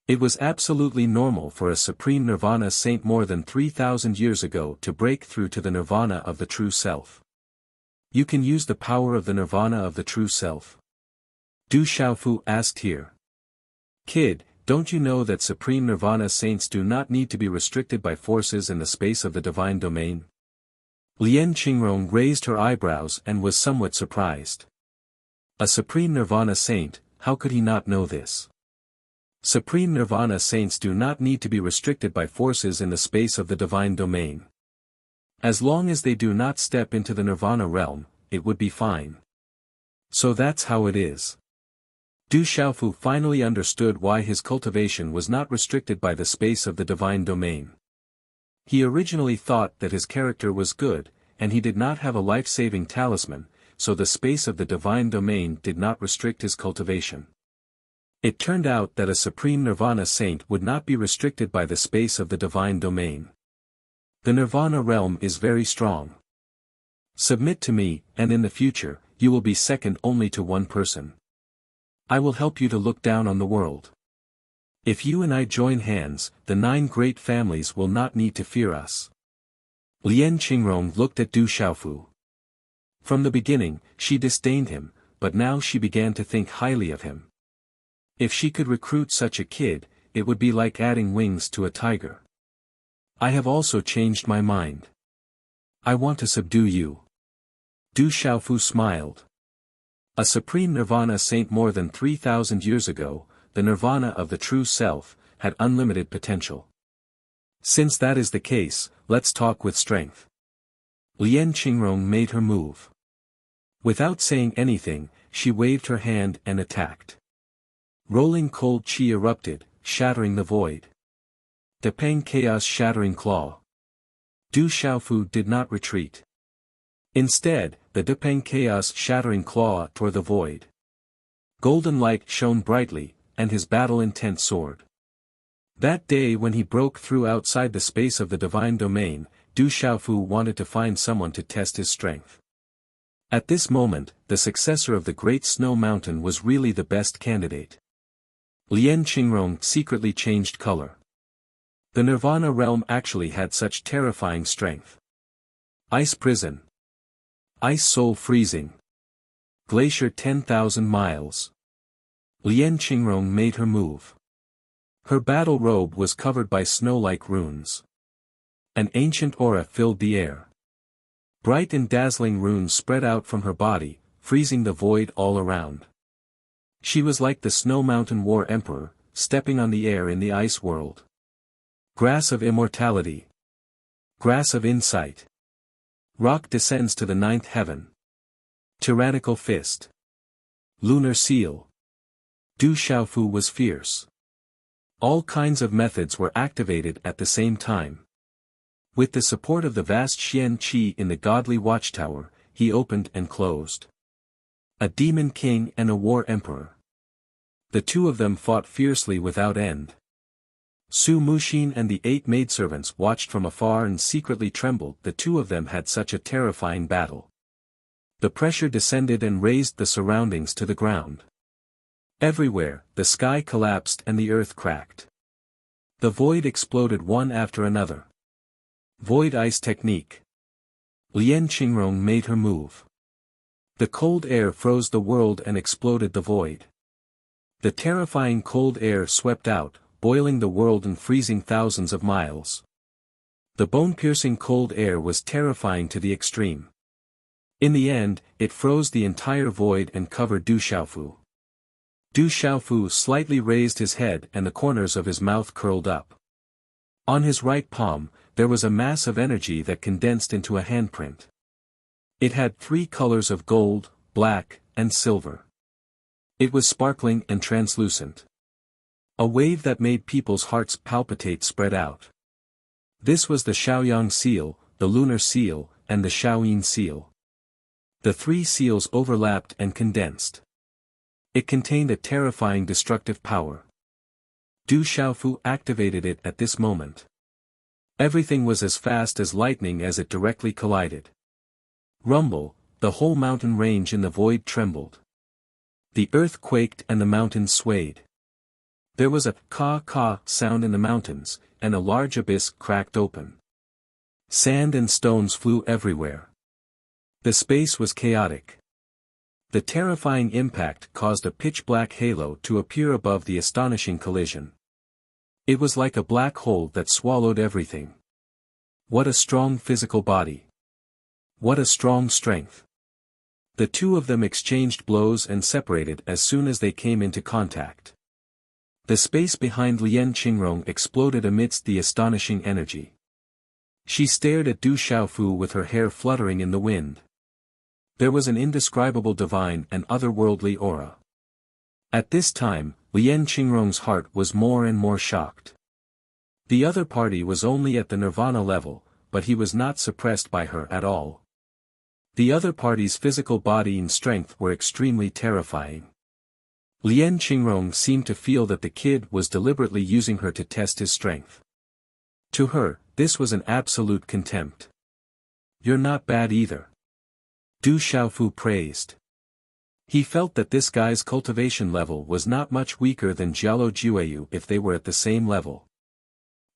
A: It was absolutely normal for a supreme nirvana saint more than 3,000 years ago to break through to the nirvana of the true self. You can use the power of the nirvana of the true self? Du Xiaofu asked here. Kid, don't you know that supreme nirvana saints do not need to be restricted by forces in the space of the divine domain? Lien Qingrong raised her eyebrows and was somewhat surprised. A supreme nirvana saint, how could he not know this? Supreme nirvana saints do not need to be restricted by forces in the space of the divine domain. As long as they do not step into the nirvana realm, it would be fine. So that's how it is. Du Xiaofu finally understood why his cultivation was not restricted by the space of the divine domain. He originally thought that his character was good, and he did not have a life-saving talisman, so the space of the divine domain did not restrict his cultivation. It turned out that a supreme nirvana saint would not be restricted by the space of the divine domain. The nirvana realm is very strong. Submit to me, and in the future, you will be second only to one person. I will help you to look down on the world. If you and I join hands, the 9 great families will not need to fear us. Lien Qingrong looked at Du Xiaofu. From the beginning, she disdained him, but now she began to think highly of him. If she could recruit such a kid, it would be like adding wings to a tiger. I have also changed my mind. I want to subdue you. Du Xiaofu smiled. A supreme nirvana saint more than 3,000 years ago, the nirvana of the true self, had unlimited potential. Since that is the case, let's talk with strength. Lien Qingrong made her move. Without saying anything, she waved her hand and attacked. Rolling cold chi erupted, shattering the void. Depeng Chaos Shattering Claw. Du Xiaofu did not retreat. Instead, the Depeng Chaos Shattering Claw tore the void. Golden light shone brightly, and his battle intent soared. That day when he broke through outside the space of the divine domain, Du Xiaofu wanted to find someone to test his strength. At this moment, the successor of the Great Snow Mountain was really the best candidate. Lien Qingrong secretly changed color. The Nirvana realm actually had such terrifying strength. Ice Prison. Ice Soul Freezing. Glacier 10,000 miles. Lien Qingrong made her move. Her battle robe was covered by snow-like runes. An ancient aura filled the air. Bright and dazzling runes spread out from her body, freezing the void all around. She was like the Snow Mountain War Emperor, stepping on the air in the ice world. Grass of Immortality. Grass of Insight. Rock descends to the 9th heaven. Tyrannical Fist. Lunar Seal. Du Xiaofu was fierce. All kinds of methods were activated at the same time. With the support of the vast Xian Qi in the godly watchtower, he opened and closed. A demon king and a war emperor. The two of them fought fiercely without end. Su Muxin and the 8 maidservants watched from afar and secretly trembled. The two of them had such a terrifying battle. The pressure descended and raised the surroundings to the ground. Everywhere, the sky collapsed and the earth cracked. The void exploded one after another. Void ice technique. Lian Qingrong made her move. The cold air froze the world and exploded the void. The terrifying cold air swept out, boiling the world and freezing thousands of miles. The bone-piercing cold air was terrifying to the extreme. In the end, it froze the entire void and covered Du Xiaofu. Du Xiaofu slightly raised his head and the corners of his mouth curled up. On his right palm, there was a mass of energy that condensed into a handprint. It had 3 colors of gold, black, and silver. It was sparkling and translucent. A wave that made people's hearts palpitate spread out. This was the Shaoyang seal, the lunar seal, and the Shaoyin seal. The 3 seals overlapped and condensed. It contained a terrifying destructive power. Du Xiaofu activated it at this moment. Everything was as fast as lightning as it directly collided. Rumble, the whole mountain range in the void trembled. The earth quaked and the mountains swayed. There was a ka-ka sound in the mountains, and a large abyss cracked open. Sand and stones flew everywhere. The space was chaotic. The terrifying impact caused a pitch-black halo to appear above the astonishing collision. It was like a black hole that swallowed everything. What a strong physical body. What a strong strength. The two of them exchanged blows and separated as soon as they came into contact. The space behind Lian Qingrong exploded amidst the astonishing energy. She stared at Du Xiaofu with her hair fluttering in the wind. There was an indescribable divine and otherworldly aura. At this time, Lian Qingrong's heart was more and more shocked. The other party was only at the nirvana level, but he was not suppressed by her at all. The other party's physical body and strength were extremely terrifying. Lian Qingrong seemed to feel that the kid was deliberately using her to test his strength. To her, this was an absolute contempt. "You're not bad either." Du Xiaofu praised. He felt that this guy's cultivation level was not much weaker than Jialo Jueyu if they were at the same level.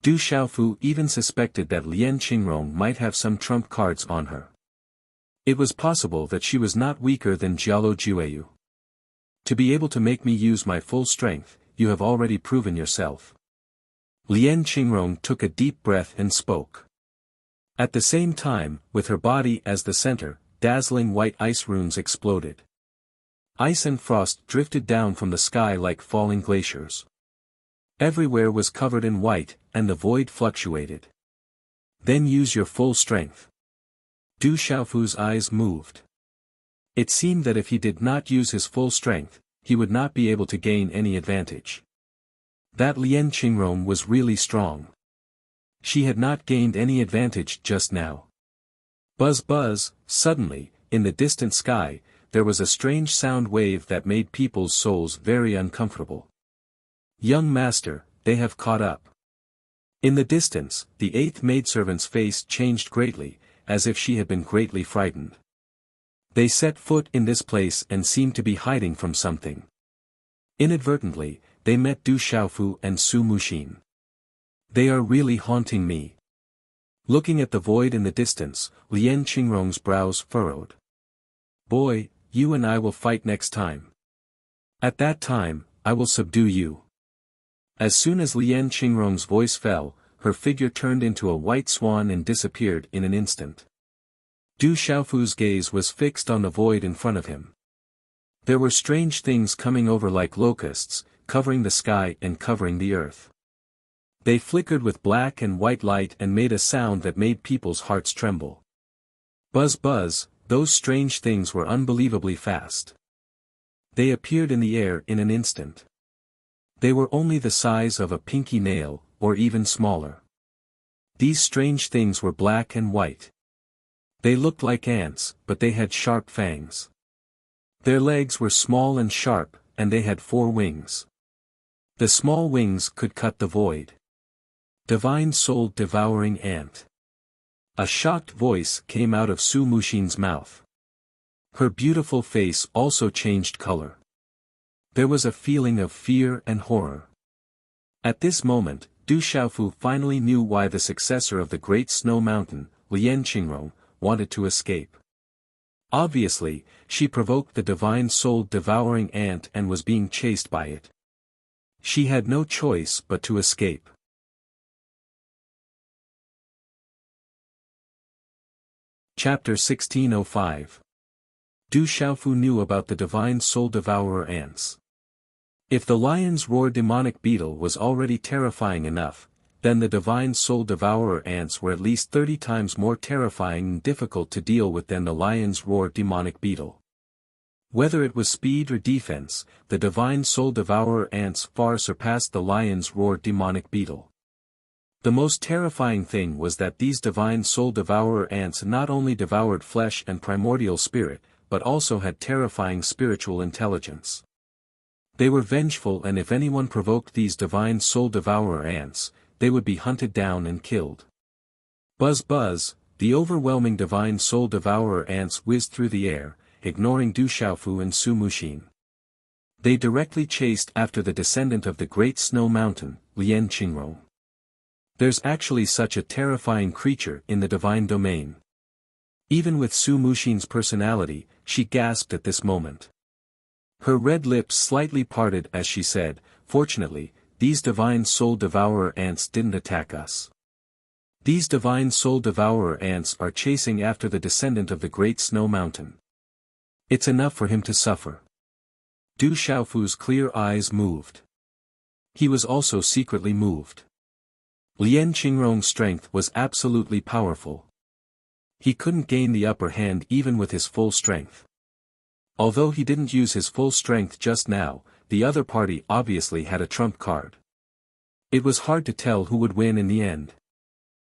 A: Du Xiaofu even suspected that Lian Qingrong might have some trump cards on her. It was possible that she was not weaker than Jialo Jueyu. "To be able to make me use my full strength, you have already proven yourself." Lian Qingrong took a deep breath and spoke. At the same time, with her body as the center, dazzling white ice runes exploded. Ice and frost drifted down from the sky like falling glaciers. Everywhere was covered in white, and the void fluctuated. "Then use your full strength." Du Xiaofu's eyes moved. It seemed that if he did not use his full strength, he would not be able to gain any advantage. That Lian Qingrong was really strong. She had not gained any advantage just now. Buzz buzz, suddenly, in the distant sky, there was a strange sound wave that made people's souls very uncomfortable. "Young master, they have caught up." In the distance, the 8th maidservant's face changed greatly, as if she had been greatly frightened. They set foot in this place and seemed to be hiding from something. Inadvertently, they met Du Xiaofu and Su Muxin. "They are really haunting me." Looking at the void in the distance, Lian Qingrong's brows furrowed. "Boy, you and I will fight next time. At that time, I will subdue you." As soon as Lian Qingrong's voice fell, her figure turned into a white swan and disappeared in an instant. Du Xiaofu's gaze was fixed on the void in front of him. There were strange things coming over like locusts, covering the sky and covering the earth. They flickered with black and white light and made a sound that made people's hearts tremble. Buzz buzz, those strange things were unbelievably fast. They appeared in the air in an instant. They were only the size of a pinky nail, or even smaller. These strange things were black and white. They looked like ants, but they had sharp fangs. Their legs were small and sharp, and they had 4 wings. The small wings could cut the void. Divine-souled devouring ant. A shocked voice came out of Su Muxin's mouth. Her beautiful face also changed color. There was a feeling of fear and horror. At this moment, Du Xiaofu finally knew why the successor of the Great Snow Mountain, Lian Qingrong, wanted to escape. Obviously, she provoked the divine-souled devouring ant and was being chased by it. She had no choice but to escape. Chapter 1605. Du Xiaofu knew about the divine soul devourer ants. If the lion's roar demonic beetle was already terrifying enough, then the divine soul devourer ants were at least 30 times more terrifying and difficult to deal with than the lion's roar demonic beetle. Whether it was speed or defense, the divine soul devourer ants far surpassed the lion's roar demonic beetle. The most terrifying thing was that these divine soul devourer ants not only devoured flesh and primordial spirit, but also had terrifying spiritual intelligence. They were vengeful, and if anyone provoked these divine soul devourer ants, they would be hunted down and killed. Buzz buzz, the overwhelming divine soul devourer ants whizzed through the air, ignoring Du Xiaofu and Su Muxin. They directly chased after the descendant of the Great Snow Mountain, Lian Qingrong. There's actually such a terrifying creature in the divine domain. Even with Su Muxin's personality, she gasped at this moment. Her red lips slightly parted as she said, "Fortunately, these divine soul devourer ants didn't attack us. These divine soul devourer ants are chasing after the descendant of the Great Snow Mountain. It's enough for him to suffer." Du Xiaofu's clear eyes moved. He was also secretly moved. Lian Qingrong's strength was absolutely powerful. He couldn't gain the upper hand even with his full strength. Although he didn't use his full strength just now, the other party obviously had a trump card. It was hard to tell who would win in the end.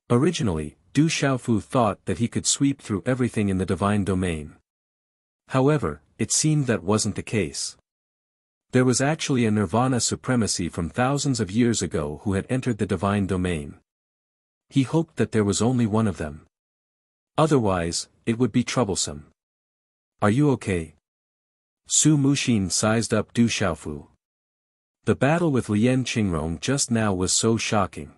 A: Originally, Du Xiaofu thought that he could sweep through everything in the divine domain. However, it seemed that wasn't the case. There was actually a nirvana supremacy from thousands of years ago who had entered the divine domain. He hoped that there was only one of them. Otherwise, it would be troublesome. "Are you okay?" Su Muxin sized up Du Xiaofu. The battle with Lian Qingrong just now was so shocking.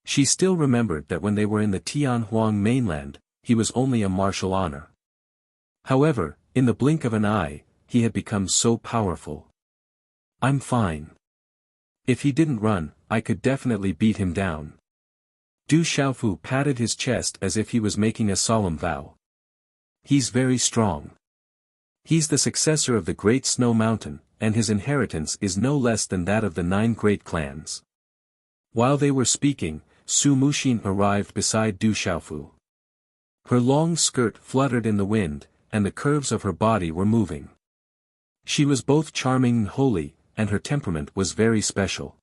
A: She still remembered that when they were in the Tianhuang mainland, he was only a martial honor. However, in the blink of an eye, he had become so powerful. "I'm fine. If he didn't run, I could definitely beat him down." Du Xiaofu patted his chest as if he was making a solemn vow. "He's very strong. He's the successor of the Great Snow Mountain, and his inheritance is no less than that of the 9 great clans." While they were speaking, Su Muxin arrived beside Du Xiaofu. Her long skirt fluttered in the wind, and the curves of her body were moving. She was both charming and holy, and her temperament was very special.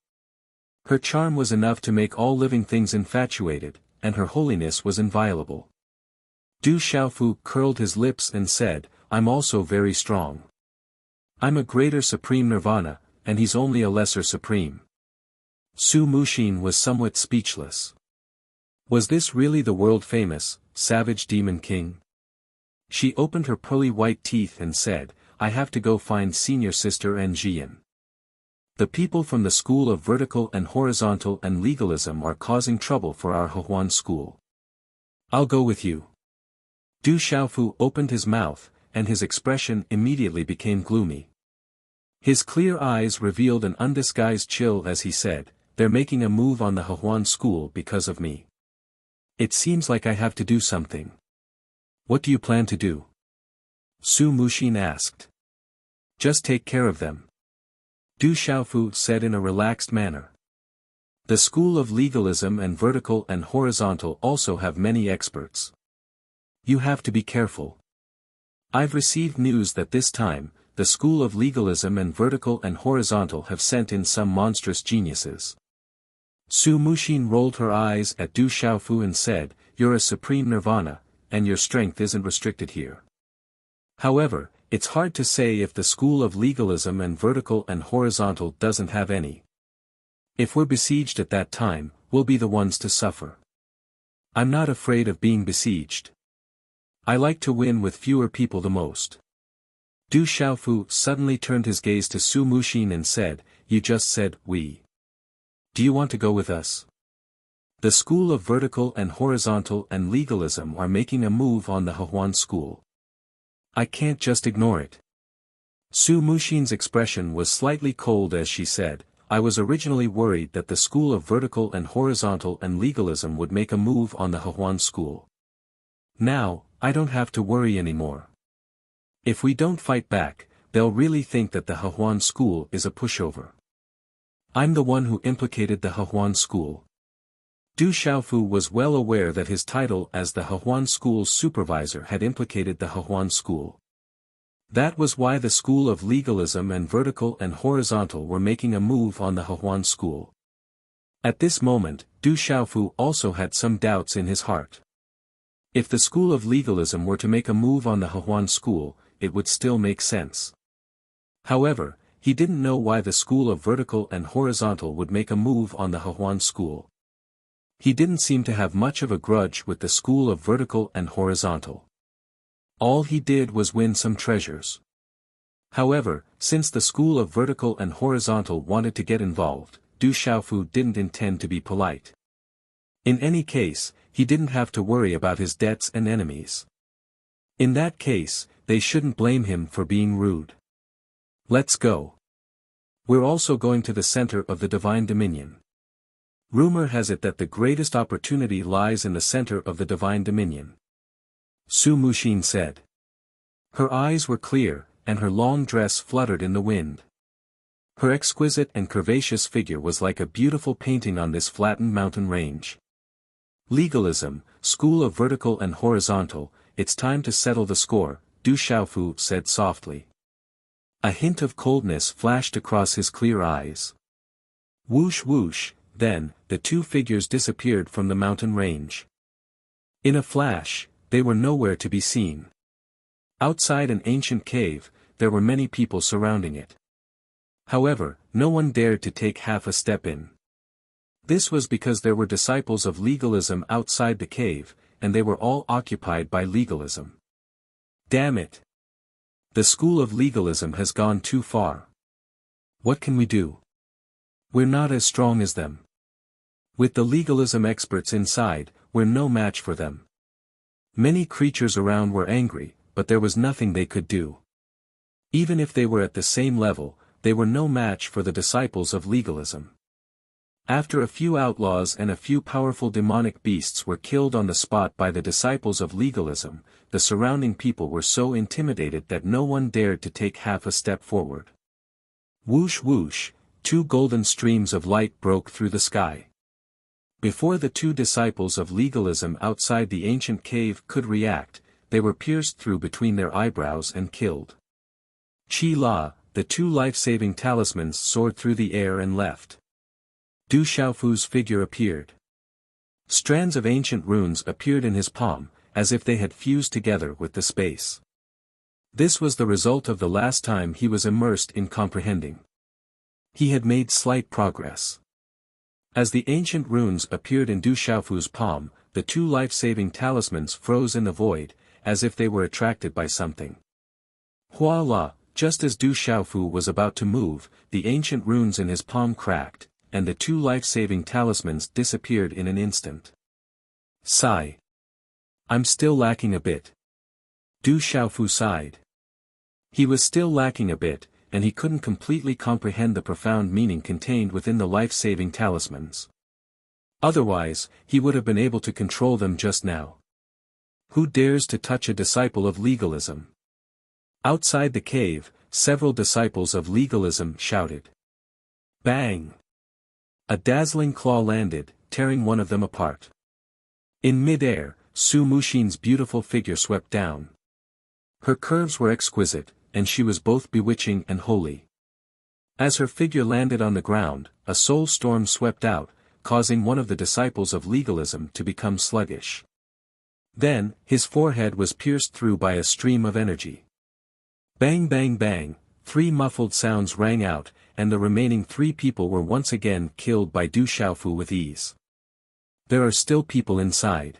A: Her charm was enough to make all living things infatuated, and her holiness was inviolable. Du Xiaofu curled his lips and said, "I'm also very strong. I'm a greater supreme nirvana, and he's only a lesser supreme." Su Muxin was somewhat speechless. Was this really the world-famous, savage demon king? She opened her pearly white teeth and said, "I have to go find senior sister Jian. The people from the school of vertical and horizontal and legalism are causing trouble for our Hehuan school. I'll go with you." Du Xiaofu opened his mouth, and his expression immediately became gloomy. His clear eyes revealed an undisguised chill as he said, "They're making a move on the Hehuan school because of me. It seems like I have to do something." "What do you plan to do?" Su Muxin asked. "Just take care of them," Du Xiaofu said in a relaxed manner. The school of legalism and vertical and horizontal also have many experts. You have to be careful. I've received news that this time, the school of legalism and vertical and horizontal have sent in some monstrous geniuses. Su Muxin rolled her eyes at Du Xiaofu and said, "You're a supreme nirvana, and your strength isn't restricted here." However, it's hard to say if the school of legalism and vertical and horizontal doesn't have any. If we're besieged at that time, we'll be the ones to suffer. I'm not afraid of being besieged. I like to win with fewer people the most. Du Xiaofu suddenly turned his gaze to Su Muxin and said, "You just said, we. Do you want to go with us? The school of vertical and horizontal and legalism are making a move on the Hehuan school. I can't just ignore it." Su Muxin's expression was slightly cold as she said, "I was originally worried that the school of vertical and horizontal and legalism would make a move on the Hehuan school. Now, I don't have to worry anymore. If we don't fight back, they'll really think that the Hehuan school is a pushover. I'm the one who implicated the Hehuan school." Du Xiaofu was well aware that his title as the Hehuan school's supervisor had implicated the Hehuan school. That was why the school of legalism and vertical and horizontal were making a move on the Hehuan school. At this moment, Du Xiaofu also had some doubts in his heart. If the school of legalism were to make a move on the Hehuan school, it would still make sense. However, he didn't know why the school of vertical and horizontal would make a move on the Hehuan school. He didn't seem to have much of a grudge with the school of vertical and horizontal. All he did was win some treasures. However, since the school of vertical and horizontal wanted to get involved, Du Xiaofu didn't intend to be polite. In any case, he didn't have to worry about his debts and enemies. In that case, they shouldn't blame him for being rude. Let's go. We're also going to the center of the divine dominion. Rumor has it that the greatest opportunity lies in the center of the divine dominion. Su Muxin said. Her eyes were clear, and her long dress fluttered in the wind. Her exquisite and curvaceous figure was like a beautiful painting on this flattened mountain range. Legalism, school of vertical and horizontal, it's time to settle the score, Du Xiaofu said softly. A hint of coldness flashed across his clear eyes. Whoosh whoosh, then, the two figures disappeared from the mountain range. In a flash, they were nowhere to be seen. Outside an ancient cave, there were many people surrounding it. However, no one dared to take half a step in. This was because there were disciples of legalism outside the cave, and they were all occupied by legalism. Damn it! The school of legalism has gone too far. What can we do? We're not as strong as them. With the legalism experts inside, we're no match for them. Many creatures around were angry, but there was nothing they could do. Even if they were at the same level, they were no match for the disciples of legalism. After a few outlaws and a few powerful demonic beasts were killed on the spot by the disciples of legalism, the surrounding people were so intimidated that no one dared to take half a step forward. Whoosh whoosh, two golden streams of light broke through the sky. Before the two disciples of legalism outside the ancient cave could react, they were pierced through between their eyebrows and killed. Chi La, the two life-saving talismans soared through the air and left. Du Xiaofu's figure appeared. Strands of ancient runes appeared in his palm, as if they had fused together with the space. This was the result of the last time he was immersed in comprehending. He had made slight progress. As the ancient runes appeared in Du Xiaofu's palm, the two life-saving talismans froze in the void, as if they were attracted by something. Voila! Just as Du Xiaofu was about to move, the ancient runes in his palm cracked, and the two life-saving talismans disappeared in an instant. Sigh. I'm still lacking a bit. Du Xiaofu sighed. He was still lacking a bit, and he couldn't completely comprehend the profound meaning contained within the life-saving talismans. Otherwise, he would have been able to control them just now. Who dares to touch a disciple of legalism? Outside the cave, several disciples of legalism shouted. Bang! A dazzling claw landed, tearing one of them apart. In mid-air, Su Muxin's beautiful figure swept down. Her curves were exquisite, and she was both bewitching and holy. As her figure landed on the ground, a soul storm swept out, causing one of the disciples of legalism to become sluggish. Then, his forehead was pierced through by a stream of energy. Bang bang bang, 3 muffled sounds rang out, and the remaining 3 people were once again killed by Du Xiaofu with ease. There are still people inside,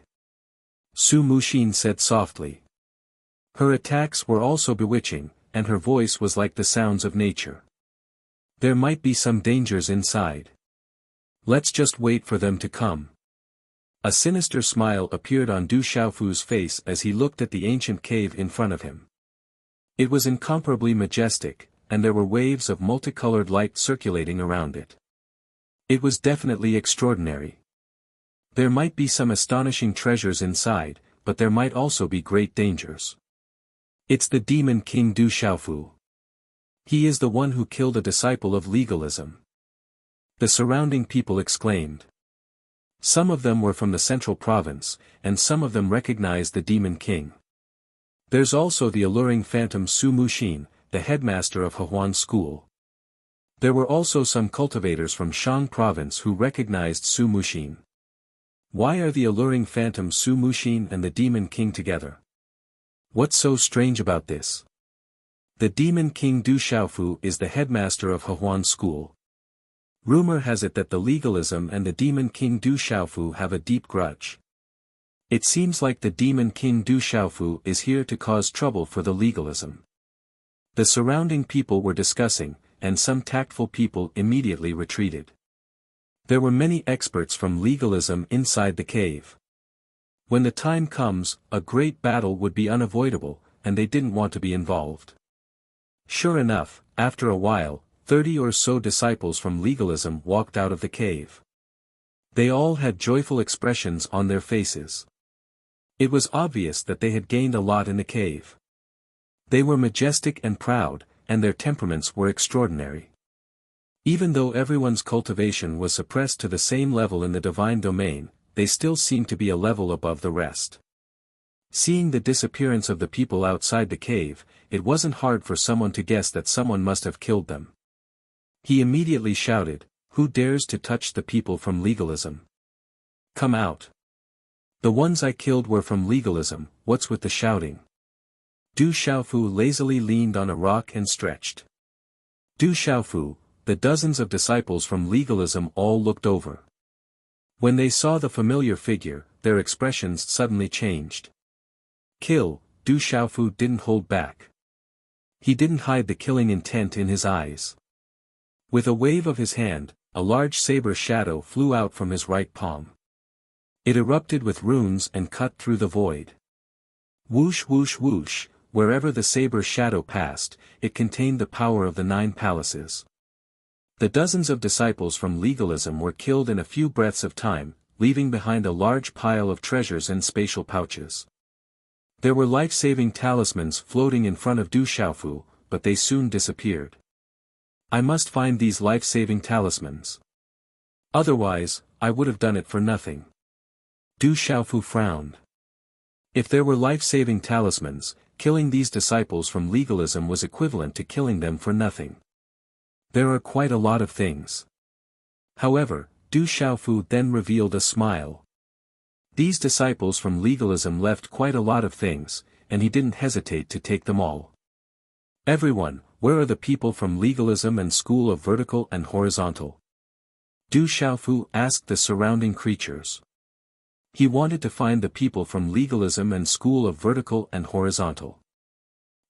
A: Su Muxin said softly. Her attacks were also bewitching, and her voice was like the sounds of nature. There might be some dangers inside. Let's just wait for them to come. A sinister smile appeared on Du Xiaofu's face as he looked at the ancient cave in front of him. It was incomparably majestic, and there were waves of multicolored light circulating around it. It was definitely extraordinary. There might be some astonishing treasures inside, but there might also be great dangers. It's the demon king Du Xiaofu. He is the one who killed a disciple of legalism. The surrounding people exclaimed. Some of them were from the central province, and some of them recognized the demon king. There's also the alluring phantom Su Muxin, the headmaster of Hehuan school. There were also some cultivators from Shang province who recognized Su Muxin. Why are the alluring phantom Su Muxin and the demon king together? What's so strange about this? The demon king Du Xiaofu is the headmaster of Hehuan school. Rumor has it that the legalism and the demon king Du Xiaofu have a deep grudge. It seems like the demon king Du Xiaofu is here to cause trouble for the legalism. The surrounding people were discussing, and some tactful people immediately retreated. There were many experts from legalism inside the cave. When the time comes, a great battle would be unavoidable, and they didn't want to be involved. Sure enough, after a while, 30 or so disciples from legalism walked out of the cave. They all had joyful expressions on their faces. It was obvious that they had gained a lot in the cave. They were majestic and proud, and their temperaments were extraordinary. Even though everyone's cultivation was suppressed to the same level in the divine domain, they still seemed to be a level above the rest. Seeing the disappearance of the people outside the cave, it wasn't hard for someone to guess that someone must have killed them. He immediately shouted, "Who dares to touch the people from legalism? Come out. The ones I killed were from legalism, what's with the shouting?" Du Xiaofu lazily leaned on a rock and stretched. Du Xiaofu, the dozens of disciples from legalism all looked over. When they saw the familiar figure, their expressions suddenly changed. Kill, Du Xiaofu didn't hold back. He didn't hide the killing intent in his eyes. With a wave of his hand, a large saber shadow flew out from his right palm. It erupted with runes and cut through the void. Whoosh whoosh whoosh, wherever the saber shadow passed, it contained the power of the 9 palaces. The dozens of disciples from legalism were killed in a few breaths of time, leaving behind a large pile of treasures and spatial pouches. There were life-saving talismans floating in front of Du Xiaofu, but they soon disappeared. I must find these life-saving talismans. Otherwise, I would have done it for nothing. Du Xiaofu frowned. If there were life-saving talismans, killing these disciples from legalism was equivalent to killing them for nothing. There are quite a lot of things. However, Du Xiaofu then revealed a smile. These disciples from legalism left quite a lot of things, and he didn't hesitate to take them all. Everyone, where are the people from legalism and school of vertical and horizontal? Du Xiaofu asked the surrounding creatures. He wanted to find the people from legalism and school of vertical and horizontal.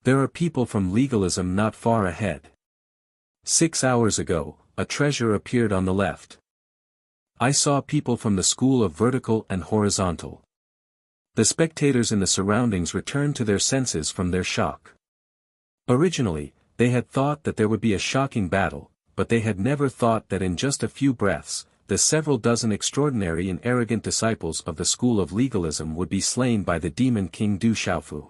A: There are people from legalism not far ahead. 6 hours ago, a treasure appeared on the left. I saw people from the school of vertical and horizontal. The spectators in the surroundings returned to their senses from their shock. Originally, they had thought that there would be a shocking battle, but they had never thought that in just a few breaths, the several dozen extraordinary and arrogant disciples of the school of legalism would be slain by the demon king Du Xiaofu.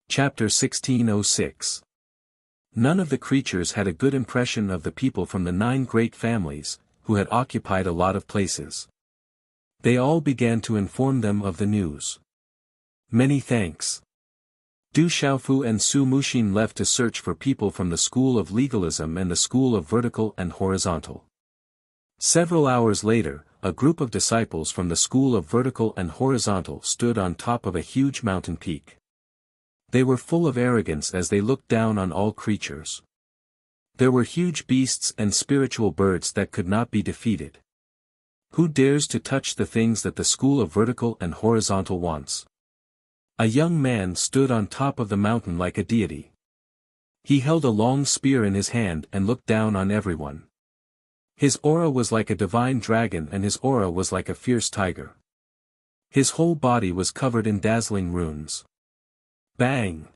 A: Chapter 1606. None of the creatures had a good impression of the people from the 9 great families, who had occupied a lot of places. They all began to inform them of the news. Many thanks. Du Xiaofu and Su Muxin left to search for people from the school of legalism and the school of vertical and horizontal. Several hours later, a group of disciples from the school of vertical and horizontal stood on top of a huge mountain peak. They were full of arrogance as they looked down on all creatures. There were huge beasts and spiritual birds that could not be defeated. Who dares to touch the things that the school of vertical and horizontal wants? A young man stood on top of the mountain like a deity. He held a long spear in his hand and looked down on everyone. His aura was like a divine dragon and his aura was like a fierce tiger. His whole body was covered in dazzling runes. Bang!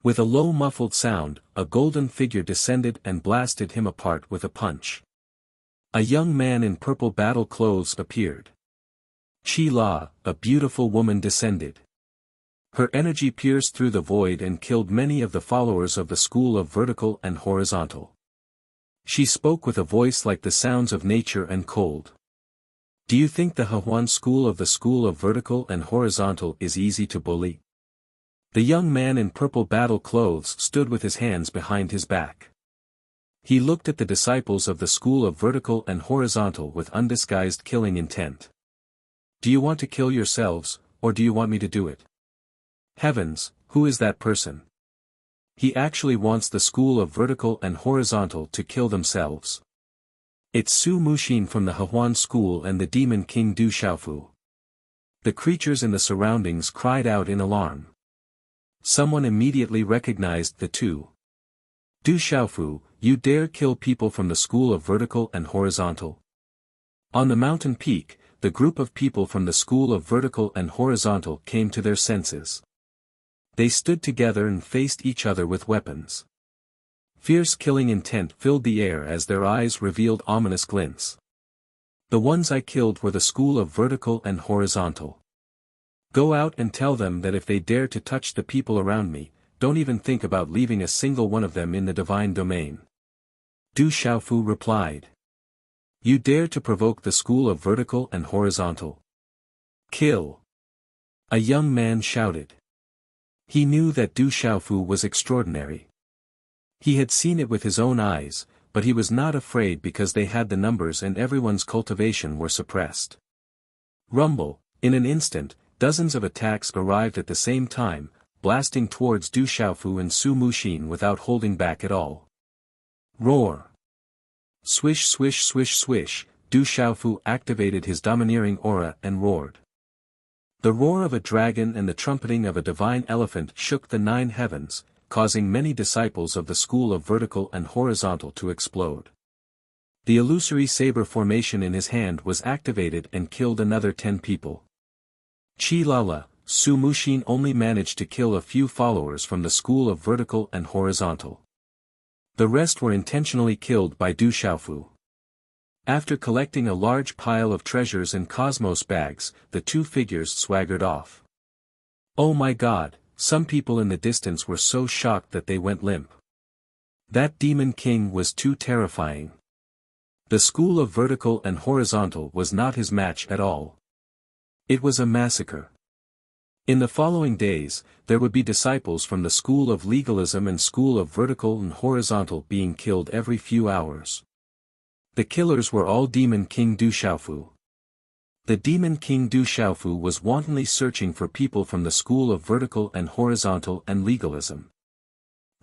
A: With a low muffled sound, a golden figure descended and blasted him apart with a punch. A young man in purple battle clothes appeared. Qi La, a beautiful woman, descended. Her energy pierced through the void and killed many of the followers of the school of vertical and horizontal. She spoke with a voice like the sounds of nature and cold. Do you think the Hehuan school of the school of vertical and horizontal is easy to bully? The young man in purple battle clothes stood with his hands behind his back. He looked at the disciples of the school of vertical and horizontal with undisguised killing intent. Do you want to kill yourselves, or do you want me to do it? Heavens, who is that person? He actually wants the school of vertical and horizontal to kill themselves. It's Su Muxin from the Hehuan school and the demon king Du Xiaofu. The creatures in the surroundings cried out in alarm. Someone immediately recognized the two. Du Xiaofu, you dare kill people from the school of vertical and horizontal? On the mountain peak, the group of people from the school of vertical and horizontal came to their senses. They stood together and faced each other with weapons. Fierce killing intent filled the air as their eyes revealed ominous glints. The ones I killed were the school of vertical and horizontal. Go out and tell them that if they dare to touch the people around me, don't even think about leaving a single one of them in the divine domain. Du Xiaofu replied. You dare to provoke the school of vertical and horizontal? Kill! A young man shouted. He knew that Du Xiaofu was extraordinary. He had seen it with his own eyes, but he was not afraid because they had the numbers and everyone's cultivation were suppressed. Rumble, in an instant, dozens of attacks arrived at the same time, blasting towards Du Xiaofu and Su Muxin without holding back at all. Roar! Swish swish swish swish, Du Xiaofu activated his domineering aura and roared. The roar of a dragon and the trumpeting of a divine elephant shook the 9 heavens, causing many disciples of the school of vertical and horizontal to explode. The illusory saber formation in his hand was activated and killed another 10 people. Qi Lala, Su Muxin only managed to kill a few followers from the school of vertical and horizontal. The rest were intentionally killed by Du Xiaofu. After collecting a large pile of treasures in cosmos bags, the two figures swaggered off. Oh my God, some people in the distance were so shocked that they went limp. That demon king was too terrifying. The school of vertical and horizontal was not his match at all. It was a massacre. In the following days, there would be disciples from the school of legalism and school of vertical and horizontal being killed every few hours. The killers were all Demon King Du Xiaofu. The Demon King Du Xiaofu was wantonly searching for people from the school of vertical and horizontal and legalism.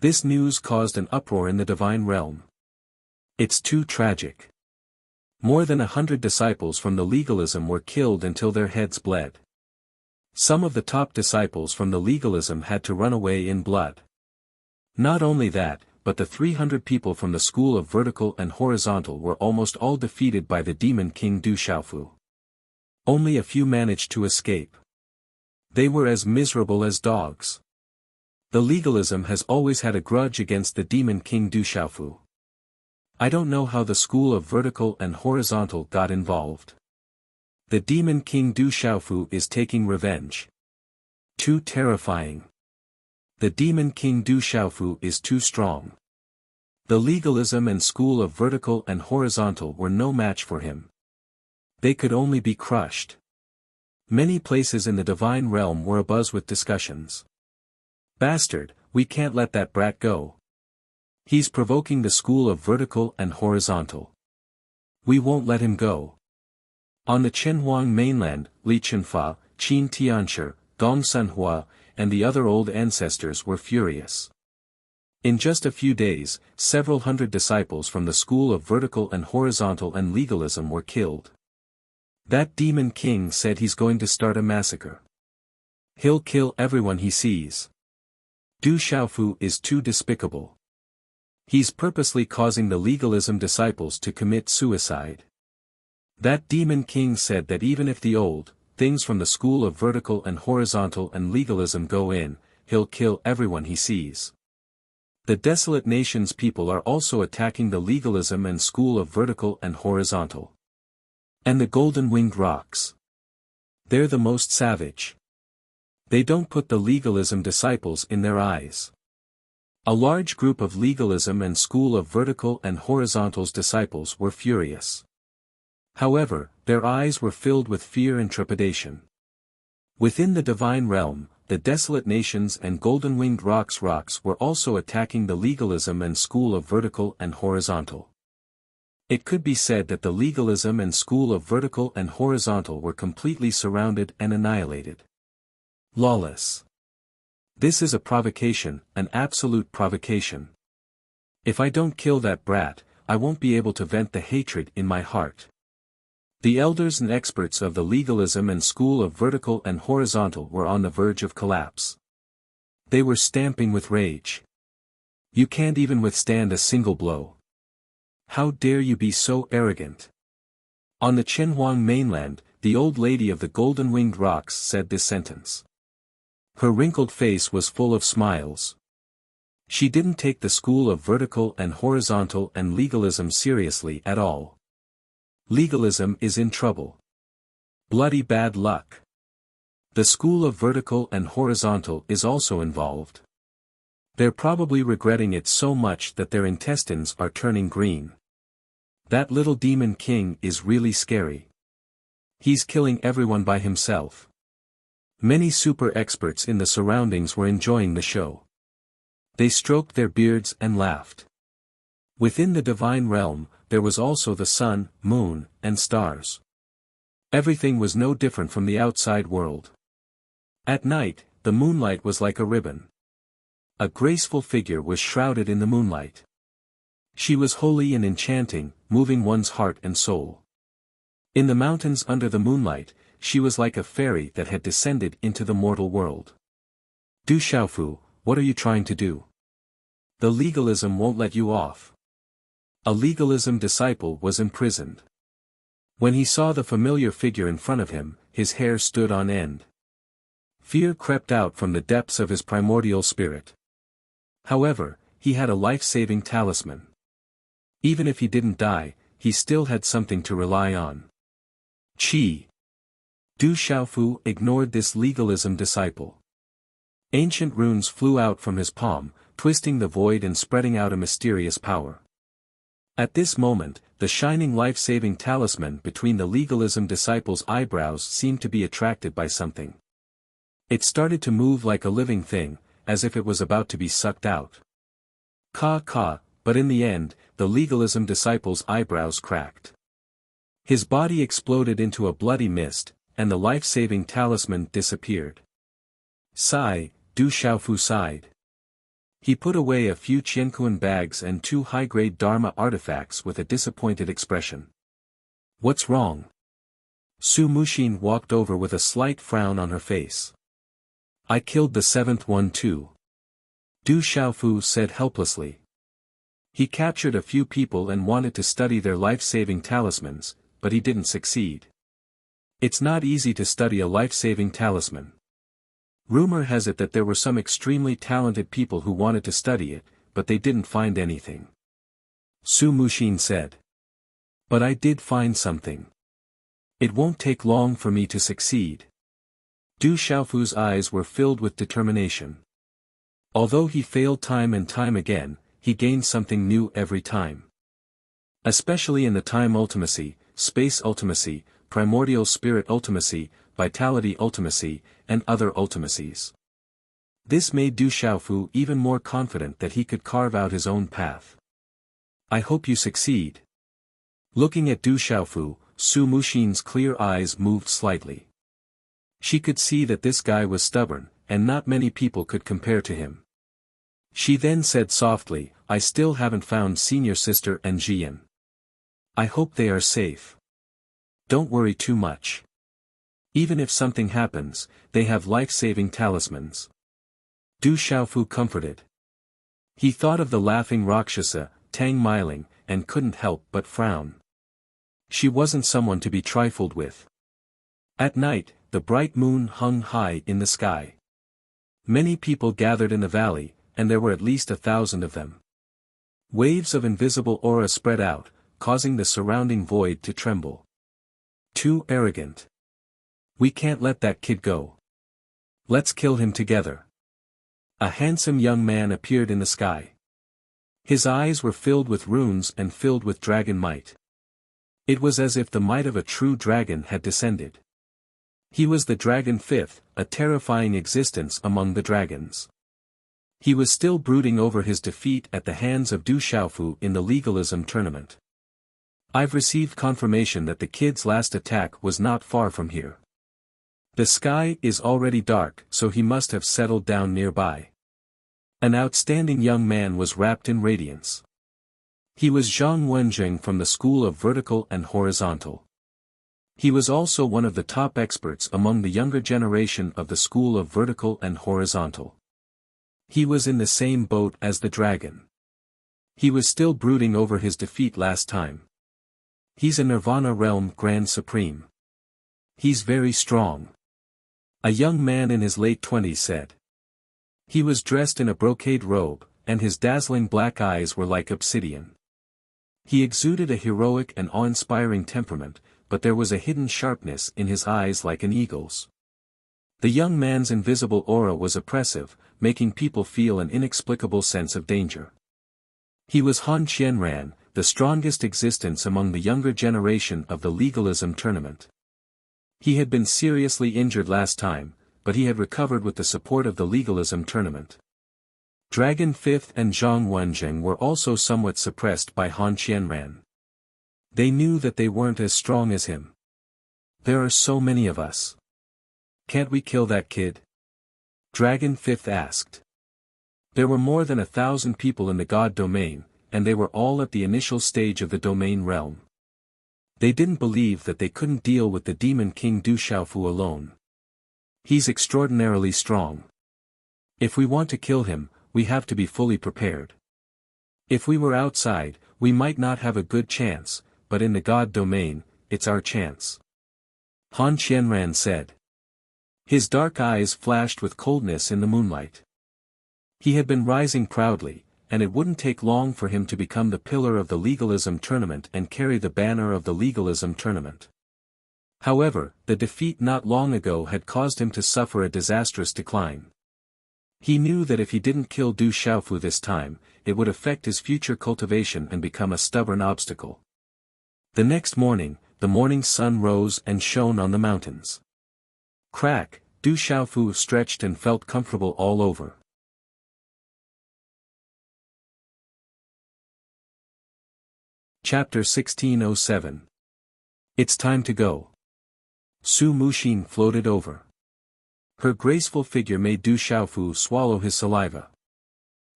A: This news caused an uproar in the divine realm. It's too tragic. More than 100 disciples from the legalism were killed until their heads bled. Some of the top disciples from the legalism had to run away in blood. Not only that, but the 300 people from the school of vertical and horizontal were almost all defeated by the Demon King Du Xiaofu. Only a few managed to escape. They were as miserable as dogs. The legalism has always had a grudge against the Demon King Du Xiaofu. I don't know how the school of vertical and horizontal got involved. The Demon King Du Xiaofu is taking revenge. Too terrifying. The Demon King Du Xiaofu is too strong. The legalism and school of vertical and horizontal were no match for him. They could only be crushed. Many places in the divine realm were abuzz with discussions. Bastard, we can't let that brat go. He's provoking the school of vertical and horizontal. We won't let him go. On the Chenhuang mainland, Li Chenfa, Qin Tianshi, Gong Sanhua, and the other old ancestors were furious. In just a few days, several hundred disciples from the school of vertical and horizontal and legalism were killed. That demon king said he's going to start a massacre. He'll kill everyone he sees. Du Xiaofu is too despicable. He's purposely causing the legalism disciples to commit suicide. That demon king said that even if the old things from the school of vertical and horizontal and legalism go in, he'll kill everyone he sees. The desolate nation's people are also attacking the legalism and school of vertical and horizontal. And the golden-winged rocks. They're the most savage. They don't put the legalism disciples in their eyes. A large group of legalism and school of vertical and horizontal's disciples were furious. However, their eyes were filled with fear and trepidation. Within the divine realm, the desolate nations and golden-winged rocks were also attacking the legalism and school of vertical and horizontal. It could be said that the legalism and school of vertical and horizontal were completely surrounded and annihilated. Lawless. This is a provocation, an absolute provocation. If I don't kill that brat, I won't be able to vent the hatred in my heart. The elders and experts of the legalism and school of vertical and horizontal were on the verge of collapse. They were stamping with rage. You can't even withstand a single blow. How dare you be so arrogant? On the Chenhuang mainland, the old lady of the golden-winged rocks said this sentence. Her wrinkled face was full of smiles. She didn't take the school of vertical and horizontal and legalism seriously at all. Legalism is in trouble. Bloody bad luck. The school of vertical and horizontal is also involved. They're probably regretting it so much that their intestines are turning green. That little demon king is really scary. He's killing everyone by himself. Many super experts in the surroundings were enjoying the show. They stroked their beards and laughed. Within the divine realm, there was also the sun, moon, and stars. Everything was no different from the outside world. At night, the moonlight was like a ribbon. A graceful figure was shrouded in the moonlight. She was holy and enchanting, moving one's heart and soul. In the mountains under the moonlight, she was like a fairy that had descended into the mortal world. Du Xiaofu, what are you trying to do? The legalism won't let you off. A legalism disciple was imprisoned. When he saw the familiar figure in front of him, his hair stood on end. Fear crept out from the depths of his primordial spirit. However, he had a life-saving talisman. Even if he didn't die, he still had something to rely on. Qi. Du Xiaofu ignored this legalism disciple. Ancient runes flew out from his palm, twisting the void and spreading out a mysterious power. At this moment, the shining life-saving talisman between the legalism disciple's eyebrows seemed to be attracted by something. It started to move like a living thing, as if it was about to be sucked out. But in the end, the legalism disciple's eyebrows cracked. His body exploded into a bloody mist, and the life-saving talisman disappeared. Sigh, Du Xiaofu sighed. He put away a few Qiankuan bags and 2 high-grade Dharma artifacts with a disappointed expression. What's wrong? Su Muxin walked over with a slight frown on her face. I killed the 7th one too. Du Xiaofu said helplessly. He captured a few people and wanted to study their life-saving talismans, but he didn't succeed. It's not easy to study a life-saving talisman. Rumor has it that there were some extremely talented people who wanted to study it, but they didn't find anything. Su Muxin said. But I did find something. It won't take long for me to succeed. Du Xiaofu's eyes were filled with determination. Although he failed time and time again, he gained something new every time. Especially in the time ultimacy, space ultimacy, primordial spirit ultimacy, vitality ultimacy, and other ultimacies. This made Du Xiaofu even more confident that he could carve out his own path. I hope you succeed. Looking at Du Xiaofu, Su Muxin's clear eyes moved slightly. She could see that this guy was stubborn, and not many people could compare to him. She then said softly, I still haven't found senior sister and Jian. I hope they are safe. Don't worry too much. Even if something happens, they have life-saving talismans. Du Xiaofu comforted. He thought of the laughing Rakshasa, Tang Miling, and couldn't help but frown. She wasn't someone to be trifled with. At night, the bright moon hung high in the sky. Many people gathered in the valley, and there were at least 1,000 of them. Waves of invisible aura spread out, causing the surrounding void to tremble. Too arrogant. We can't let that kid go. Let's kill him together. A handsome young man appeared in the sky. His eyes were filled with runes and filled with dragon might. It was as if the might of a true dragon had descended. He was the Dragon Fifth, a terrifying existence among the dragons. He was still brooding over his defeat at the hands of Du Xiaofu in the legalism tournament. I've received confirmation that the kid's last attack was not far from here. The sky is already dark, so he must have settled down nearby. An outstanding young man was wrapped in radiance. He was Zhang Wenjing from the School of Vertical and Horizontal. He was also one of the top experts among the younger generation of the School of Vertical and Horizontal. He was in the same boat as the dragon. He was still brooding over his defeat last time. He's a Nirvana Realm Grand Supreme. He's very strong. A young man in his late 20s said. He was dressed in a brocade robe, and his dazzling black eyes were like obsidian. He exuded a heroic and awe-inspiring temperament, but there was a hidden sharpness in his eyes like an eagle's. The young man's invisible aura was oppressive, making people feel an inexplicable sense of danger. He was Han Qianran, the strongest existence among the younger generation of the legalism tournament. He had been seriously injured last time, but he had recovered with the support of the legalism tournament. Dragon Fifth and Zhang Wenjing were also somewhat suppressed by Han Qianran. They knew that they weren't as strong as him. There are so many of us. Can't we kill that kid? Dragon Fifth asked. There were more than 1,000 people in the god domain, and they were all at the initial stage of the domain realm. They didn't believe that they couldn't deal with the demon king Du Xiaofu alone. He's extraordinarily strong. If we want to kill him, we have to be fully prepared. If we were outside, we might not have a good chance, but in the god domain, it's our chance. Han Qianran said. His dark eyes flashed with coldness in the moonlight. He had been rising proudly, and it wouldn't take long for him to become the pillar of the legalism tournament and carry the banner of the legalism tournament. However, the defeat not long ago had caused him to suffer a disastrous decline. He knew that if he didn't kill Du Xiaofu this time, it would affect his future cultivation and become a stubborn obstacle. The next morning, the morning sun rose and shone on the mountains. Crack, Du Xiaofu stretched and felt comfortable all over. Chapter 1607. It's time to go. Su Muxin floated over. Her graceful figure made Du Xiaofu swallow his saliva.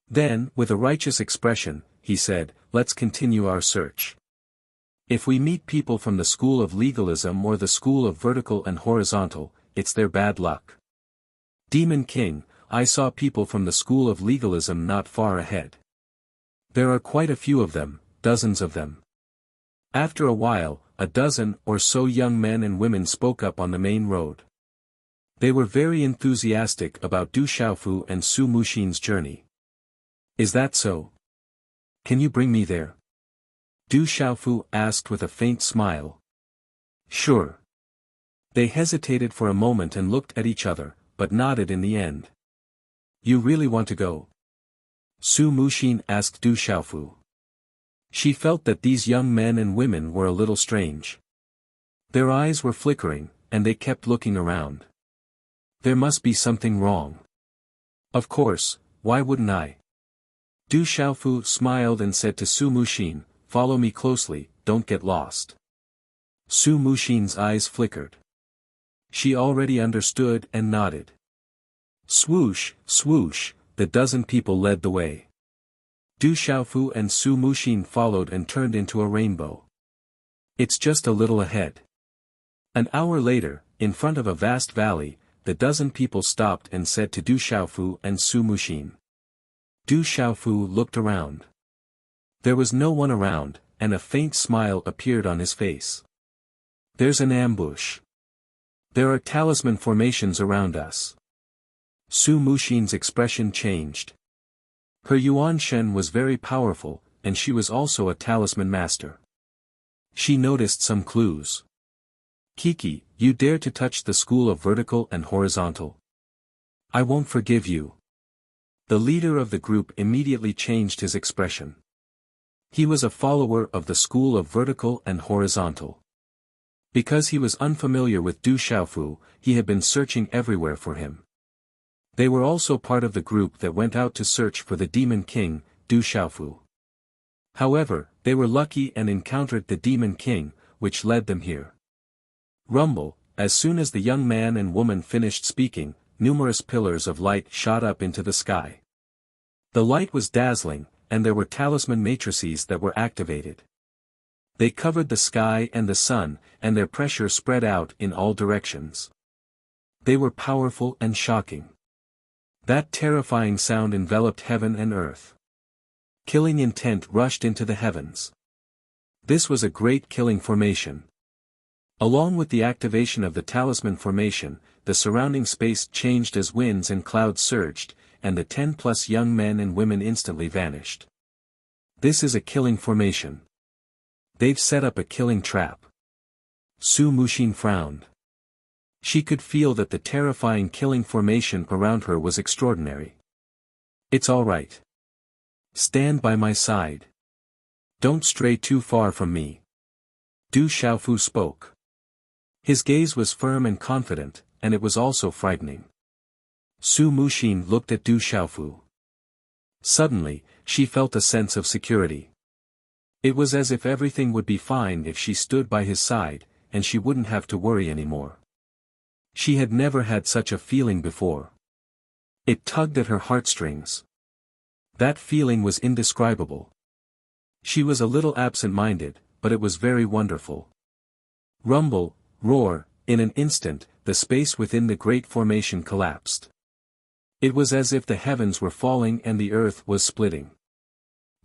A: Then, with a righteous expression, he said, let's continue our search. If we meet people from the school of legalism or the school of vertical and horizontal, it's their bad luck. Demon King, I saw people from the school of legalism not far ahead. There are quite a few of them, dozens of them. After a while, a dozen or so young men and women spoke up on the main road. They were very enthusiastic about Du Xiaofu and Su Muxin's journey. Is that so? Can you bring me there? Du Xiaofu asked with a faint smile. Sure. They hesitated for a moment and looked at each other, but nodded in the end. You really want to go? Su Muxin asked Du Xiaofu. She felt that these young men and women were a little strange. Their eyes were flickering, and they kept looking around. There must be something wrong. Of course, why wouldn't I? Du Xiaofu smiled and said to Su Muxin, follow me closely, don't get lost. Su Muxin's eyes flickered. She already understood and nodded. Swoosh, swoosh, the dozen people led the way. Du Xiaofu and Su Muxin followed and turned into a rainbow. It's just a little ahead. An hour later, in front of a vast valley, the dozen people stopped and said to Du Xiaofu and Su Muxin. Du Xiaofu looked around. There was no one around, and a faint smile appeared on his face. There's an ambush. There are talisman formations around us. Su Muxin's expression changed. Her Yuan Shen was very powerful, and she was also a talisman master. She noticed some clues. Kiki, you dare to touch the school of vertical and horizontal? I won't forgive you. The leader of the group immediately changed his expression. He was a follower of the school of vertical and horizontal. Because he was unfamiliar with Du Xiaofu, he had been searching everywhere for him. They were also part of the group that went out to search for the Demon King, Du Xiaofu. However, they were lucky and encountered the Demon King, which led them here. Rumble, as soon as the young man and woman finished speaking, numerous pillars of light shot up into the sky. The light was dazzling, and there were talisman matrices that were activated. They covered the sky and the sun, and their pressure spread out in all directions. They were powerful and shocking. That terrifying sound enveloped heaven and earth. Killing intent rushed into the heavens. This was a great killing formation. Along with the activation of the talisman formation, the surrounding space changed as winds and clouds surged, and the 10+ young men and women instantly vanished. This is a killing formation. They've set up a killing trap. Su Muxin frowned. She could feel that the terrifying killing formation around her was extraordinary. It's all right. Stand by my side. Don't stray too far from me. Du Xiaofu spoke. His gaze was firm and confident, and it was also frightening. Su Muxin looked at Du Xiaofu. Suddenly, she felt a sense of security. It was as if everything would be fine if she stood by his side, and she wouldn't have to worry anymore. She had never had such a feeling before. It tugged at her heartstrings. That feeling was indescribable. She was a little absent-minded, but it was very wonderful. Rumble, roar, in an instant, the space within the great formation collapsed. It was as if the heavens were falling and the earth was splitting.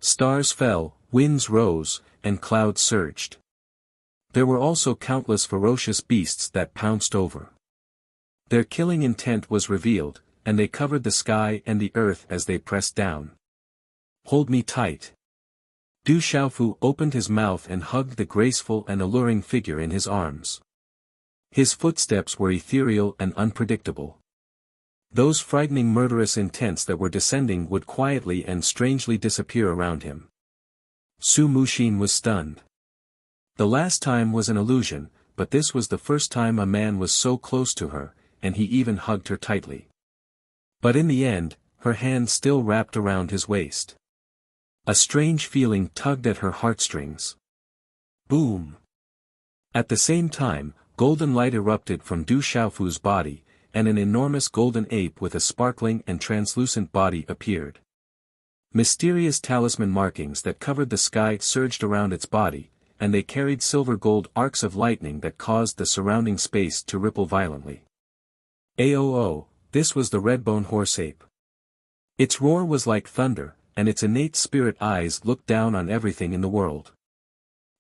A: Stars fell, winds rose, and clouds surged. There were also countless ferocious beasts that pounced over. Their killing intent was revealed, and they covered the sky and the earth as they pressed down. Hold me tight. Du Xiaofu opened his mouth and hugged the graceful and alluring figure in his arms. His footsteps were ethereal and unpredictable. Those frightening murderous intents that were descending would quietly and strangely disappear around him. Su Muxin was stunned. The last time was an illusion, but this was the first time a man was so close to her, and he even hugged her tightly. But in the end, her hand still wrapped around his waist. A strange feeling tugged at her heartstrings. Boom! At the same time, golden light erupted from Du Xiaofu's body, and an enormous golden ape with a sparkling and translucent body appeared. Mysterious talisman markings that covered the sky surged around its body, and they carried silver-gold arcs of lightning that caused the surrounding space to ripple violently. Aoo, this was the red-bone horse ape. Its roar was like thunder, and its innate spirit eyes looked down on everything in the world.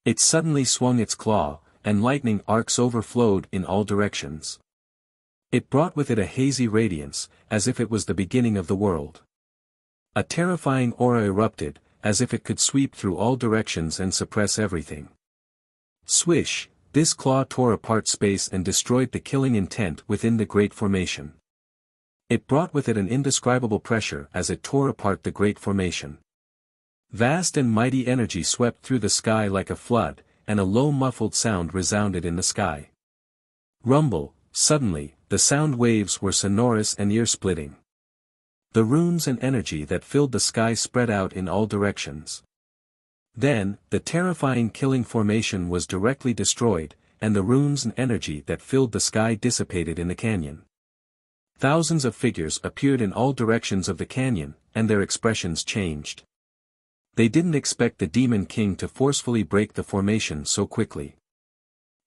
A: It suddenly swung its claw, and lightning arcs overflowed in all directions. It brought with it a hazy radiance, as if it was the beginning of the world. A terrifying aura erupted, as if it could sweep through all directions and suppress everything. Swish, this claw tore apart space and destroyed the killing intent within the great formation. It brought with it an indescribable pressure as it tore apart the great formation. Vast and mighty energy swept through the sky like a flood, and a low muffled sound resounded in the sky. Rumble, suddenly, the sound waves were sonorous and ear-splitting. The runes and energy that filled the sky spread out in all directions. Then, the terrifying killing formation was directly destroyed, and the runes and energy that filled the sky dissipated in the canyon. Thousands of figures appeared in all directions of the canyon, and their expressions changed. They didn't expect the Demon King to forcefully break the formation so quickly.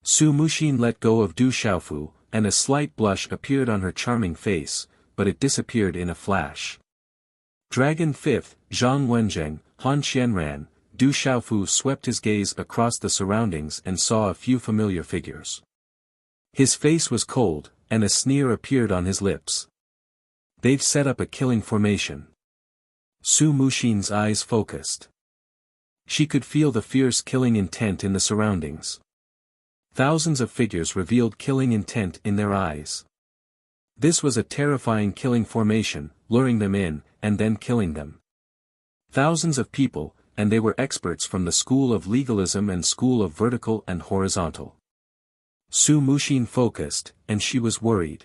A: Su Muxin let go of Du Xiaofu, and a slight blush appeared on her charming face, but it disappeared in a flash. Dragon 5th, Zhang Wenzheng, Han Qianran, Du Xiaofu swept his gaze across the surroundings and saw a few familiar figures. His face was cold, and a sneer appeared on his lips. They've set up a killing formation. Su Muxin's eyes focused. She could feel the fierce killing intent in the surroundings. Thousands of figures revealed killing intent in their eyes. This was a terrifying killing formation, luring them in, and then killing them. Thousands of people, and they were experts from the school of legalism and school of vertical and horizontal. Su Muxin focused, and she was worried.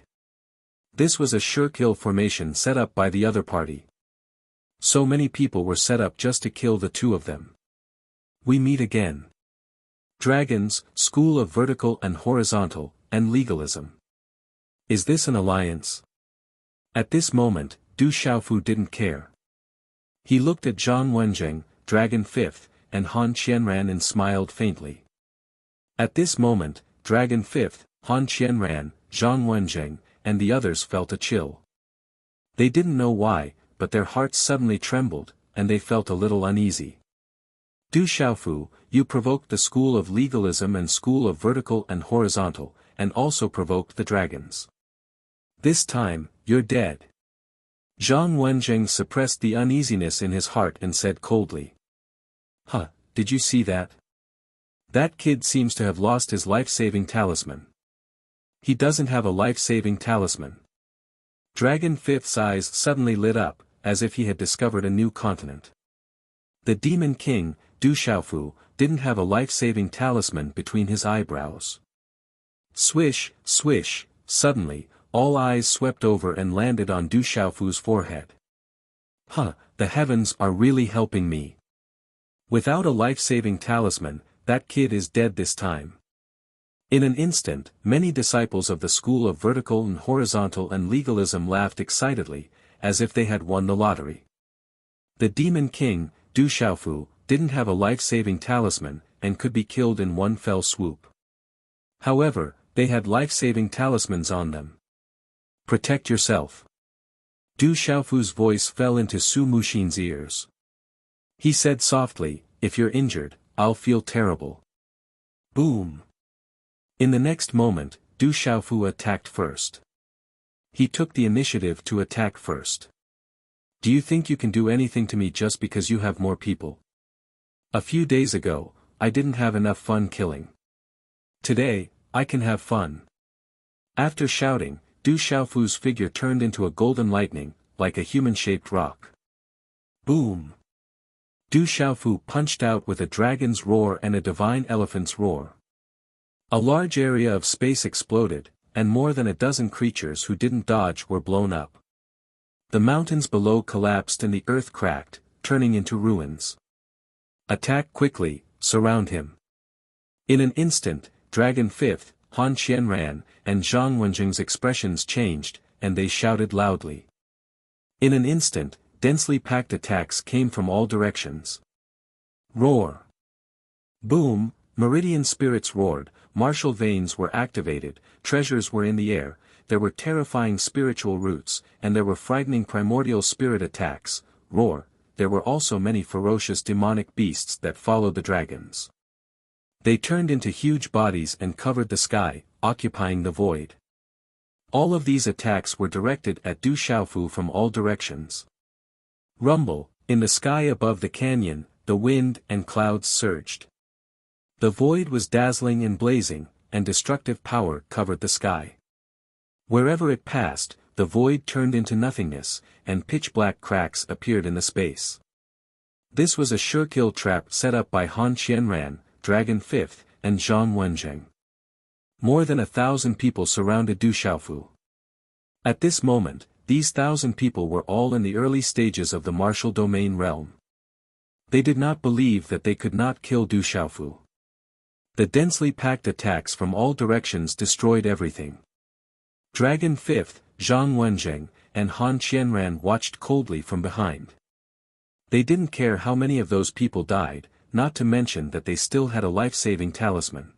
A: This was a sure kill formation set up by the other party. So many people were set up just to kill the two of them. We meet again. Dragons, school of vertical and horizontal, and legalism. Is this an alliance? At this moment, Du Xiaofu didn't care. He looked at Zhang Wenzheng, Dragon 5th, and Han Qianran and smiled faintly. At this moment, Dragon 5th, Han Qianran, Zhang Wenzheng, and the others felt a chill. They didn't know why, but their hearts suddenly trembled, and they felt a little uneasy. Du Xiaofu, you provoked the school of legalism and school of vertical and horizontal, and also provoked the dragons. This time, you're dead. Zhang Wenzheng suppressed the uneasiness in his heart and said coldly. Huh, did you see that? That kid seems to have lost his life-saving talisman. He doesn't have a life-saving talisman. Dragon 5th's eyes suddenly lit up, as if he had discovered a new continent. The Demon King, Du Xiaofu, didn't have a life-saving talisman between his eyebrows. Swish, swish, suddenly, all eyes swept over and landed on Du Xiaofu's forehead. Huh, the heavens are really helping me. Without a life-saving talisman, that kid is dead this time. In an instant, many disciples of the school of vertical and horizontal and legalism laughed excitedly, as if they had won the lottery. The Demon King, Du Xiaofu, didn't have a life-saving talisman, and could be killed in one fell swoop. However, they had life-saving talismans on them. Protect yourself. Du Xiaofu's voice fell into Su Muxin's ears. He said softly, if you're injured, I'll feel terrible. Boom. In the next moment, Du Xiaofu attacked first. He took the initiative to attack first. Do you think you can do anything to me just because you have more people? A few days ago, I didn't have enough fun killing. Today, I can have fun. After shouting, Du Xiaofu's figure turned into a golden lightning, like a human-shaped rock. Boom! Du Xiaofu punched out with a dragon's roar and a divine elephant's roar. A large area of space exploded, and more than a dozen creatures who didn't dodge were blown up. The mountains below collapsed and the earth cracked, turning into ruins. Attack quickly, surround him. In an instant, Dragon 5th, Han Qianran, and Zhang Wenjing's expressions changed, and they shouted loudly. In an instant, densely packed attacks came from all directions. Roar! Boom! Meridian spirits roared, martial veins were activated, treasures were in the air, there were terrifying spiritual roots, and there were frightening primordial spirit attacks. Roar! There were also many ferocious demonic beasts that followed the dragons. They turned into huge bodies and covered the sky, occupying the void. All of these attacks were directed at Du Xiaofu from all directions. Rumble, in the sky above the canyon, the wind and clouds surged. The void was dazzling and blazing, and destructive power covered the sky. Wherever it passed, the void turned into nothingness, and pitch-black cracks appeared in the space. This was a sure kill trap set up by Han Qianran, Dragon 5th, and Zhang Wenzheng. More than 1,000 people surrounded Du Xiaofu. At this moment, these 1,000 people were all in the early stages of the martial domain realm. They did not believe that they could not kill Du Xiaofu. The densely packed attacks from all directions destroyed everything. Dragon 5th, Zhang Wenjing, and Han Qianran watched coldly from behind. They didn't care how many of those people died, not to mention that they still had a life-saving talisman.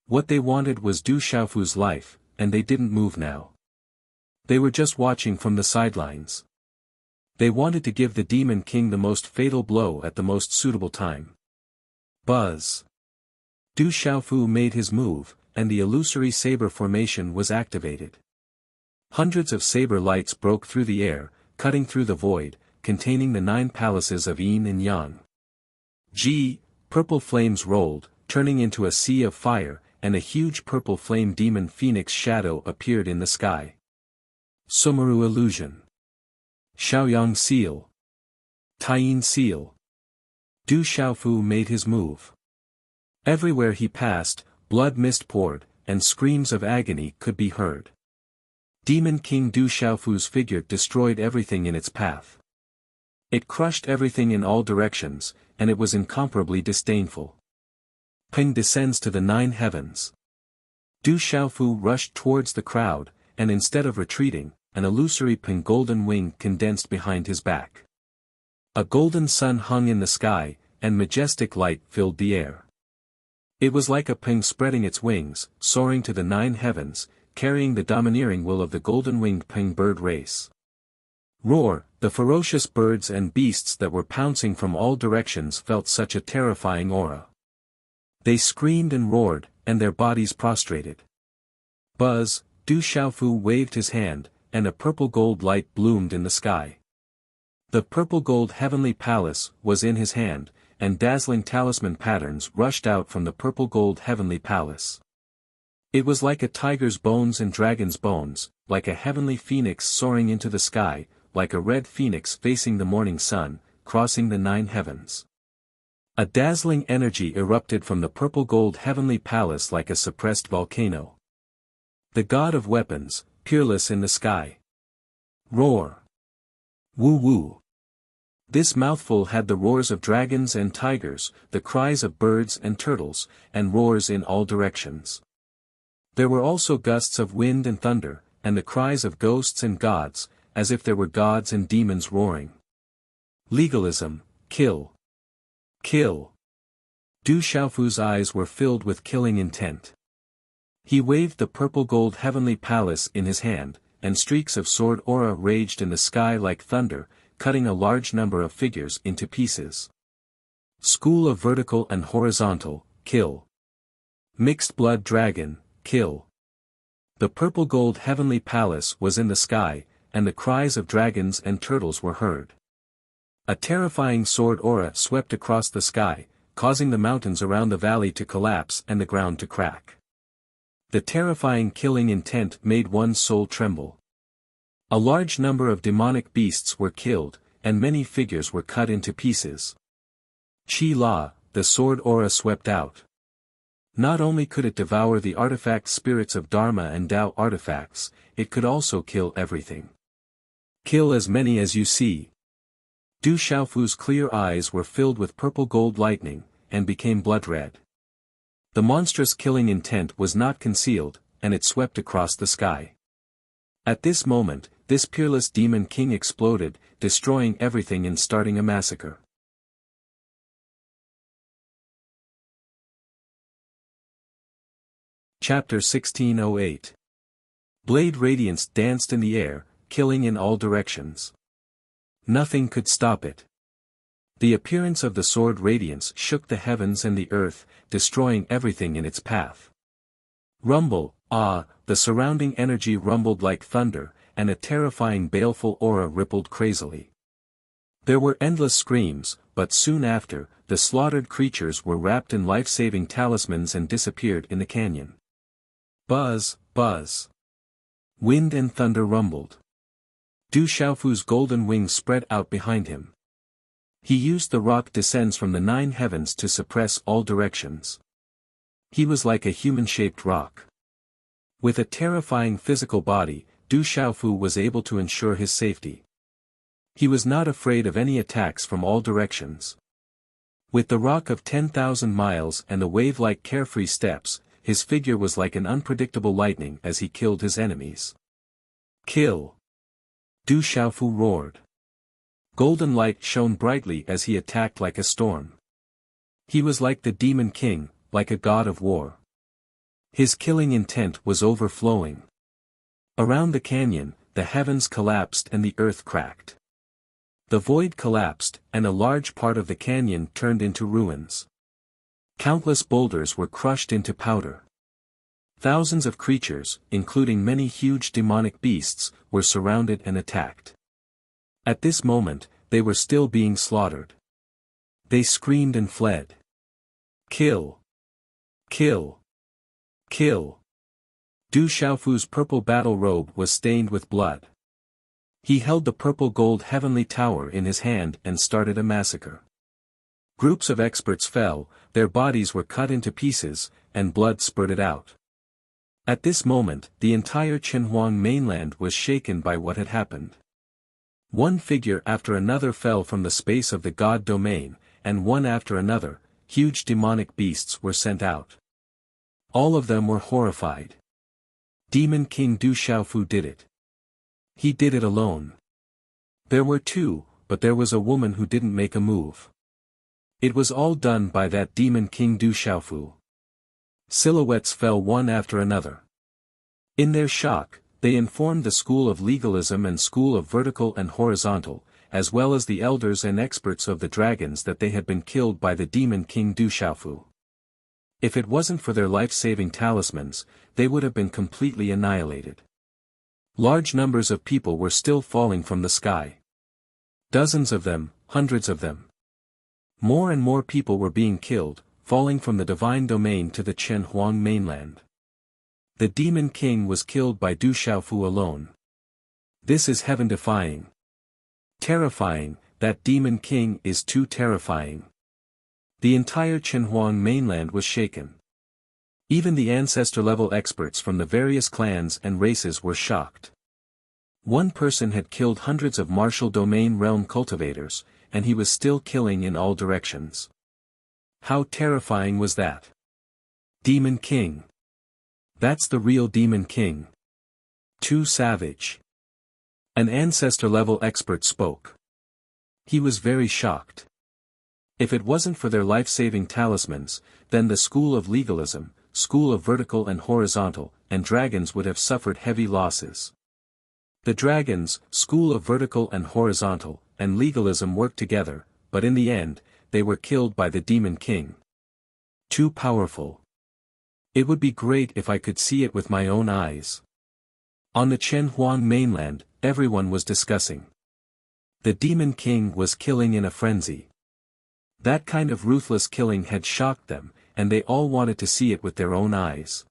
A: What they wanted was Du Xiaofu's life, and they didn't move now. They were just watching from the sidelines. They wanted to give the Demon King the most fatal blow at the most suitable time. Buzz. Du Xiaofu made his move, and the illusory saber formation was activated. Hundreds of saber lights broke through the air, cutting through the void, containing the 9 palaces of Yin and Yang. Purple flames rolled, turning into a sea of fire, and a huge purple flame demon phoenix shadow appeared in the sky. Sumeru illusion. Xiaoyang seal. Taiyin seal. Du Xiaofu made his move. Everywhere he passed, blood mist poured, and screams of agony could be heard. Demon King Du Xiaofu's figure destroyed everything in its path. It crushed everything in all directions, and it was incomparably disdainful. Ping descends to the 9 heavens. Du Xiaofu rushed towards the crowd, and instead of retreating, an illusory ping golden wing condensed behind his back. A golden sun hung in the sky, and majestic light filled the air. It was like a ping spreading its wings, soaring to the 9 heavens, carrying the domineering will of the golden-winged ping bird race. Roar, the ferocious birds and beasts that were pouncing from all directions felt such a terrifying aura. They screamed and roared, and their bodies prostrated. Buzz, Du Xiaofu waved his hand, and a purple-gold light bloomed in the sky. The purple-gold heavenly palace was in his hand, and dazzling talisman patterns rushed out from the purple-gold heavenly palace. It was like a tiger's bones and dragon's bones, like a heavenly phoenix soaring into the sky, like a red phoenix facing the morning sun, crossing the 9 heavens. A dazzling energy erupted from the purple-gold heavenly palace like a suppressed volcano. The god of weapons, peerless in the sky. Roar. Woo-woo. This mouthful had the roars of dragons and tigers, the cries of birds and turtles, and roars in all directions. There were also gusts of wind and thunder, and the cries of ghosts and gods, as if there were gods and demons roaring. Legalism, kill. Kill. Du Xiaofu's eyes were filled with killing intent. He waved the purple-gold heavenly palace in his hand, and streaks of sword aura raged in the sky like thunder, cutting a large number of figures into pieces. School of vertical and horizontal, kill. Mixed blood dragon, kill. The purple-gold heavenly palace was in the sky, and the cries of dragons and turtles were heard. A terrifying sword aura swept across the sky, causing the mountains around the valley to collapse and the ground to crack. The terrifying killing intent made one's soul tremble. A large number of demonic beasts were killed, and many figures were cut into pieces. Qi La, the sword aura swept out. Not only could it devour the artifact spirits of Dharma and Tao artifacts, it could also kill everything. Kill as many as you see. Du Xiaofu's clear eyes were filled with purple-gold lightning, and became blood-red. The monstrous killing intent was not concealed, and it swept across the sky. At this moment, this peerless demon king exploded, destroying everything and starting a massacre. Chapter 1608. Blade radiance danced in the air, killing in all directions. Nothing could stop it. The appearance of the sword radiance shook the heavens and the earth, destroying everything in its path. Rumble, the surrounding energy rumbled like thunder, and a terrifying baleful aura rippled crazily. There were endless screams, but soon after, the slaughtered creatures were wrapped in life-saving talismans and disappeared in the canyon. Buzz, buzz. Wind and thunder rumbled. Du Xiaofu's golden wings spread out behind him. He used the rock descends from the 9 heavens to suppress all directions. He was like a human-shaped rock. With a terrifying physical body, Du Xiaofu was able to ensure his safety. He was not afraid of any attacks from all directions. With the rock of 10,000 miles and the wave-like carefree steps, his figure was like an unpredictable lightning as he killed his enemies. Kill! Du Xiaofu roared. Golden light shone brightly as he attacked like a storm. He was like the Demon King, like a god of war. His killing intent was overflowing. Around the canyon, the heavens collapsed and the earth cracked. The void collapsed, and a large part of the canyon turned into ruins. Countless boulders were crushed into powder. Thousands of creatures, including many huge demonic beasts, were surrounded and attacked. At this moment, they were still being slaughtered. They screamed and fled. Kill! Kill! Kill! Du Xiaofu's purple battle robe was stained with blood. He held the purple gold heavenly tower in his hand and started a massacre. Groups of experts fell, their bodies were cut into pieces, and blood spurted out. At this moment, the entire Qinhuang mainland was shaken by what had happened. One figure after another fell from the space of the god domain, and one after another, huge demonic beasts were sent out. All of them were horrified. Demon King Du Xiaofu did it. He did it alone. There were two, but there was a woman who didn't make a move. It was all done by that Demon King Du Xiaofu. Silhouettes fell one after another. In their shock, they informed the school of legalism and school of vertical and horizontal, as well as the elders and experts of the dragons that they had been killed by the Demon King Du Xiaofu. If it wasn't for their life-saving talismans, they would have been completely annihilated. Large numbers of people were still falling from the sky. Dozens of them, hundreds of them. More and more people were being killed, falling from the divine domain to the Qinhuang mainland. The Demon King was killed by Du Xiaofu alone. This is heaven-defying. Terrifying, that Demon King is too terrifying. The entire Qinhuang mainland was shaken. Even the ancestor-level experts from the various clans and races were shocked. One person had killed hundreds of martial domain realm cultivators, and he was still killing in all directions. How terrifying was that? Demon King. That's the real Demon King. Too savage. An ancestor-level expert spoke. He was very shocked. If it wasn't for their life-saving talismans, then the school of legalism, school of vertical and horizontal, and dragons would have suffered heavy losses. The dragons, school of vertical and horizontal, and legalism worked together, but in the end, they were killed by the Demon King. Too powerful. It would be great if I could see it with my own eyes. On the Qinhuang mainland, everyone was discussing. The Demon King was killing in a frenzy. That kind of ruthless killing had shocked them, and they all wanted to see it with their own eyes.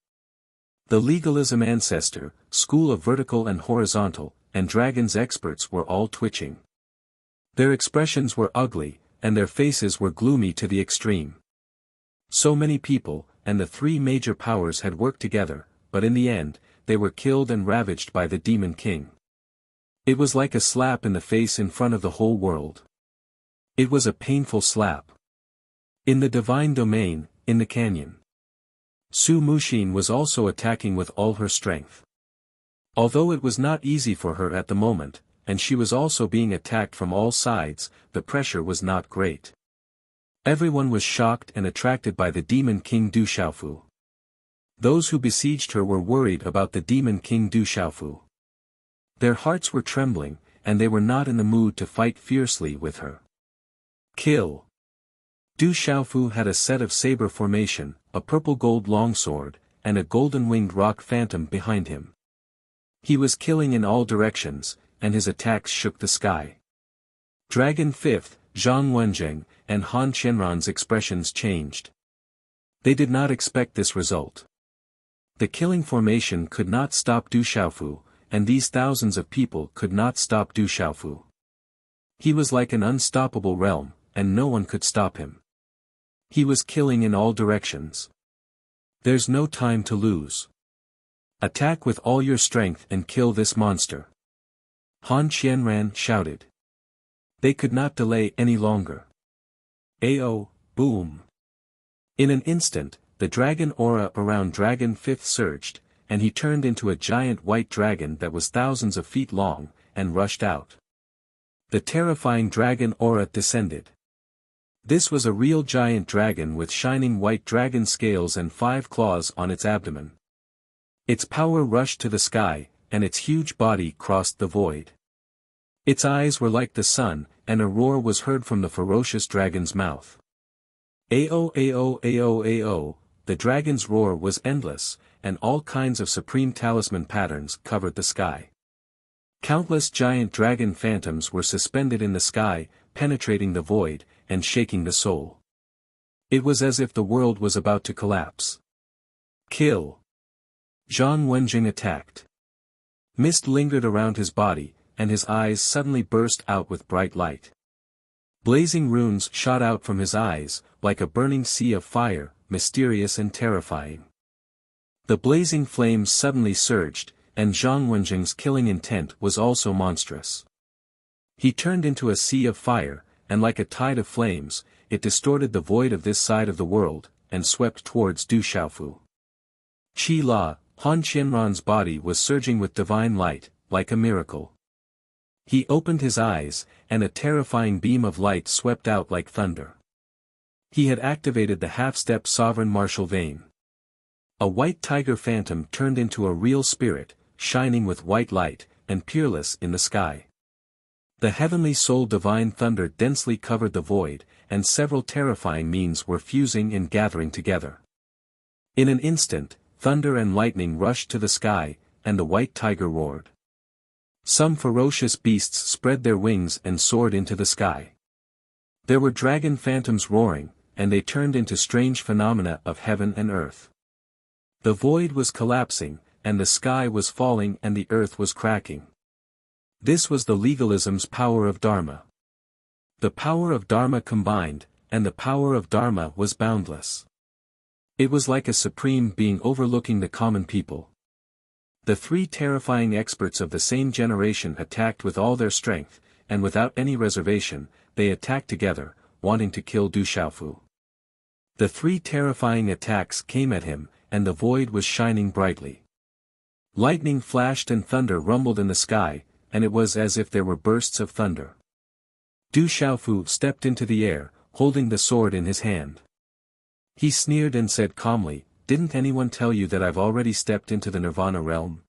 A: The legalism ancestor, school of vertical and horizontal, and dragons experts were all twitching. Their expressions were ugly, and their faces were gloomy to the extreme. So many people, and the three major powers had worked together, but in the end, they were killed and ravaged by the Demon King. It was like a slap in the face in front of the whole world. It was a painful slap. In the divine domain, in the canyon. Su Muxin was also attacking with all her strength. Although it was not easy for her at the moment, and she was also being attacked from all sides, the pressure was not great. Everyone was shocked and attracted by the Demon King Du Xiaofu. Those who besieged her were worried about the Demon King Du Xiaofu. Their hearts were trembling, and they were not in the mood to fight fiercely with her. Kill! Du Xiaofu had a set of saber formation, a purple-gold longsword, and a golden-winged rock phantom behind him. He was killing in all directions, and his attacks shook the sky. Dragon 5th, Zhang Wenjing, and Han Qianran's expressions changed. They did not expect this result. The killing formation could not stop Du Xiaofu, and these thousands of people could not stop Du Xiaofu. He was like an unstoppable realm, and no one could stop him. He was killing in all directions. There's no time to lose. Attack with all your strength and kill this monster. Han Qianran shouted. They could not delay any longer. Ao, boom. In an instant, the dragon aura around Dragon 5th surged, and he turned into a giant white dragon that was thousands of feet long, and rushed out. The terrifying dragon aura descended. This was a real giant dragon with shining white dragon scales and 5 claws on its abdomen. Its power rushed to the sky, and its huge body crossed the void. Its eyes were like the sun, and a roar was heard from the ferocious dragon's mouth. Ao ao ao ao, the dragon's roar was endless, and all kinds of supreme talisman patterns covered the sky. Countless giant dragon phantoms were suspended in the sky, penetrating the void, and shaking the soul. It was as if the world was about to collapse. Kill! Zhang Wenjing attacked. Mist lingered around his body, and his eyes suddenly burst out with bright light. Blazing runes shot out from his eyes, like a burning sea of fire, mysterious and terrifying. The blazing flames suddenly surged, and Zhang Wenjing's killing intent was also monstrous. He turned into a sea of fire, and like a tide of flames, it distorted the void of this side of the world, and swept towards Du Xiaofu. Qi La, Han Qianran's body was surging with divine light, like a miracle. He opened his eyes, and a terrifying beam of light swept out like thunder. He had activated the half-step sovereign martial vein. A white tiger phantom turned into a real spirit, shining with white light, and peerless in the sky. The heavenly soul divine thunder densely covered the void, and several terrifying means were fusing and gathering together. In an instant, thunder and lightning rushed to the sky, and the white tiger roared. Some ferocious beasts spread their wings and soared into the sky. There were dragon phantoms roaring, and they turned into strange phenomena of heaven and earth. The void was collapsing, and the sky was falling and the earth was cracking. This was the legalism's power of Dharma. The power of Dharma combined, and the power of Dharma was boundless. It was like a supreme being overlooking the common people. The 3 terrifying experts of the same generation attacked with all their strength, and without any reservation, they attacked together, wanting to kill Du Xiaofu. The 3 terrifying attacks came at him, and the void was shining brightly. Lightning flashed and thunder rumbled in the sky, and it was as if there were bursts of thunder. Du Xiaofu stepped into the air, holding the sword in his hand. He sneered and said calmly, "Didn't anyone tell you that I've already stepped into the Nirvana realm?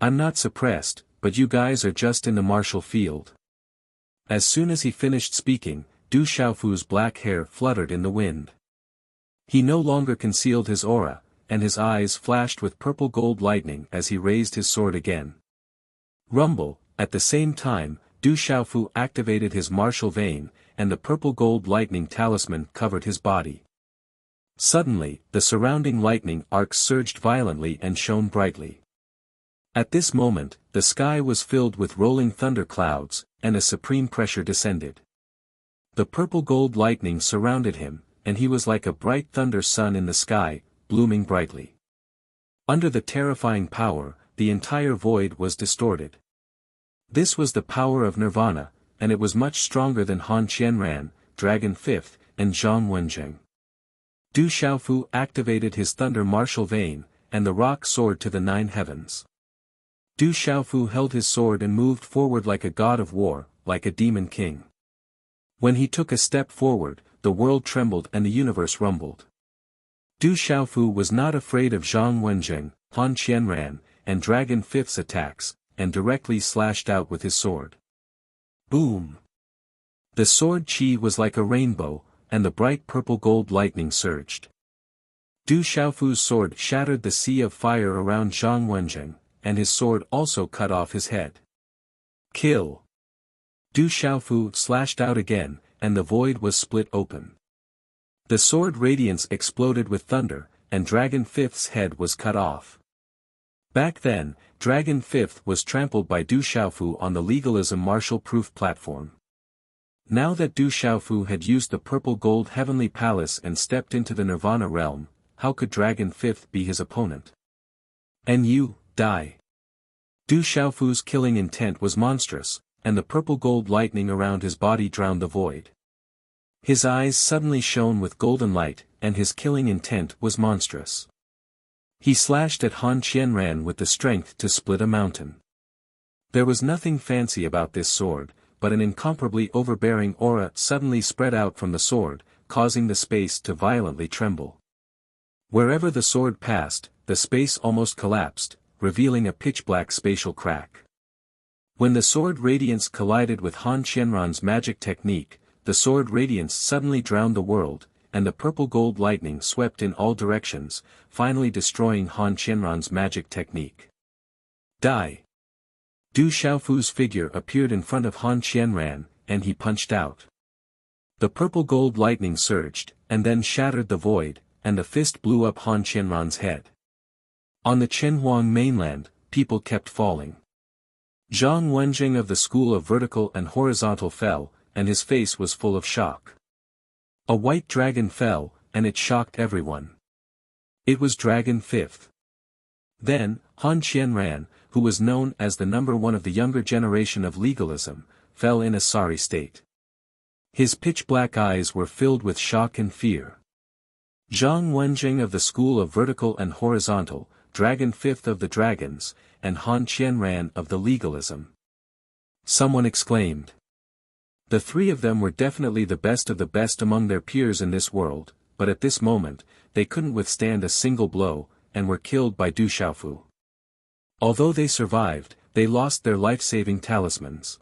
A: I'm not suppressed, but you guys are just in the martial field." As soon as he finished speaking, Du Xiaofu's black hair fluttered in the wind. He no longer concealed his aura, and his eyes flashed with purple gold lightning as he raised his sword again. Rumble, at the same time, Du Xiaofu activated his martial vein, and the purple gold lightning talisman covered his body. Suddenly, the surrounding lightning arcs surged violently and shone brightly. At this moment, the sky was filled with rolling thunder clouds, and a supreme pressure descended. The purple gold lightning surrounded him, and he was like a bright thunder sun in the sky, blooming brightly. Under the terrifying power, the entire void was distorted. This was the power of Nirvana, and it was much stronger than Han Qianran, Dragon 5th, and Zhang Wenjing. Du Xiaofu activated his thunder martial vein, and the rock soared to the 9 heavens. Du Xiaofu held his sword and moved forward like a god of war, like a demon king. When he took a step forward, the world trembled and the universe rumbled. Du Xiaofu was not afraid of Zhang Wenjing, Han Qianran, and Dragon 5th's attacks, and directly slashed out with his sword. Boom! The sword qi was like a rainbow, and the bright purple gold lightning surged. Du Xiaofu's sword shattered the sea of fire around Zhang Wenjing, and his sword also cut off his head. Kill! Du Xiaofu slashed out again, and the void was split open. The sword radiance exploded with thunder, and Dragon 5th's head was cut off. Back then, Dragon 5th was trampled by Du Xiaofu on the legalism martial proof platform. Now that Du Xiaofu had used the purple gold heavenly palace and stepped into the Nirvana realm, how could Dragon 5th be his opponent? And you, die. Du Xiaofu's killing intent was monstrous, and the purple gold lightning around his body drowned the void. His eyes suddenly shone with golden light, and his killing intent was monstrous. He slashed at Han Qianran with the strength to split a mountain. There was nothing fancy about this sword, but an incomparably overbearing aura suddenly spread out from the sword, causing the space to violently tremble. Wherever the sword passed, the space almost collapsed, revealing a pitch-black spatial crack. When the sword radiance collided with Han Qianran's magic technique, the sword radiance suddenly drowned the world, and the purple gold lightning swept in all directions, finally destroying Han Qianran's magic technique. Die! Du Xiaofu's figure appeared in front of Han Qianran, and he punched out. The purple gold lightning surged, and then shattered the void, and the fist blew up Han Qianran's head. On the Chenhuang mainland, people kept falling. Zhang Wenjing of the School of Vertical and Horizontal fell, and his face was full of shock. A white dragon fell, and it shocked everyone. It was Dragon 5th. Then, Han Qianran, who was known as the number one of the younger generation of legalism, fell in a sorry state. His pitch-black eyes were filled with shock and fear. Zhang Wenjing of the School of Vertical and Horizontal, Dragon 5th of the Dragons, and Han Qianran of the Legalism. Someone exclaimed. The three of them were definitely the best of the best among their peers in this world, but at this moment, they couldn't withstand a single blow, and were killed by Du Xiaofu. Although they survived, they lost their life-saving talismans.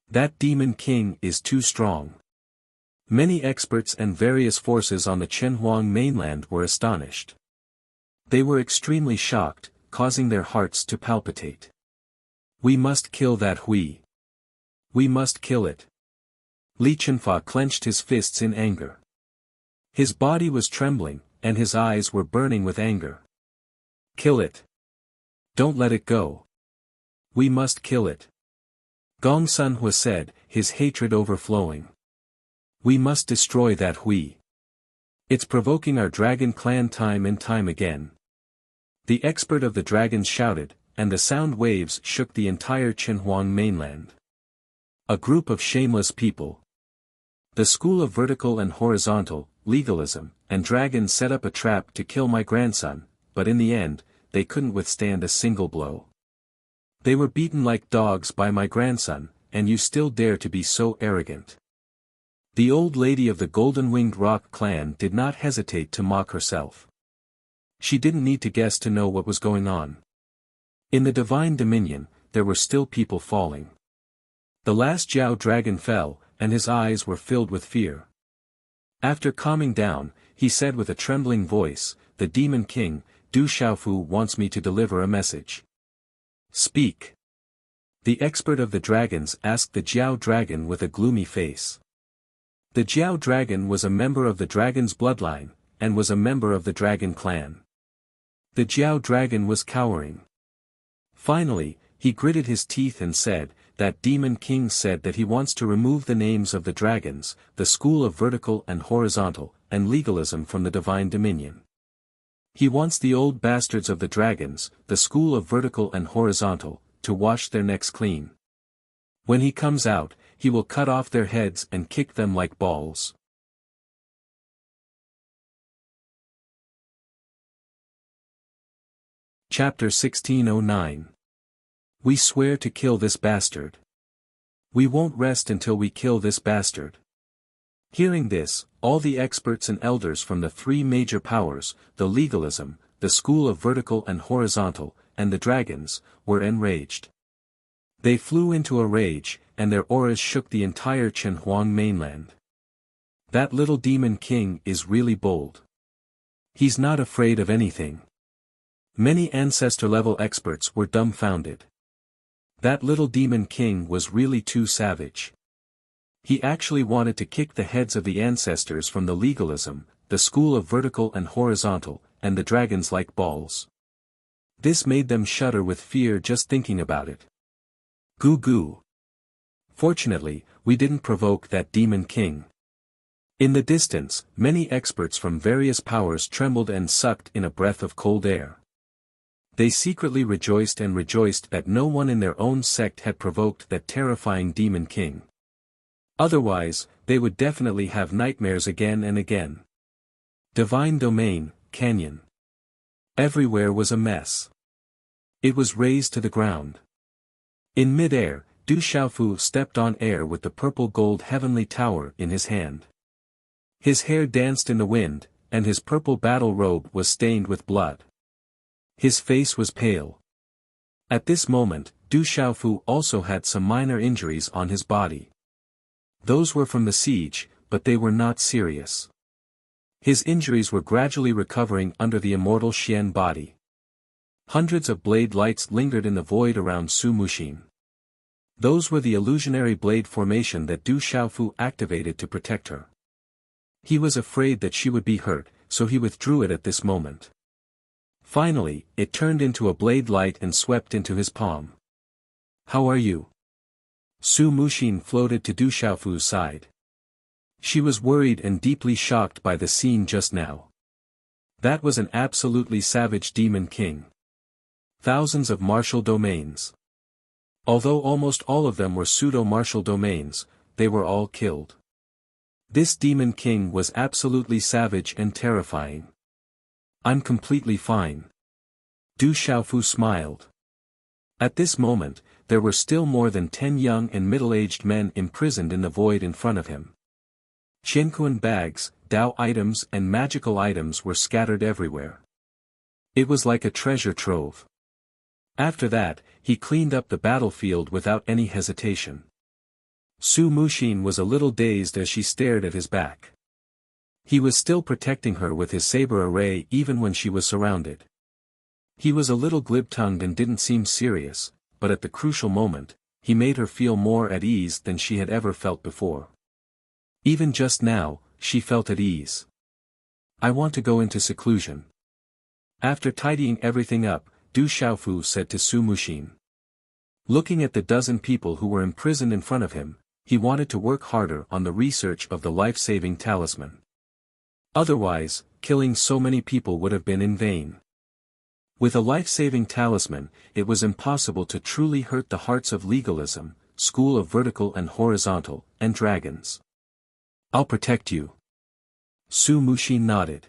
A: That demon king is too strong. Many experts and various forces on the Chenhuang mainland were astonished. They were extremely shocked, causing their hearts to palpitate. We must kill that Hui. We must kill it. Li Chenfa clenched his fists in anger. His body was trembling, and his eyes were burning with anger. Kill it. Don't let it go. We must kill it. Gong Sunhua said, his hatred overflowing. We must destroy that Hui. It's provoking our dragon clan time and time again. The expert of the dragons shouted, and the sound waves shook the entire Chenhuang mainland. A group of shameless people. The School of Vertical and Horizontal, Legalism, and Dragons set up a trap to kill my grandson, but in the end, they couldn't withstand a single blow. They were beaten like dogs by my grandson, and you still dare to be so arrogant. The old lady of the Golden-Winged Rock clan did not hesitate to mock herself. She didn't need to guess to know what was going on. In the Divine Dominion, there were still people falling. The last Jiao dragon fell, and his eyes were filled with fear. After calming down, he said with a trembling voice, "The Demon King, Du Xiaofu wants me to deliver a message." "Speak." The expert of the dragons asked the Jiao dragon with a gloomy face. The Jiao dragon was a member of the dragon's bloodline, and was a member of the dragon clan. The Jiao dragon was cowering. Finally, he gritted his teeth and said, "That demon king said that he wants to remove the names of the dragons, the School of Vertical and Horizontal, and Legalism from the Divine Dominion. He wants the old bastards of the dragons, the School of Vertical and Horizontal, to wash their necks clean. When he comes out, he will cut off their heads and kick them like balls." Chapter 1609. We swear to kill this bastard. We won't rest until we kill this bastard. Hearing this, all the experts and elders from the three major powers, the Legalism, the School of Vertical and Horizontal, and the Dragons, were enraged. They flew into a rage, and their auras shook the entire Chenhuang mainland. That little demon king is really bold. He's not afraid of anything. Many ancestor-level experts were dumbfounded. That little demon king was really too savage. He actually wanted to kick the heads of the ancestors from the Legalism, the School of Vertical and Horizontal, and the dragons like balls. This made them shudder with fear just thinking about it. Goo goo. Fortunately, we didn't provoke that demon king. In the distance, many experts from various powers trembled and sucked in a breath of cold air. They secretly rejoiced that no one in their own sect had provoked that terrifying demon king. Otherwise, they would definitely have nightmares again and again. Divine Domain, Canyon. Everywhere was a mess. It was razed to the ground. In mid-air, Du Xiaofu stepped on air with the purple-gold heavenly tower in his hand. His hair danced in the wind, and his purple battle robe was stained with blood. His face was pale. At this moment, Du Xiaofu also had some minor injuries on his body. Those were from the siege, but they were not serious. His injuries were gradually recovering under the immortal Xian body. Hundreds of blade lights lingered in the void around Su Muxin. Those were the illusionary blade formation that Du Xiaofu activated to protect her. He was afraid that she would be hurt, so he withdrew it at this moment. Finally, it turned into a blade light and swept into his palm. "How are you?" Su Muxin floated to Du Xiaofu's side. She was worried and deeply shocked by the scene just now. That was an absolutely savage demon king. Thousands of martial domains. Although almost all of them were pseudo-martial domains, they were all killed. This demon king was absolutely savage and terrifying. "I'm completely fine." Du Xiaofu smiled. At this moment, there were still more than 10 young and middle-aged men imprisoned in the void in front of him. Qianquan bags, Dao items and magical items were scattered everywhere. It was like a treasure trove. After that, he cleaned up the battlefield without any hesitation. Su Muxin was a little dazed as she stared at his back. He was still protecting her with his saber array even when she was surrounded. He was a little glib-tongued and didn't seem serious, but at the crucial moment, he made her feel more at ease than she had ever felt before. Even just now, she felt at ease. "I want to go into seclusion." After tidying everything up, Du Xiaofu said to Su Muxin. Looking at the dozen people who were imprisoned in front of him, he wanted to work harder on the research of the life-saving talisman. Otherwise, killing so many people would have been in vain. With a life-saving talisman, it was impossible to truly hurt the hearts of legalism, school of vertical and horizontal, and dragons. "I'll protect you." Su Muxin nodded.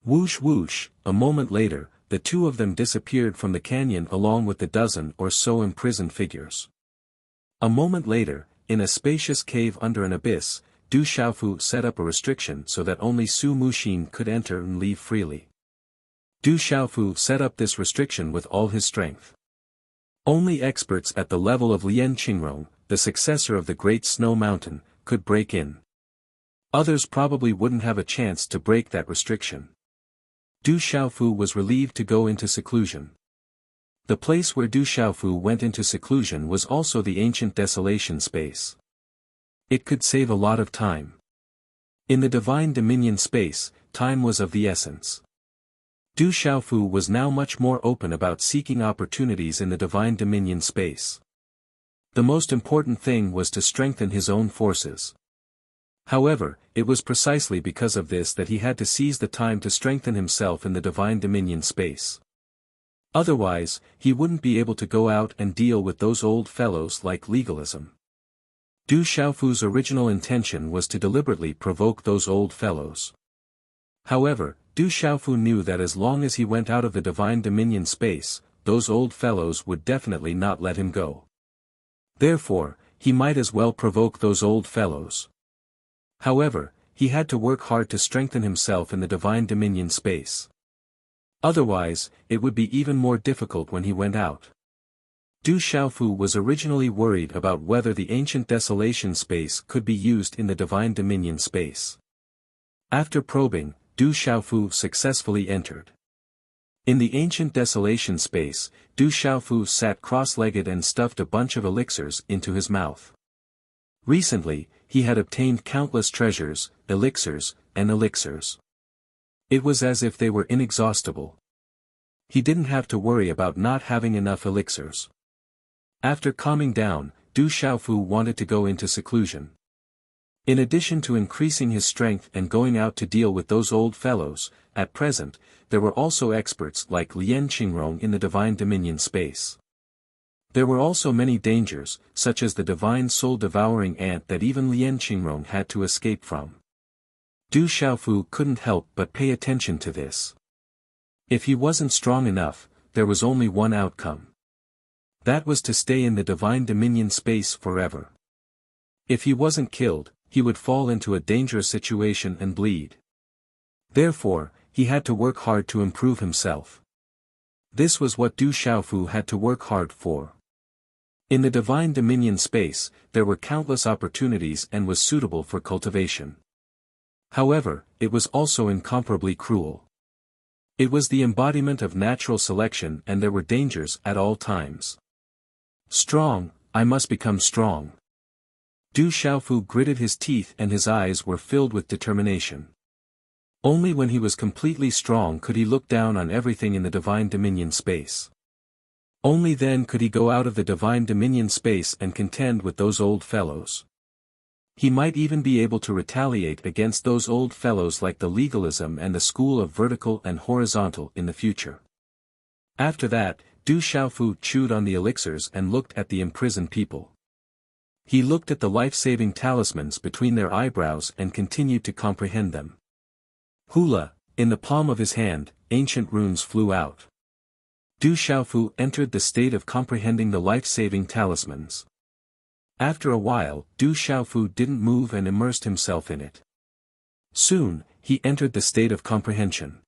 A: Whoosh whoosh, a moment later, the two of them disappeared from the canyon along with the dozen or so imprisoned figures. A moment later, in a spacious cave under an abyss, Du Xiaofu set up a restriction so that only Su Muxin could enter and leave freely. Du Xiaofu set up this restriction with all his strength. Only experts at the level of Lian Qingrong, the successor of the Great Snow Mountain, could break in. Others probably wouldn't have a chance to break that restriction. Du Xiaofu was relieved to go into seclusion. The place where Du Xiaofu went into seclusion was also the ancient desolation space. It could save a lot of time. In the divine dominion space, time was of the essence. Du Xiaofu was now much more open about seeking opportunities in the divine dominion space. The most important thing was to strengthen his own forces. However, it was precisely because of this that he had to seize the time to strengthen himself in the divine dominion space. Otherwise, he wouldn't be able to go out and deal with those old fellows like legalism. Du Xiaofu's original intention was to deliberately provoke those old fellows. However, Du Xiaofu knew that as long as he went out of the divine dominion space, those old fellows would definitely not let him go. Therefore, he might as well provoke those old fellows. However, he had to work hard to strengthen himself in the divine dominion space. Otherwise, it would be even more difficult when he went out. Du Xiaofu was originally worried about whether the ancient desolation space could be used in the divine dominion space. After probing, Du Xiaofu successfully entered. In the ancient desolation space, Du Xiaofu sat cross-legged and stuffed a bunch of elixirs into his mouth. Recently, he had obtained countless treasures, elixirs, and elixirs. It was as if they were inexhaustible. He didn't have to worry about not having enough elixirs. After calming down, Du Xiaofu wanted to go into seclusion. In addition to increasing his strength and going out to deal with those old fellows, at present, there were also experts like Lien Qingrong in the Divine Dominion space. There were also many dangers, such as the divine soul-devouring ant that even Lien Qingrong had to escape from. Du Xiaofu couldn't help but pay attention to this. If he wasn't strong enough, there was only one outcome. That was to stay in the Divine Dominion space forever. If he wasn't killed, he would fall into a dangerous situation and bleed. Therefore, he had to work hard to improve himself. This was what Du Xiaofu had to work hard for. In the Divine Dominion space, there were countless opportunities and was suitable for cultivation. However, it was also incomparably cruel. It was the embodiment of natural selection and there were dangers at all times. Strong, I must become strong. Du Xiaofu gritted his teeth and his eyes were filled with determination. Only when he was completely strong could he look down on everything in the Divine Dominion space. Only then could he go out of the Divine Dominion space and contend with those old fellows. He might even be able to retaliate against those old fellows like the legalism and the school of vertical and horizontal in the future. After that, Du Xiaofu chewed on the elixirs and looked at the imprisoned people. He looked at the life-saving talismans between their eyebrows and continued to comprehend them. Hula, in the palm of his hand, ancient runes flew out. Du Xiaofu entered the state of comprehending the life-saving talismans. After a while, Du Xiaofu didn't move and immersed himself in it. Soon, he entered the state of comprehension.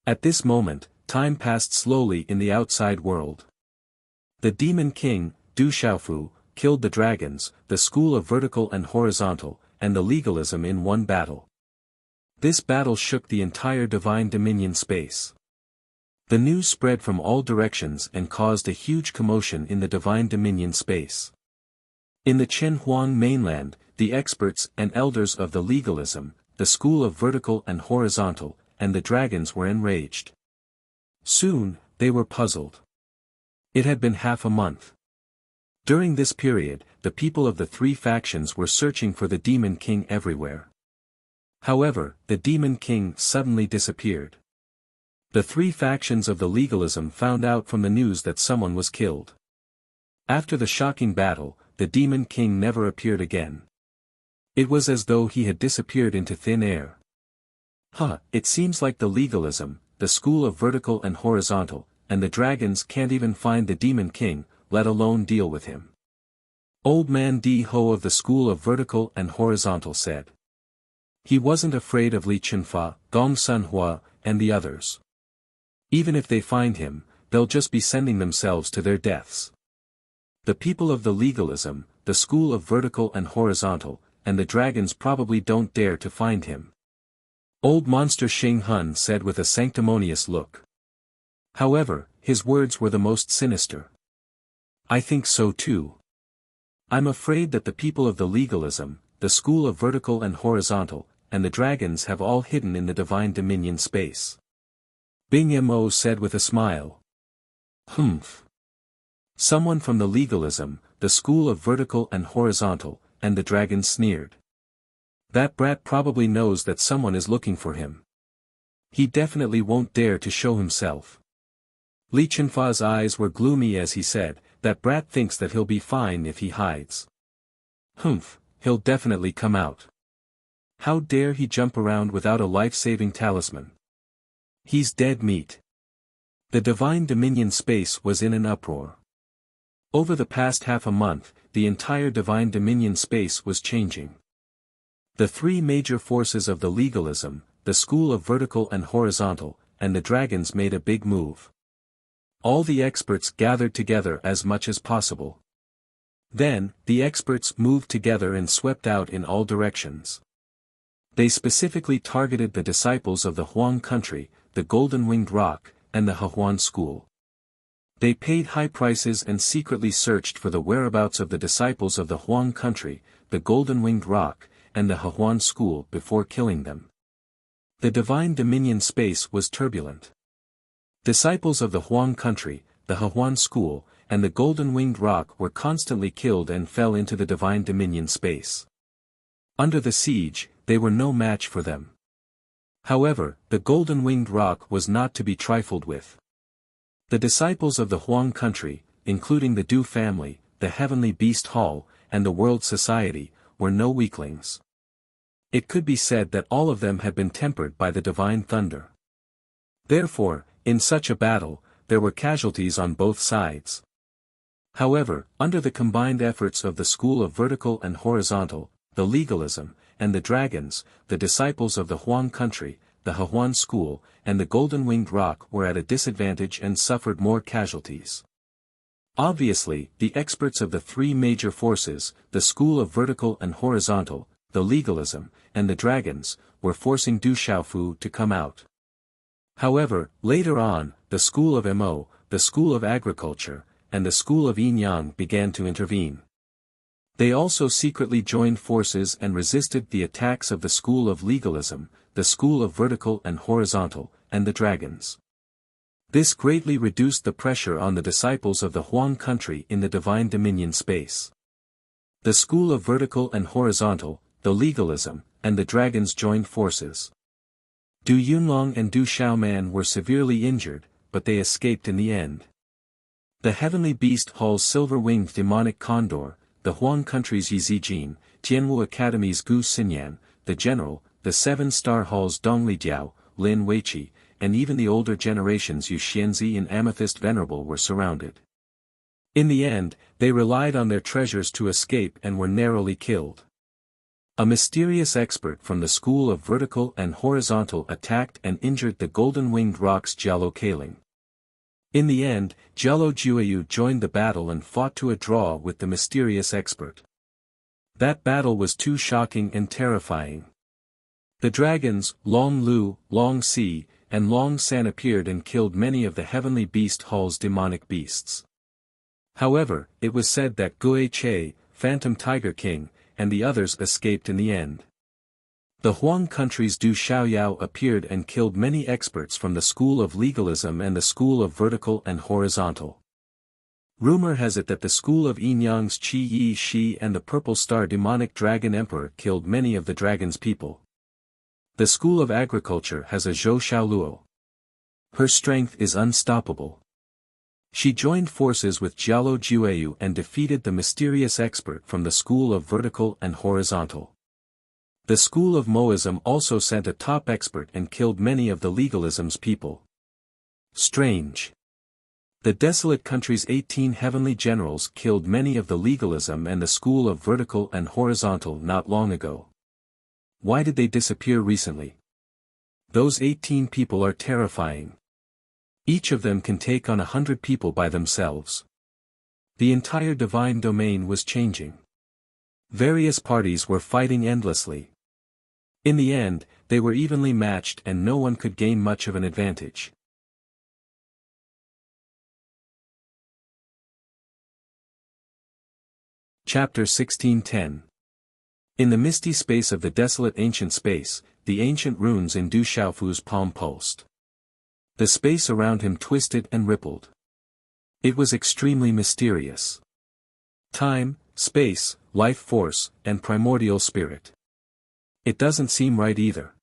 A: At this moment, time passed slowly in the outside world. The Demon King, Du Xiaofu, killed the dragons, the school of vertical and horizontal, and the legalism in one battle. This battle shook the entire Divine Dominion space. The news spread from all directions and caused a huge commotion in the Divine Dominion space. In the Qianhuang mainland, the experts and elders of the legalism, the school of vertical and horizontal, and the dragons were enraged. Soon, they were puzzled. It had been half a month. During this period, the people of the three factions were searching for the Demon King everywhere. However, the Demon King suddenly disappeared. The three factions of the legalism found out from the news that someone was killed. After the shocking battle, the Demon King never appeared again. It was as though he had disappeared into thin air. It seems like the legalism, the school of vertical and horizontal, and the dragons can't even find the Demon King, let alone deal with him. Old man Di Ho of the school of vertical and horizontal said. He wasn't afraid of Li Chunfa, Gong Sunhua, and the others. Even if they find him, they'll just be sending themselves to their deaths. The people of the legalism, the school of vertical and horizontal, and the dragons probably don't dare to find him. Old Monster Xing Hun said with a sanctimonious look. However, his words were the most sinister. I think so too. I'm afraid that the people of the legalism, the school of vertical and horizontal, and the dragons have all hidden in the Divine Dominion space. Bing Mo said with a smile. Humph. Someone from the legalism, the school of vertical and horizontal, and the dragons sneered. That brat probably knows that someone is looking for him. He definitely won't dare to show himself. Li Chunfa's eyes were gloomy as he said, that brat thinks that he'll be fine if he hides. Humph, he'll definitely come out. How dare he jump around without a life-saving talisman? He's dead meat. The Divine Dominion space was in an uproar. Over the past half a month, the entire Divine Dominion space was changing. The three major forces of the legalism, the school of vertical and horizontal, and the dragons made a big move. All the experts gathered together as much as possible. Then, the experts moved together and swept out in all directions. They specifically targeted the disciples of the Huang country, the Golden Winged Rock, and the Hehuan school. They paid high prices and secretly searched for the whereabouts of the disciples of the Huang country, the Golden Winged Rock, and the Hehuan school before killing them. The Divine Dominion space was turbulent. Disciples of the Huang country, the Hehuan school, and the Golden Winged Rock were constantly killed and fell into the Divine Dominion space. Under the siege, they were no match for them. However, the golden-winged roc was not to be trifled with. The disciples of the Huang country, including the Du family, the Heavenly Beast Hall, and the World Society, were no weaklings. It could be said that all of them had been tempered by the divine thunder. Therefore, in such a battle, there were casualties on both sides. However, under the combined efforts of the school of vertical and horizontal, the legalism, and the dragons, the disciples of the Huang country, the Hehuan school, and the golden-winged roc were at a disadvantage and suffered more casualties. Obviously, the experts of the three major forces, the school of vertical and horizontal, the legalism, and the dragons, were forcing Du Xiaofu to come out. However, later on, the school of Mo, the school of agriculture, and the school of Yin-Yang began to intervene. They also secretly joined forces and resisted the attacks of the school of legalism, the school of vertical and horizontal, and the dragons. This greatly reduced the pressure on the disciples of the Huang country in the divine dominion space. The school of vertical and horizontal, the legalism, and the dragons joined forces. Du Yunlong and Du Xiaoman were severely injured, but they escaped in the end. The Heavenly Beast Hall's silver-winged demonic condor, the Huang country's Yi Zijin, Tianwu Academy's Gu Xinyan, the general, the Seven-Star Hall's Dongli Diao, Lin Weiqi, and even the older generations Yu Xianzi and Amethyst Venerable were surrounded. In the end, they relied on their treasures to escape and were narrowly killed. A mysterious expert from the school of vertical and horizontal attacked and injured the golden-winged roc's Jialo Kaling. In the end, Jialo Jueyu joined the battle and fought to a draw with the mysterious expert. That battle was too shocking and terrifying. The dragons, Long Lu, Long Si, and Long San appeared and killed many of the Heavenly Beast Hall's demonic beasts. However, it was said that Gui Che, Phantom Tiger King, and the others escaped in the end. The Huang country's Du Xiaoyao appeared and killed many experts from the school of legalism and the school of vertical and horizontal. Rumor has it that the school of Yin-Yang's Qi Yi Shi and the Purple Star demonic dragon emperor killed many of the dragon's people. The school of agriculture has a Zhou Xiaoluo. Her strength is unstoppable. She joined forces with Jialo Jueyu and defeated the mysterious expert from the school of vertical and horizontal. The school of Moism also sent a top expert and killed many of the legalism's people. Strange. The desolate country's 18 heavenly generals killed many of the legalism and the school of vertical and horizontal not long ago. Why did they disappear recently? Those 18 people are terrifying. Each of them can take on 100 people by themselves. The entire divine domain was changing. Various parties were fighting endlessly. In the end, they were evenly matched and no one could gain much of an advantage. Chapter 1610. In the misty space of the desolate ancient space, the ancient runes in Du Xiaofu's palm pulsed. The space around him twisted and rippled. It was extremely mysterious. Time, space, life force, and primordial spirit. It doesn't seem right either.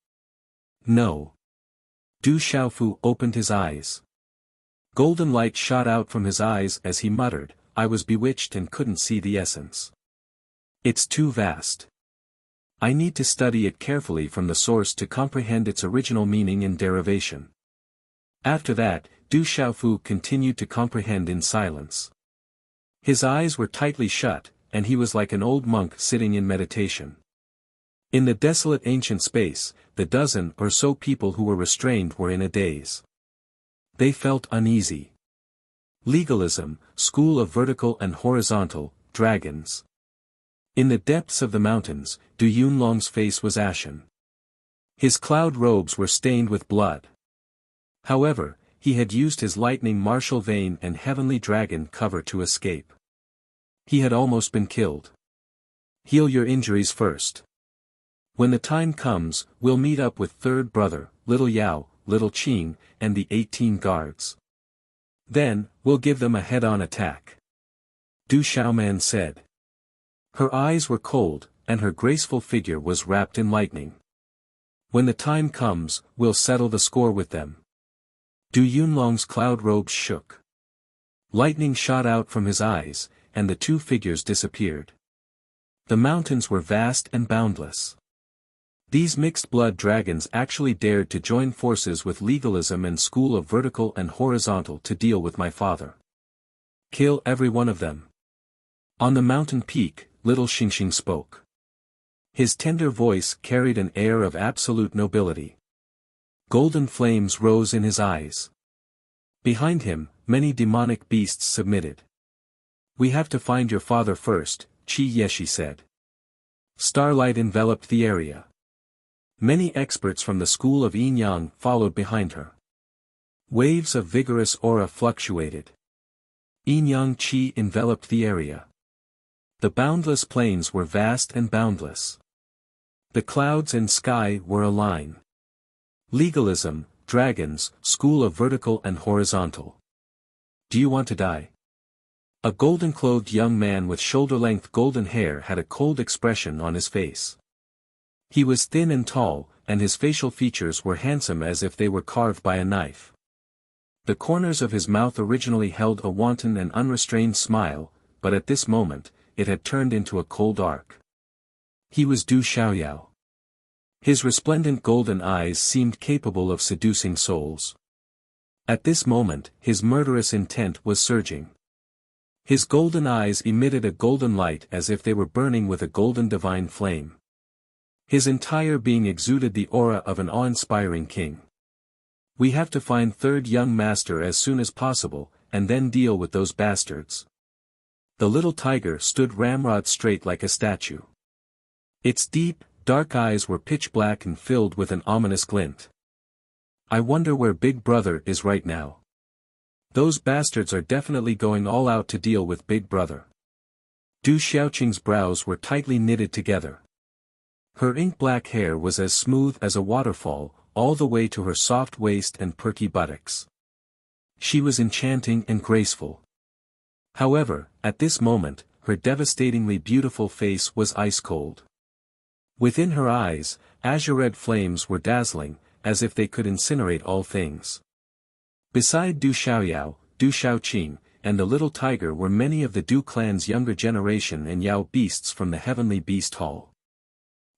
A: No. Du Xiaofu opened his eyes. Golden light shot out from his eyes as he muttered, "I was bewitched and couldn't see the essence. It's too vast. I need to study it carefully from the source to comprehend its original meaning and derivation." After that, Du Xiaofu continued to comprehend in silence. His eyes were tightly shut, and he was like an old monk sitting in meditation. In the desolate ancient space, the dozen or so people who were restrained were in a daze. They felt uneasy. Legalism, school of vertical and horizontal, dragons. In the depths of the mountains, Du Yunlong's face was ashen. His cloud robes were stained with blood. However, he had used his lightning martial vein and heavenly dragon cover to escape. He had almost been killed. Heal your injuries first. When the time comes, we'll meet up with third brother, Little Yao, Little Qing, and the 18 guards. Then, we'll give them a head-on attack. Du Xiaoman said. Her eyes were cold, and her graceful figure was wrapped in lightning. When the time comes, we'll settle the score with them. Du Yunlong's cloud robes shook. Lightning shot out from his eyes, and the two figures disappeared. The mountains were vast and boundless. These mixed-blood dragons actually dared to join forces with legalism and school of vertical and horizontal to deal with my father. Kill every one of them. On the mountain peak, little Xingxing spoke. His tender voice carried an air of absolute nobility. Golden flames rose in his eyes. Behind him, many demonic beasts submitted. We have to find your father first, Qi Yeshi said. Starlight enveloped the area. Many experts from the school of Yin Yang followed behind her. Waves of vigorous aura fluctuated. Yin Yang Qi enveloped the area. The boundless plains were vast and boundless. The clouds and sky were a line. Legalism, dragons, school of vertical and horizontal. Do you want to die? A golden-clothed young man with shoulder-length golden hair had a cold expression on his face. He was thin and tall, and his facial features were handsome as if they were carved by a knife. The corners of his mouth originally held a wanton and unrestrained smile, but at this moment, it had turned into a cold arc. He was Du Xiaoyao. His resplendent golden eyes seemed capable of seducing souls. At this moment, his murderous intent was surging. His golden eyes emitted a golden light as if they were burning with a golden divine flame. His entire being exuded the aura of an awe-inspiring king. We have to find third young master as soon as possible, and then deal with those bastards. The little tiger stood ramrod straight like a statue. Its deep, dark eyes were pitch black and filled with an ominous glint. I wonder where Big Brother is right now. Those bastards are definitely going all out to deal with Big Brother. Du Xiaoqing's brows were tightly knitted together. Her ink-black hair was as smooth as a waterfall, all the way to her soft waist and perky buttocks. She was enchanting and graceful. However, at this moment, her devastatingly beautiful face was ice-cold. Within her eyes, azure-red flames were dazzling, as if they could incinerate all things. Beside Du Xiaoyao, Du Xiaoqing, and the little tiger were many of the Du clan's younger generation and Yao beasts from the heavenly beast hall.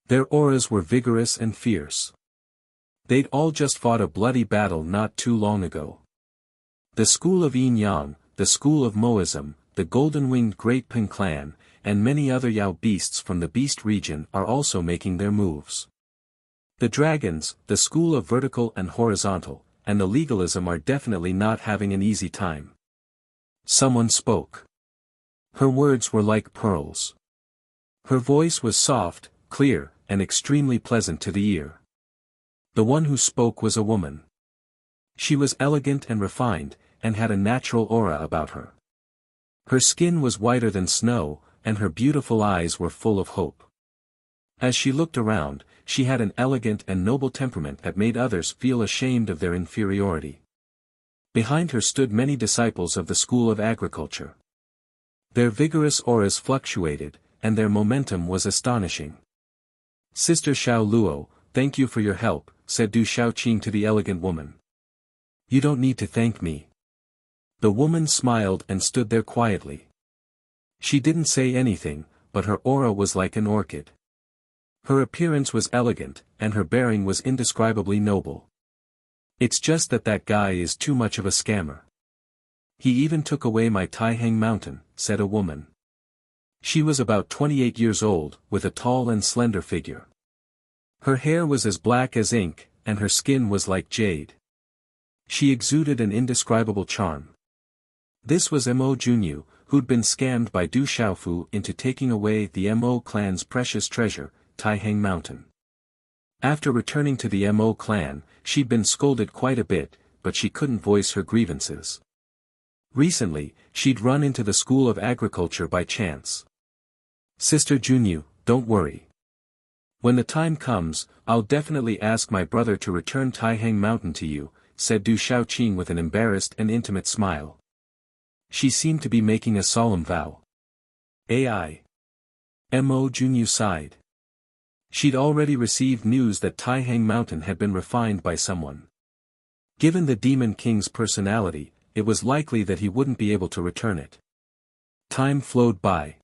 A: Their auras were vigorous and fierce. They'd all just fought a bloody battle not too long ago. The school of Yin Yang, the school of Moism, the golden-winged Great Ping clan, and many other Yao beasts from the beast region are also making their moves. The dragons, the school of vertical and horizontal, and the legalism are definitely not having an easy time. Someone spoke. Her words were like pearls. Her voice was soft, clear, and extremely pleasant to the ear. The one who spoke was a woman. She was elegant and refined, and had a natural aura about her. Her skin was whiter than snow, and her beautiful eyes were full of hope. As she looked around, she had an elegant and noble temperament that made others feel ashamed of their inferiority. Behind her stood many disciples of the school of agriculture. Their vigorous auras fluctuated, and their momentum was astonishing. Sister Xiao Luo, thank you for your help, said Du Xiaoqing to the elegant woman. You don't need to thank me. The woman smiled and stood there quietly. She didn't say anything, but her aura was like an orchid. Her appearance was elegant, and her bearing was indescribably noble. It's just that guy is too much of a scammer. He even took away my Taihang mountain, said a woman. She was about 28 years old, with a tall and slender figure. Her hair was as black as ink, and her skin was like jade. She exuded an indescribable charm. This was Mo Junyu, who'd been scammed by Du Xiaofu into taking away the Mo clan's precious treasure, Taihang Mountain. After returning to the Mo clan, she'd been scolded quite a bit, but she couldn't voice her grievances. Recently, she'd run into the school of agriculture by chance. Sister Junyu, don't worry. When the time comes, I'll definitely ask my brother to return Taihang Mountain to you, said Du Xiaoqing with an embarrassed and intimate smile. She seemed to be making a solemn vow. Mo Junyu sighed. She'd already received news that Taihang Mountain had been refined by someone. Given the Demon King's personality, it was likely that he wouldn't be able to return it. Time flowed by.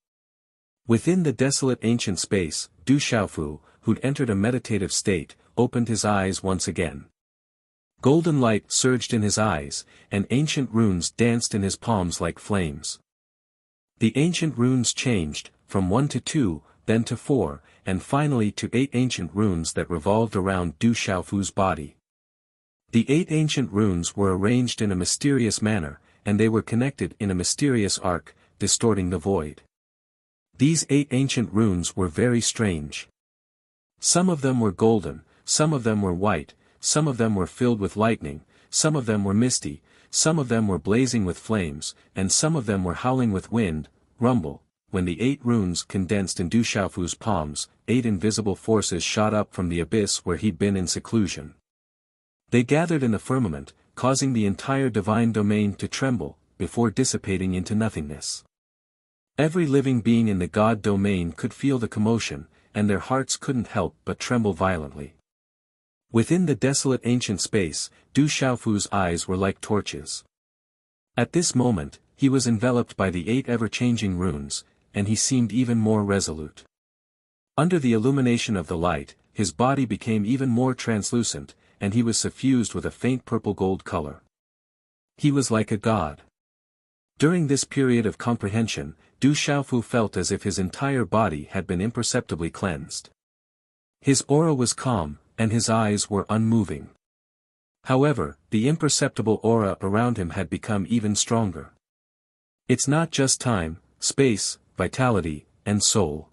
A: Within the desolate ancient space, Du Xiaofu, who'd entered a meditative state, opened his eyes once again. Golden light surged in his eyes, and ancient runes danced in his palms like flames. The ancient runes changed, from 1 to 2, then to 4, and finally to 8 ancient runes that revolved around Du Xiaofu's body. The 8 ancient runes were arranged in a mysterious manner, and they were connected in a mysterious arc, distorting the void. These 8 ancient runes were very strange. Some of them were golden, some of them were white, some of them were filled with lightning, some of them were misty, some of them were blazing with flames, and some of them were howling with wind, rumble. When the 8 runes condensed in Du Xiaofu's palms, 8 invisible forces shot up from the abyss where he'd been in seclusion. They gathered in the firmament, causing the entire divine domain to tremble, before dissipating into nothingness. Every living being in the God domain could feel the commotion, and their hearts couldn't help but tremble violently. Within the desolate ancient space, Du Xiaofu's eyes were like torches. At this moment, he was enveloped by the 8 ever-changing runes, and he seemed even more resolute. Under the illumination of the light, his body became even more translucent, and he was suffused with a faint purple-gold color. He was like a god. During this period of comprehension, Du Xiaofu felt as if his entire body had been imperceptibly cleansed. His aura was calm, and his eyes were unmoving. However, the imperceptible aura around him had become even stronger. It's not just time, space, vitality, and soul.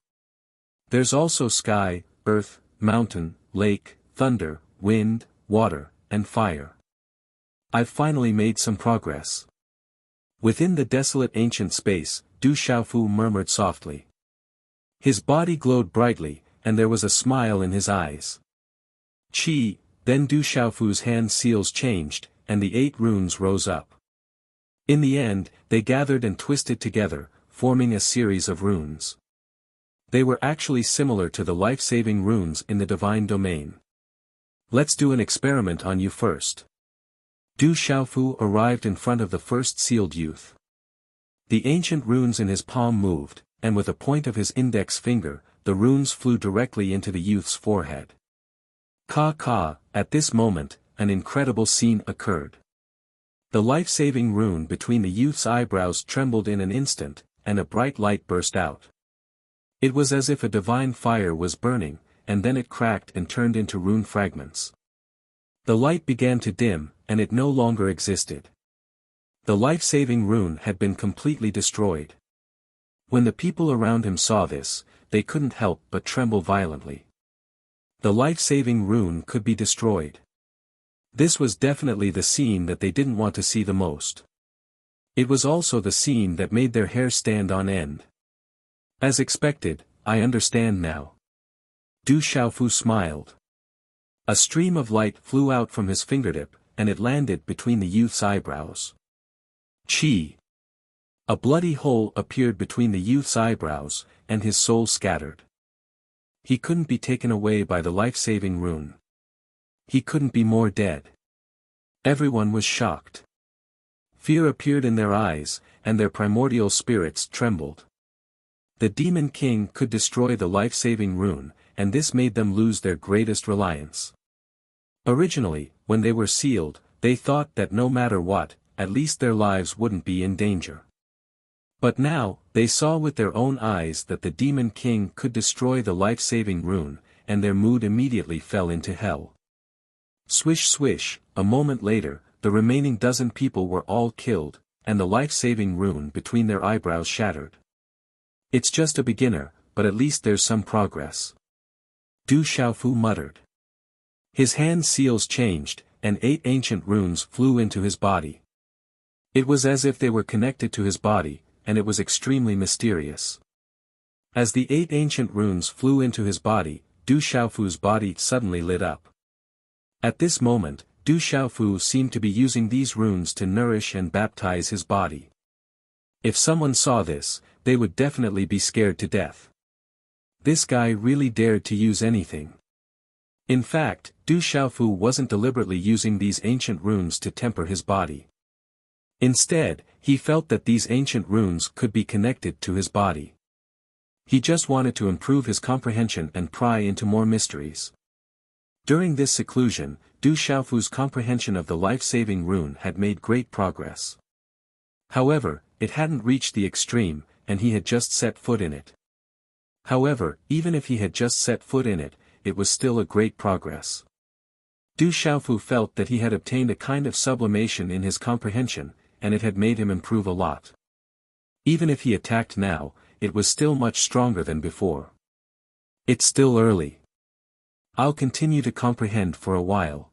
A: There's also sky, earth, mountain, lake, thunder, wind, water, and fire. I've finally made some progress. Within the desolate ancient space, Du Xiaofu murmured softly. His body glowed brightly, and there was a smile in his eyes. Chi, then Du Xiaofu's hand seals changed, and the 8 runes rose up. In the end, they gathered and twisted together, forming a series of runes. They were actually similar to the life-saving runes in the divine domain. Let's do an experiment on you first. Du Xiaofu arrived in front of the first sealed youth. The ancient runes in his palm moved, and with a point of his index finger, the runes flew directly into the youth's forehead. At this moment, an incredible scene occurred. The life-saving rune between the youth's eyebrows trembled in an instant, and a bright light burst out. It was as if a divine fire was burning, and then it cracked and turned into rune fragments. The light began to dim, and it no longer existed. The life-saving rune had been completely destroyed. When the people around him saw this, they couldn't help but tremble violently. The life-saving rune could be destroyed. This was definitely the scene that they didn't want to see the most. It was also the scene that made their hair stand on end. As expected, I understand now. Du Xiaofu smiled. A stream of light flew out from his fingertip, and it landed between the youth's eyebrows. Chi. A bloody hole appeared between the youth's eyebrows, and his soul scattered. He couldn't be taken away by the life-saving rune. He couldn't be more dead. Everyone was shocked. Fear appeared in their eyes, and their primordial spirits trembled. The Demon King could destroy the life-saving rune, and this made them lose their greatest reliance. Originally, when they were sealed, they thought that no matter what, at least their lives wouldn't be in danger. But now, they saw with their own eyes that the Demon King could destroy the life-saving rune, and their mood immediately fell into hell. Swish swish, a moment later, the remaining dozen people were all killed, and the life-saving rune between their eyebrows shattered. It's just a beginner, but at least there's some progress. Du Xiaofu muttered. His hand seals changed, and 8 ancient runes flew into his body. It was as if they were connected to his body, and it was extremely mysterious. As the 8 ancient runes flew into his body, Du Xiaofu's body suddenly lit up. At this moment, Du Xiaofu seemed to be using these runes to nourish and baptize his body. If someone saw this, they would definitely be scared to death. This guy really dared to use anything. In fact, Du Xiaofu wasn't deliberately using these ancient runes to temper his body. Instead, he felt that these ancient runes could be connected to his body. He just wanted to improve his comprehension and pry into more mysteries. During this seclusion, Du Xiaofu's comprehension of the life-saving rune had made great progress. However, it hadn't reached the extreme, and he had just set foot in it. However, even if he had just set foot in it, it was still a great progress. Du Xiaofu felt that he had obtained a kind of sublimation in his comprehension, and it had made him improve a lot. Even if he attacked now, it was still much stronger than before. It's still early. I'll continue to comprehend for a while.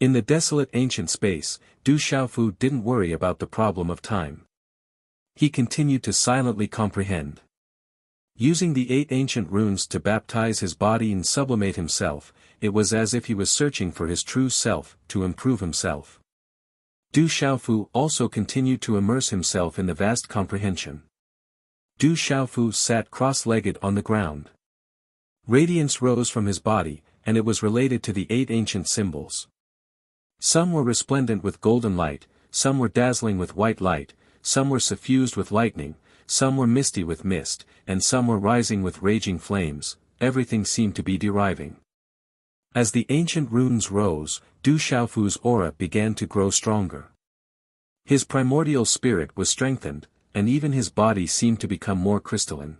A: In the desolate ancient space, Du Xiaofu didn't worry about the problem of time. He continued to silently comprehend. Using the 8 ancient runes to baptize his body and sublimate himself, it was as if he was searching for his true self, to improve himself. Du Xiaofu also continued to immerse himself in the vast comprehension. Du Xiaofu sat cross-legged on the ground. Radiance rose from his body, and it was related to the 8 ancient symbols. Some were resplendent with golden light, some were dazzling with white light, some were suffused with lightning, some were misty with mist, and some were rising with raging flames. Everything seemed to be deriving. As the ancient runes rose, Du Xiaofu's aura began to grow stronger. His primordial spirit was strengthened, and even his body seemed to become more crystalline.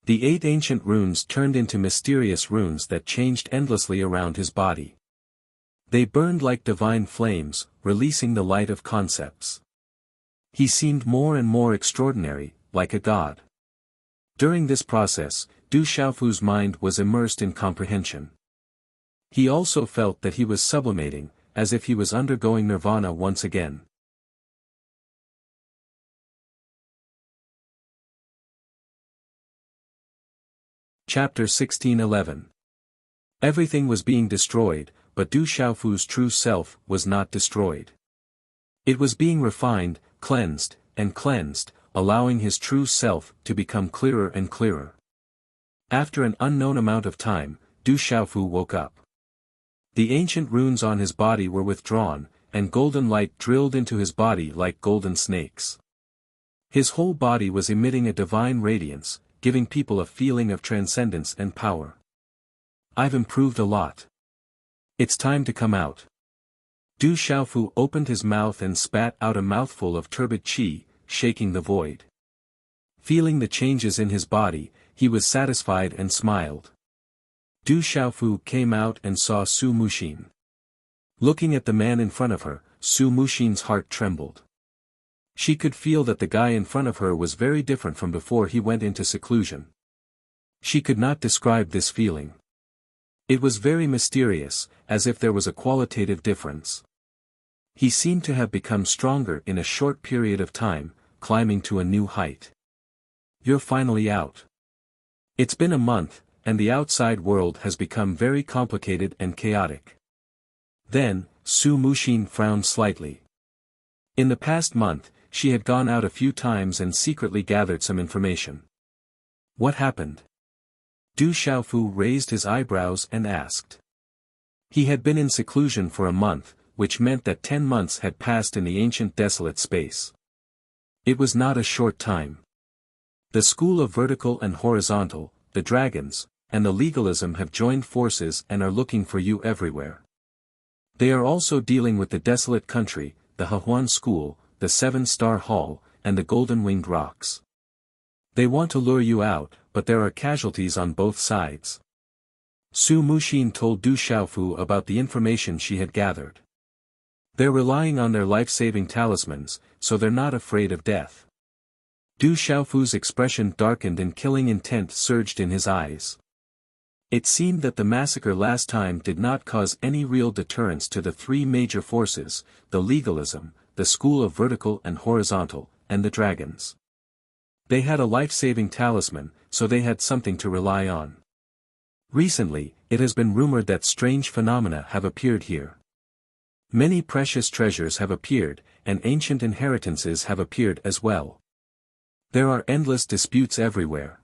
A: The 8 ancient runes turned into mysterious runes that changed endlessly around his body. They burned like divine flames, releasing the light of concepts. He seemed more and more extraordinary, like a god. During this process, Du Xiaofu's mind was immersed in comprehension. He also felt that he was sublimating, as if he was undergoing nirvana once again. Chapter 1611. Everything was being destroyed, but Du Xiaofu's true self was not destroyed. It was being refined, cleansed, and cleansed, allowing his true self to become clearer and clearer. After an unknown amount of time, Du Xiaofu woke up. The ancient runes on his body were withdrawn, and golden light drilled into his body like golden snakes. His whole body was emitting a divine radiance, giving people a feeling of transcendence and power. I've improved a lot. It's time to come out. Du Xiaofu opened his mouth and spat out a mouthful of turbid qi, shaking the void. Feeling the changes in his body, he was satisfied and smiled. Du Xiaofu came out and saw Su Muxin. Looking at the man in front of her, Su Muxin's heart trembled. She could feel that the guy in front of her was very different from before he went into seclusion. She could not describe this feeling. It was very mysterious, as if there was a qualitative difference. He seemed to have become stronger in a short period of time, climbing to a new height. You're finally out. It's been a month, and the outside world has become very complicated and chaotic. Then, Su Muxin frowned slightly. In the past month, she had gone out a few times and secretly gathered some information. What happened? Du Xiaofu raised his eyebrows and asked. He had been in seclusion for a month, which meant that 10 months had passed in the ancient desolate space. It was not a short time. The school of vertical and horizontal, the dragons, and the legalism have joined forces and are looking for you everywhere. They are also dealing with the desolate country, the Hehuan school, the 7-star hall, and the golden-winged rocks. They want to lure you out, but there are casualties on both sides. Su Muxin told Du Xiaofu about the information she had gathered. They're relying on their life-saving talismans, so they're not afraid of death. Du Xiaofu's expression darkened and killing intent surged in his eyes. It seemed that the massacre last time did not cause any real deterrence to the 3 major forces, the legalism, the school of vertical and horizontal, and the dragons. They had a life-saving talisman, so they had something to rely on. Recently, it has been rumored that strange phenomena have appeared here. Many precious treasures have appeared, and ancient inheritances have appeared as well. There are endless disputes everywhere.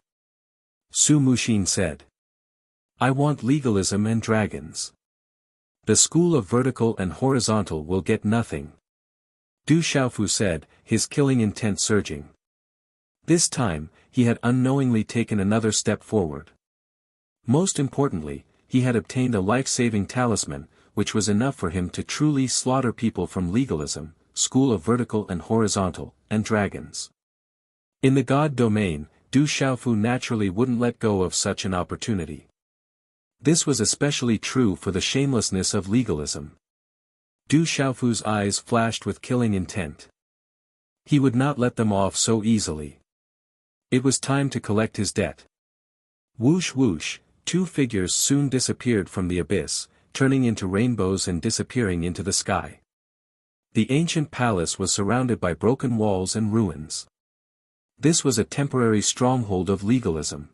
A: Su Muxin said. I want legalism and dragons. The school of vertical and horizontal will get nothing. Du Xiaofu said, his killing intent surging. This time, he had unknowingly taken another step forward. Most importantly, he had obtained a life-saving talisman, which was enough for him to truly slaughter people from legalism, school of vertical and horizontal, and dragons. In the god domain, Du Xiaofu naturally wouldn't let go of such an opportunity. This was especially true for the shamelessness of legalism. Du Xiaofu's eyes flashed with killing intent. He would not let them off so easily. It was time to collect his debt. Whoosh whoosh, two figures soon disappeared from the abyss, turning into rainbows and disappearing into the sky. The ancient palace was surrounded by broken walls and ruins. This was a temporary stronghold of legalism.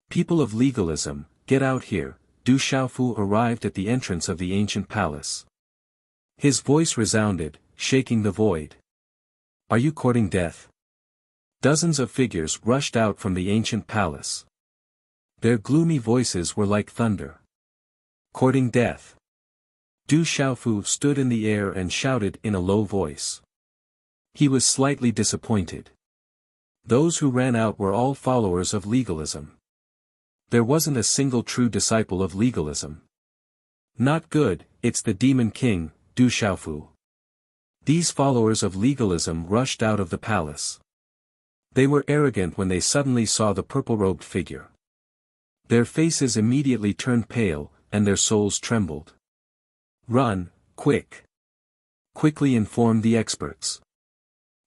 A: People of legalism, get out here, Du Xiaofu arrived at the entrance of the ancient palace. His voice resounded, shaking the void. Are you courting death? Dozens of figures rushed out from the ancient palace. Their gloomy voices were like thunder. Courting death. Du Xiaofu stood in the air and shouted in a low voice. He was slightly disappointed. Those who ran out were all followers of legalism. There wasn't a single true disciple of legalism. Not good, it's the Demon King, Du Xiaofu. These followers of legalism rushed out of the palace. They were arrogant when they suddenly saw the purple-robed figure. Their faces immediately turned pale, and their souls trembled. Run, quick! Quickly inform the experts.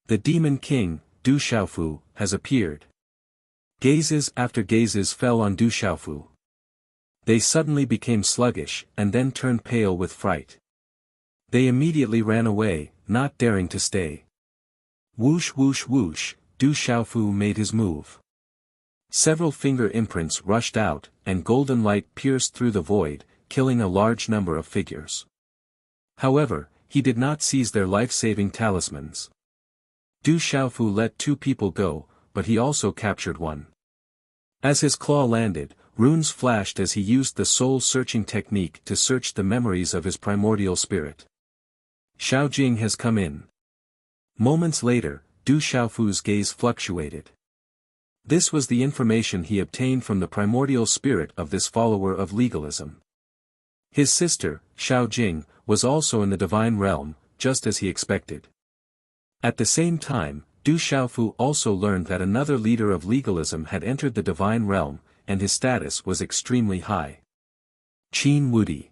A: The Demon King, Du Xiaofu, has appeared. Gazes after gazes fell on Du Xiaofu. They suddenly became sluggish, and then turned pale with fright. They immediately ran away, not daring to stay. Whoosh whoosh whoosh, Du Xiaofu made his move. Several finger imprints rushed out, and golden light pierced through the void, killing a large number of figures. However, he did not seize their life-saving talismans. Du Xiaofu let two people go, but he also captured one. As his claw landed, runes flashed as he used the soul-searching technique to search the memories of his primordial spirit. Xiao Jing has come in. Moments later, Du Xiaofu's gaze fluctuated. This was the information he obtained from the primordial spirit of this follower of legalism. His sister, Xiao Jing, was also in the divine realm, just as he expected. At the same time, Du Xiaofu also learned that another leader of legalism had entered the divine realm, and his status was extremely high. Qin Wudi.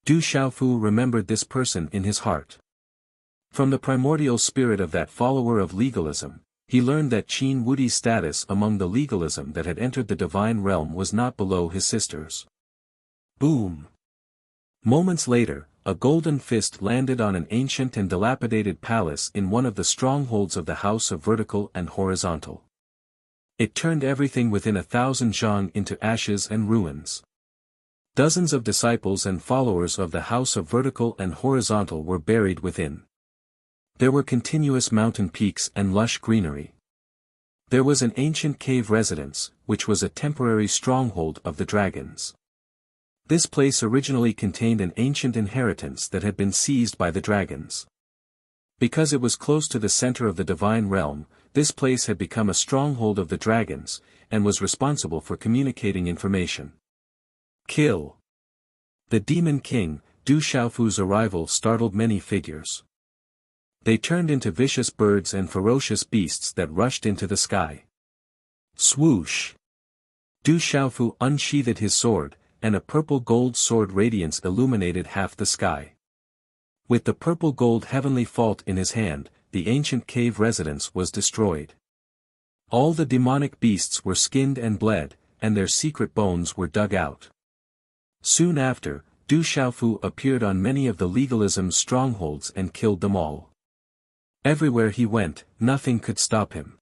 A: Du Xiaofu remembered this person in his heart. From the primordial spirit of that follower of legalism, he learned that Qin Wudi's status among the legalism that had entered the divine realm was not below his sister's. Boom! Moments later, a golden fist landed on an ancient and dilapidated palace in one of the strongholds of the House of Vertical and Horizontal. It turned everything within 1,000 zhang into ashes and ruins. Dozens of disciples and followers of the House of Vertical and Horizontal were buried within. There were continuous mountain peaks and lush greenery. There was an ancient cave residence, which was a temporary stronghold of the dragons. This place originally contained an ancient inheritance that had been seized by the dragons. Because it was close to the center of the divine realm, this place had become a stronghold of the dragons, and was responsible for communicating information. Kill! The Demon King, Du Xiaofu's arrival startled many figures. They turned into vicious birds and ferocious beasts that rushed into the sky. Swoosh! Du Xiaofu unsheathed his sword, and a purple-gold sword radiance illuminated half the sky. With the purple-gold heavenly fault in his hand, the ancient cave residence was destroyed. All the demonic beasts were skinned and bled, and their secret bones were dug out. Soon after, Du Xiaofu appeared on many of the legalism's strongholds and killed them all. Everywhere he went, nothing could stop him.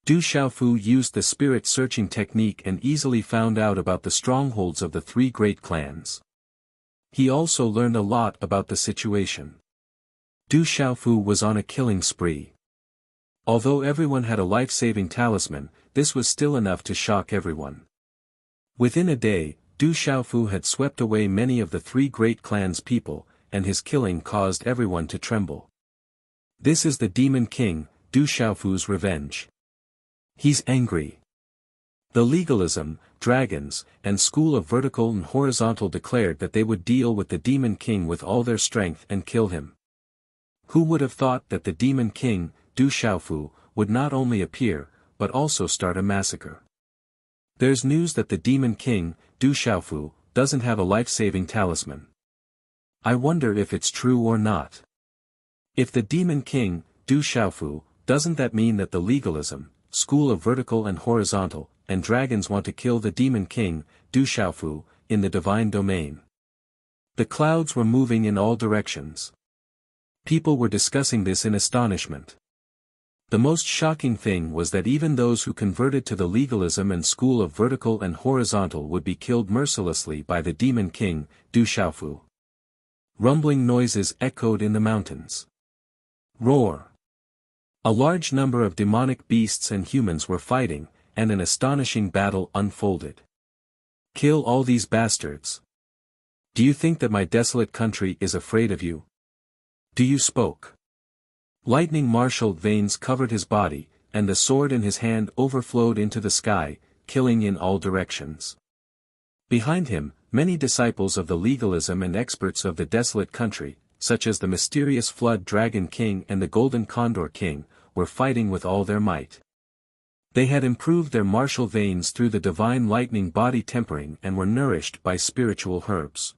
A: Du Xiaofu used the spirit-searching technique and easily found out about the strongholds of the three great clans. He also learned a lot about the situation. Du Xiaofu was on a killing spree. Although everyone had a life-saving talisman, this was still enough to shock everyone. Within a day, Du Xiaofu had swept away many of the three great clans' people, and his killing caused everyone to tremble. This is the Demon King, Du Xiaofu's revenge. He's angry. The legalism, dragons, and school of vertical and horizontal declared that they would deal with the Demon King with all their strength and kill him. Who would have thought that the Demon King, Du Xiaofu, would not only appear, but also start a massacre? There's news that the Demon King, Du Xiaofu, doesn't have a life-saving talisman. I wonder if it's true or not. If the Demon King, Du Xiaofu, doesn't that mean that the legalism, school of vertical and horizontal, and dragons want to kill the Demon King, Du Xiaofu, in the divine domain? The clouds were moving in all directions. People were discussing this in astonishment. The most shocking thing was that even those who converted to the legalism and school of vertical and horizontal would be killed mercilessly by the Demon King, Du Xiaofu. Rumbling noises echoed in the mountains. Roar! A large number of demonic beasts and humans were fighting, and an astonishing battle unfolded. Kill all these bastards. Do you think that my desolate country is afraid of you? Do you spoke? Lightning marshaled veins covered his body, and the sword in his hand overflowed into the sky, killing in all directions. Behind him, many disciples of the legalism and experts of the desolate country, such as the mysterious Flood Dragon King and the Golden Condor King, were fighting with all their might. They had improved their martial veins through the divine lightning body tempering and were nourished by spiritual herbs.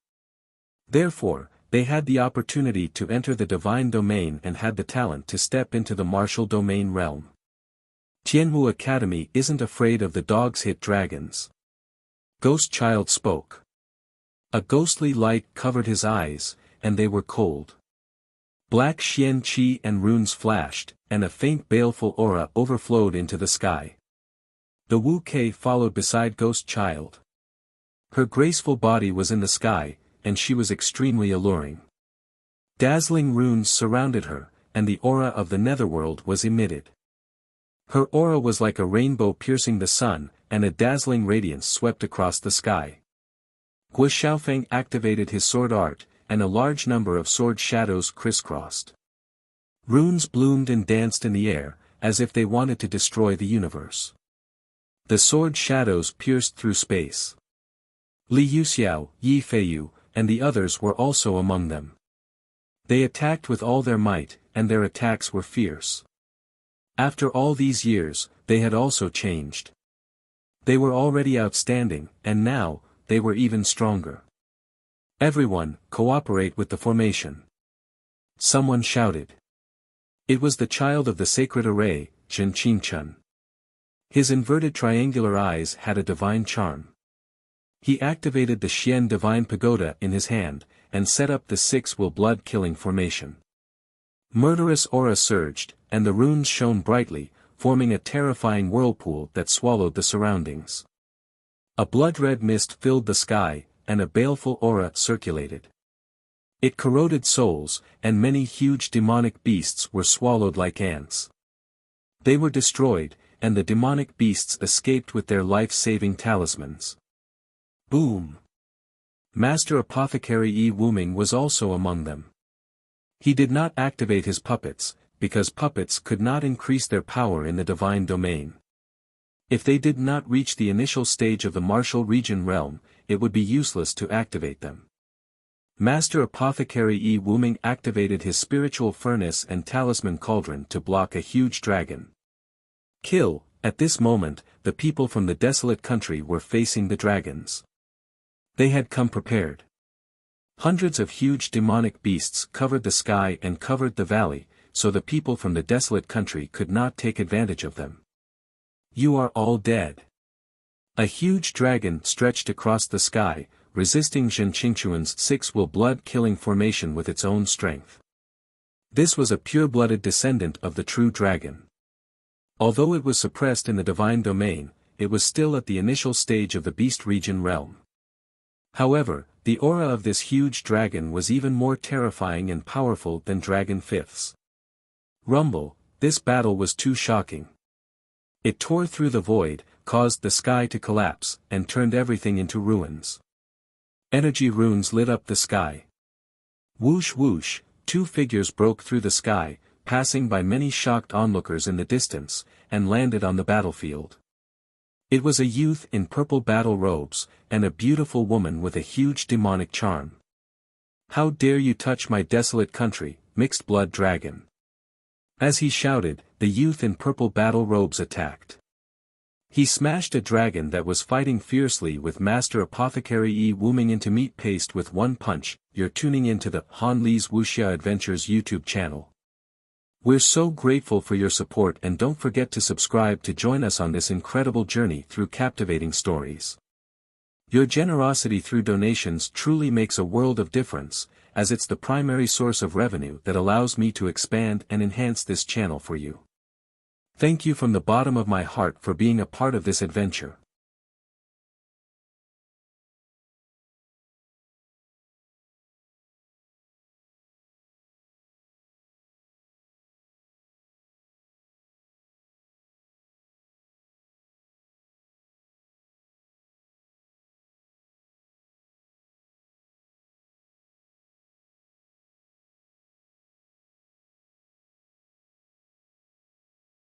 A: Therefore, they had the opportunity to enter the divine domain and had the talent to step into the martial domain realm. Tianwu Academy isn't afraid of the dogs-hit dragons. Ghost Child spoke. A ghostly light covered his eyes, and they were cold. Black Xian Qi and runes flashed, and a faint baleful aura overflowed into the sky. The Wu Kei followed beside Ghost Child. Her graceful body was in the sky, and she was extremely alluring. Dazzling runes surrounded her, and the aura of the netherworld was emitted. Her aura was like a rainbow piercing the sun, and a dazzling radiance swept across the sky. Guo Xiaofeng activated his sword art, and a large number of sword shadows crisscrossed. Runes bloomed and danced in the air, as if they wanted to destroy the universe. The sword shadows pierced through space. Li Yuxiao, Yi Feiyu, and the others were also among them. They attacked with all their might, and their attacks were fierce. After all these years, they had also changed. They were already outstanding, and now, they were even stronger. Everyone, cooperate with the formation. Someone shouted. It was the child of the sacred array, Zhen Qingchen. His inverted triangular eyes had a divine charm. He activated the Xian Divine Pagoda in his hand, and set up the 6-will blood-killing formation. Murderous aura surged, and the runes shone brightly, forming a terrifying whirlpool that swallowed the surroundings. A blood-red mist filled the sky, and a baleful aura circulated. It corroded souls, and many huge demonic beasts were swallowed like ants. They were destroyed, and the demonic beasts escaped with their life-saving talismans. Boom! Master Apothecary Yi Wuming was also among them. He did not activate his puppets, because puppets could not increase their power in the divine domain. If they did not reach the initial stage of the martial region realm, it would be useless to activate them. Master Apothecary Yi Wuming activated his spiritual furnace and talisman cauldron to block a huge dragon. Kill! At this moment, the people from the desolate country were facing the dragons. They had come prepared. Hundreds of huge demonic beasts covered the sky and covered the valley, so the people from the desolate country could not take advantage of them. You are all dead. A huge dragon stretched across the sky, resisting Zhen Qingchuan's 6-will blood-killing formation with its own strength. This was a pure-blooded descendant of the true dragon. Although it was suppressed in the divine domain, it was still at the initial stage of the beast region realm. However, the aura of this huge dragon was even more terrifying and powerful than Dragon Fifth's. Rumble, this battle was too shocking. It tore through the void, caused the sky to collapse, and turned everything into ruins. Energy runes lit up the sky. Whoosh whoosh, two figures broke through the sky, passing by many shocked onlookers in the distance, and landed on the battlefield. It was a youth in purple battle robes, and a beautiful woman with a huge demonic charm. "How dare you touch my desolate country, mixed-blood dragon!" As he shouted, the youth in purple battle robes attacked. He smashed a dragon that was fighting fiercely with Master Apothecary Yi Wooming into meat paste with one punch. You're tuning into the Han Li's Wuxia Adventures YouTube channel. We're so grateful for your support, and don't forget to subscribe to join us on this incredible journey through captivating stories. Your generosity through donations truly makes a world of difference, as it's the primary source of revenue that allows me to expand and enhance this channel for you. Thank you from the bottom of my heart for being a part of this adventure.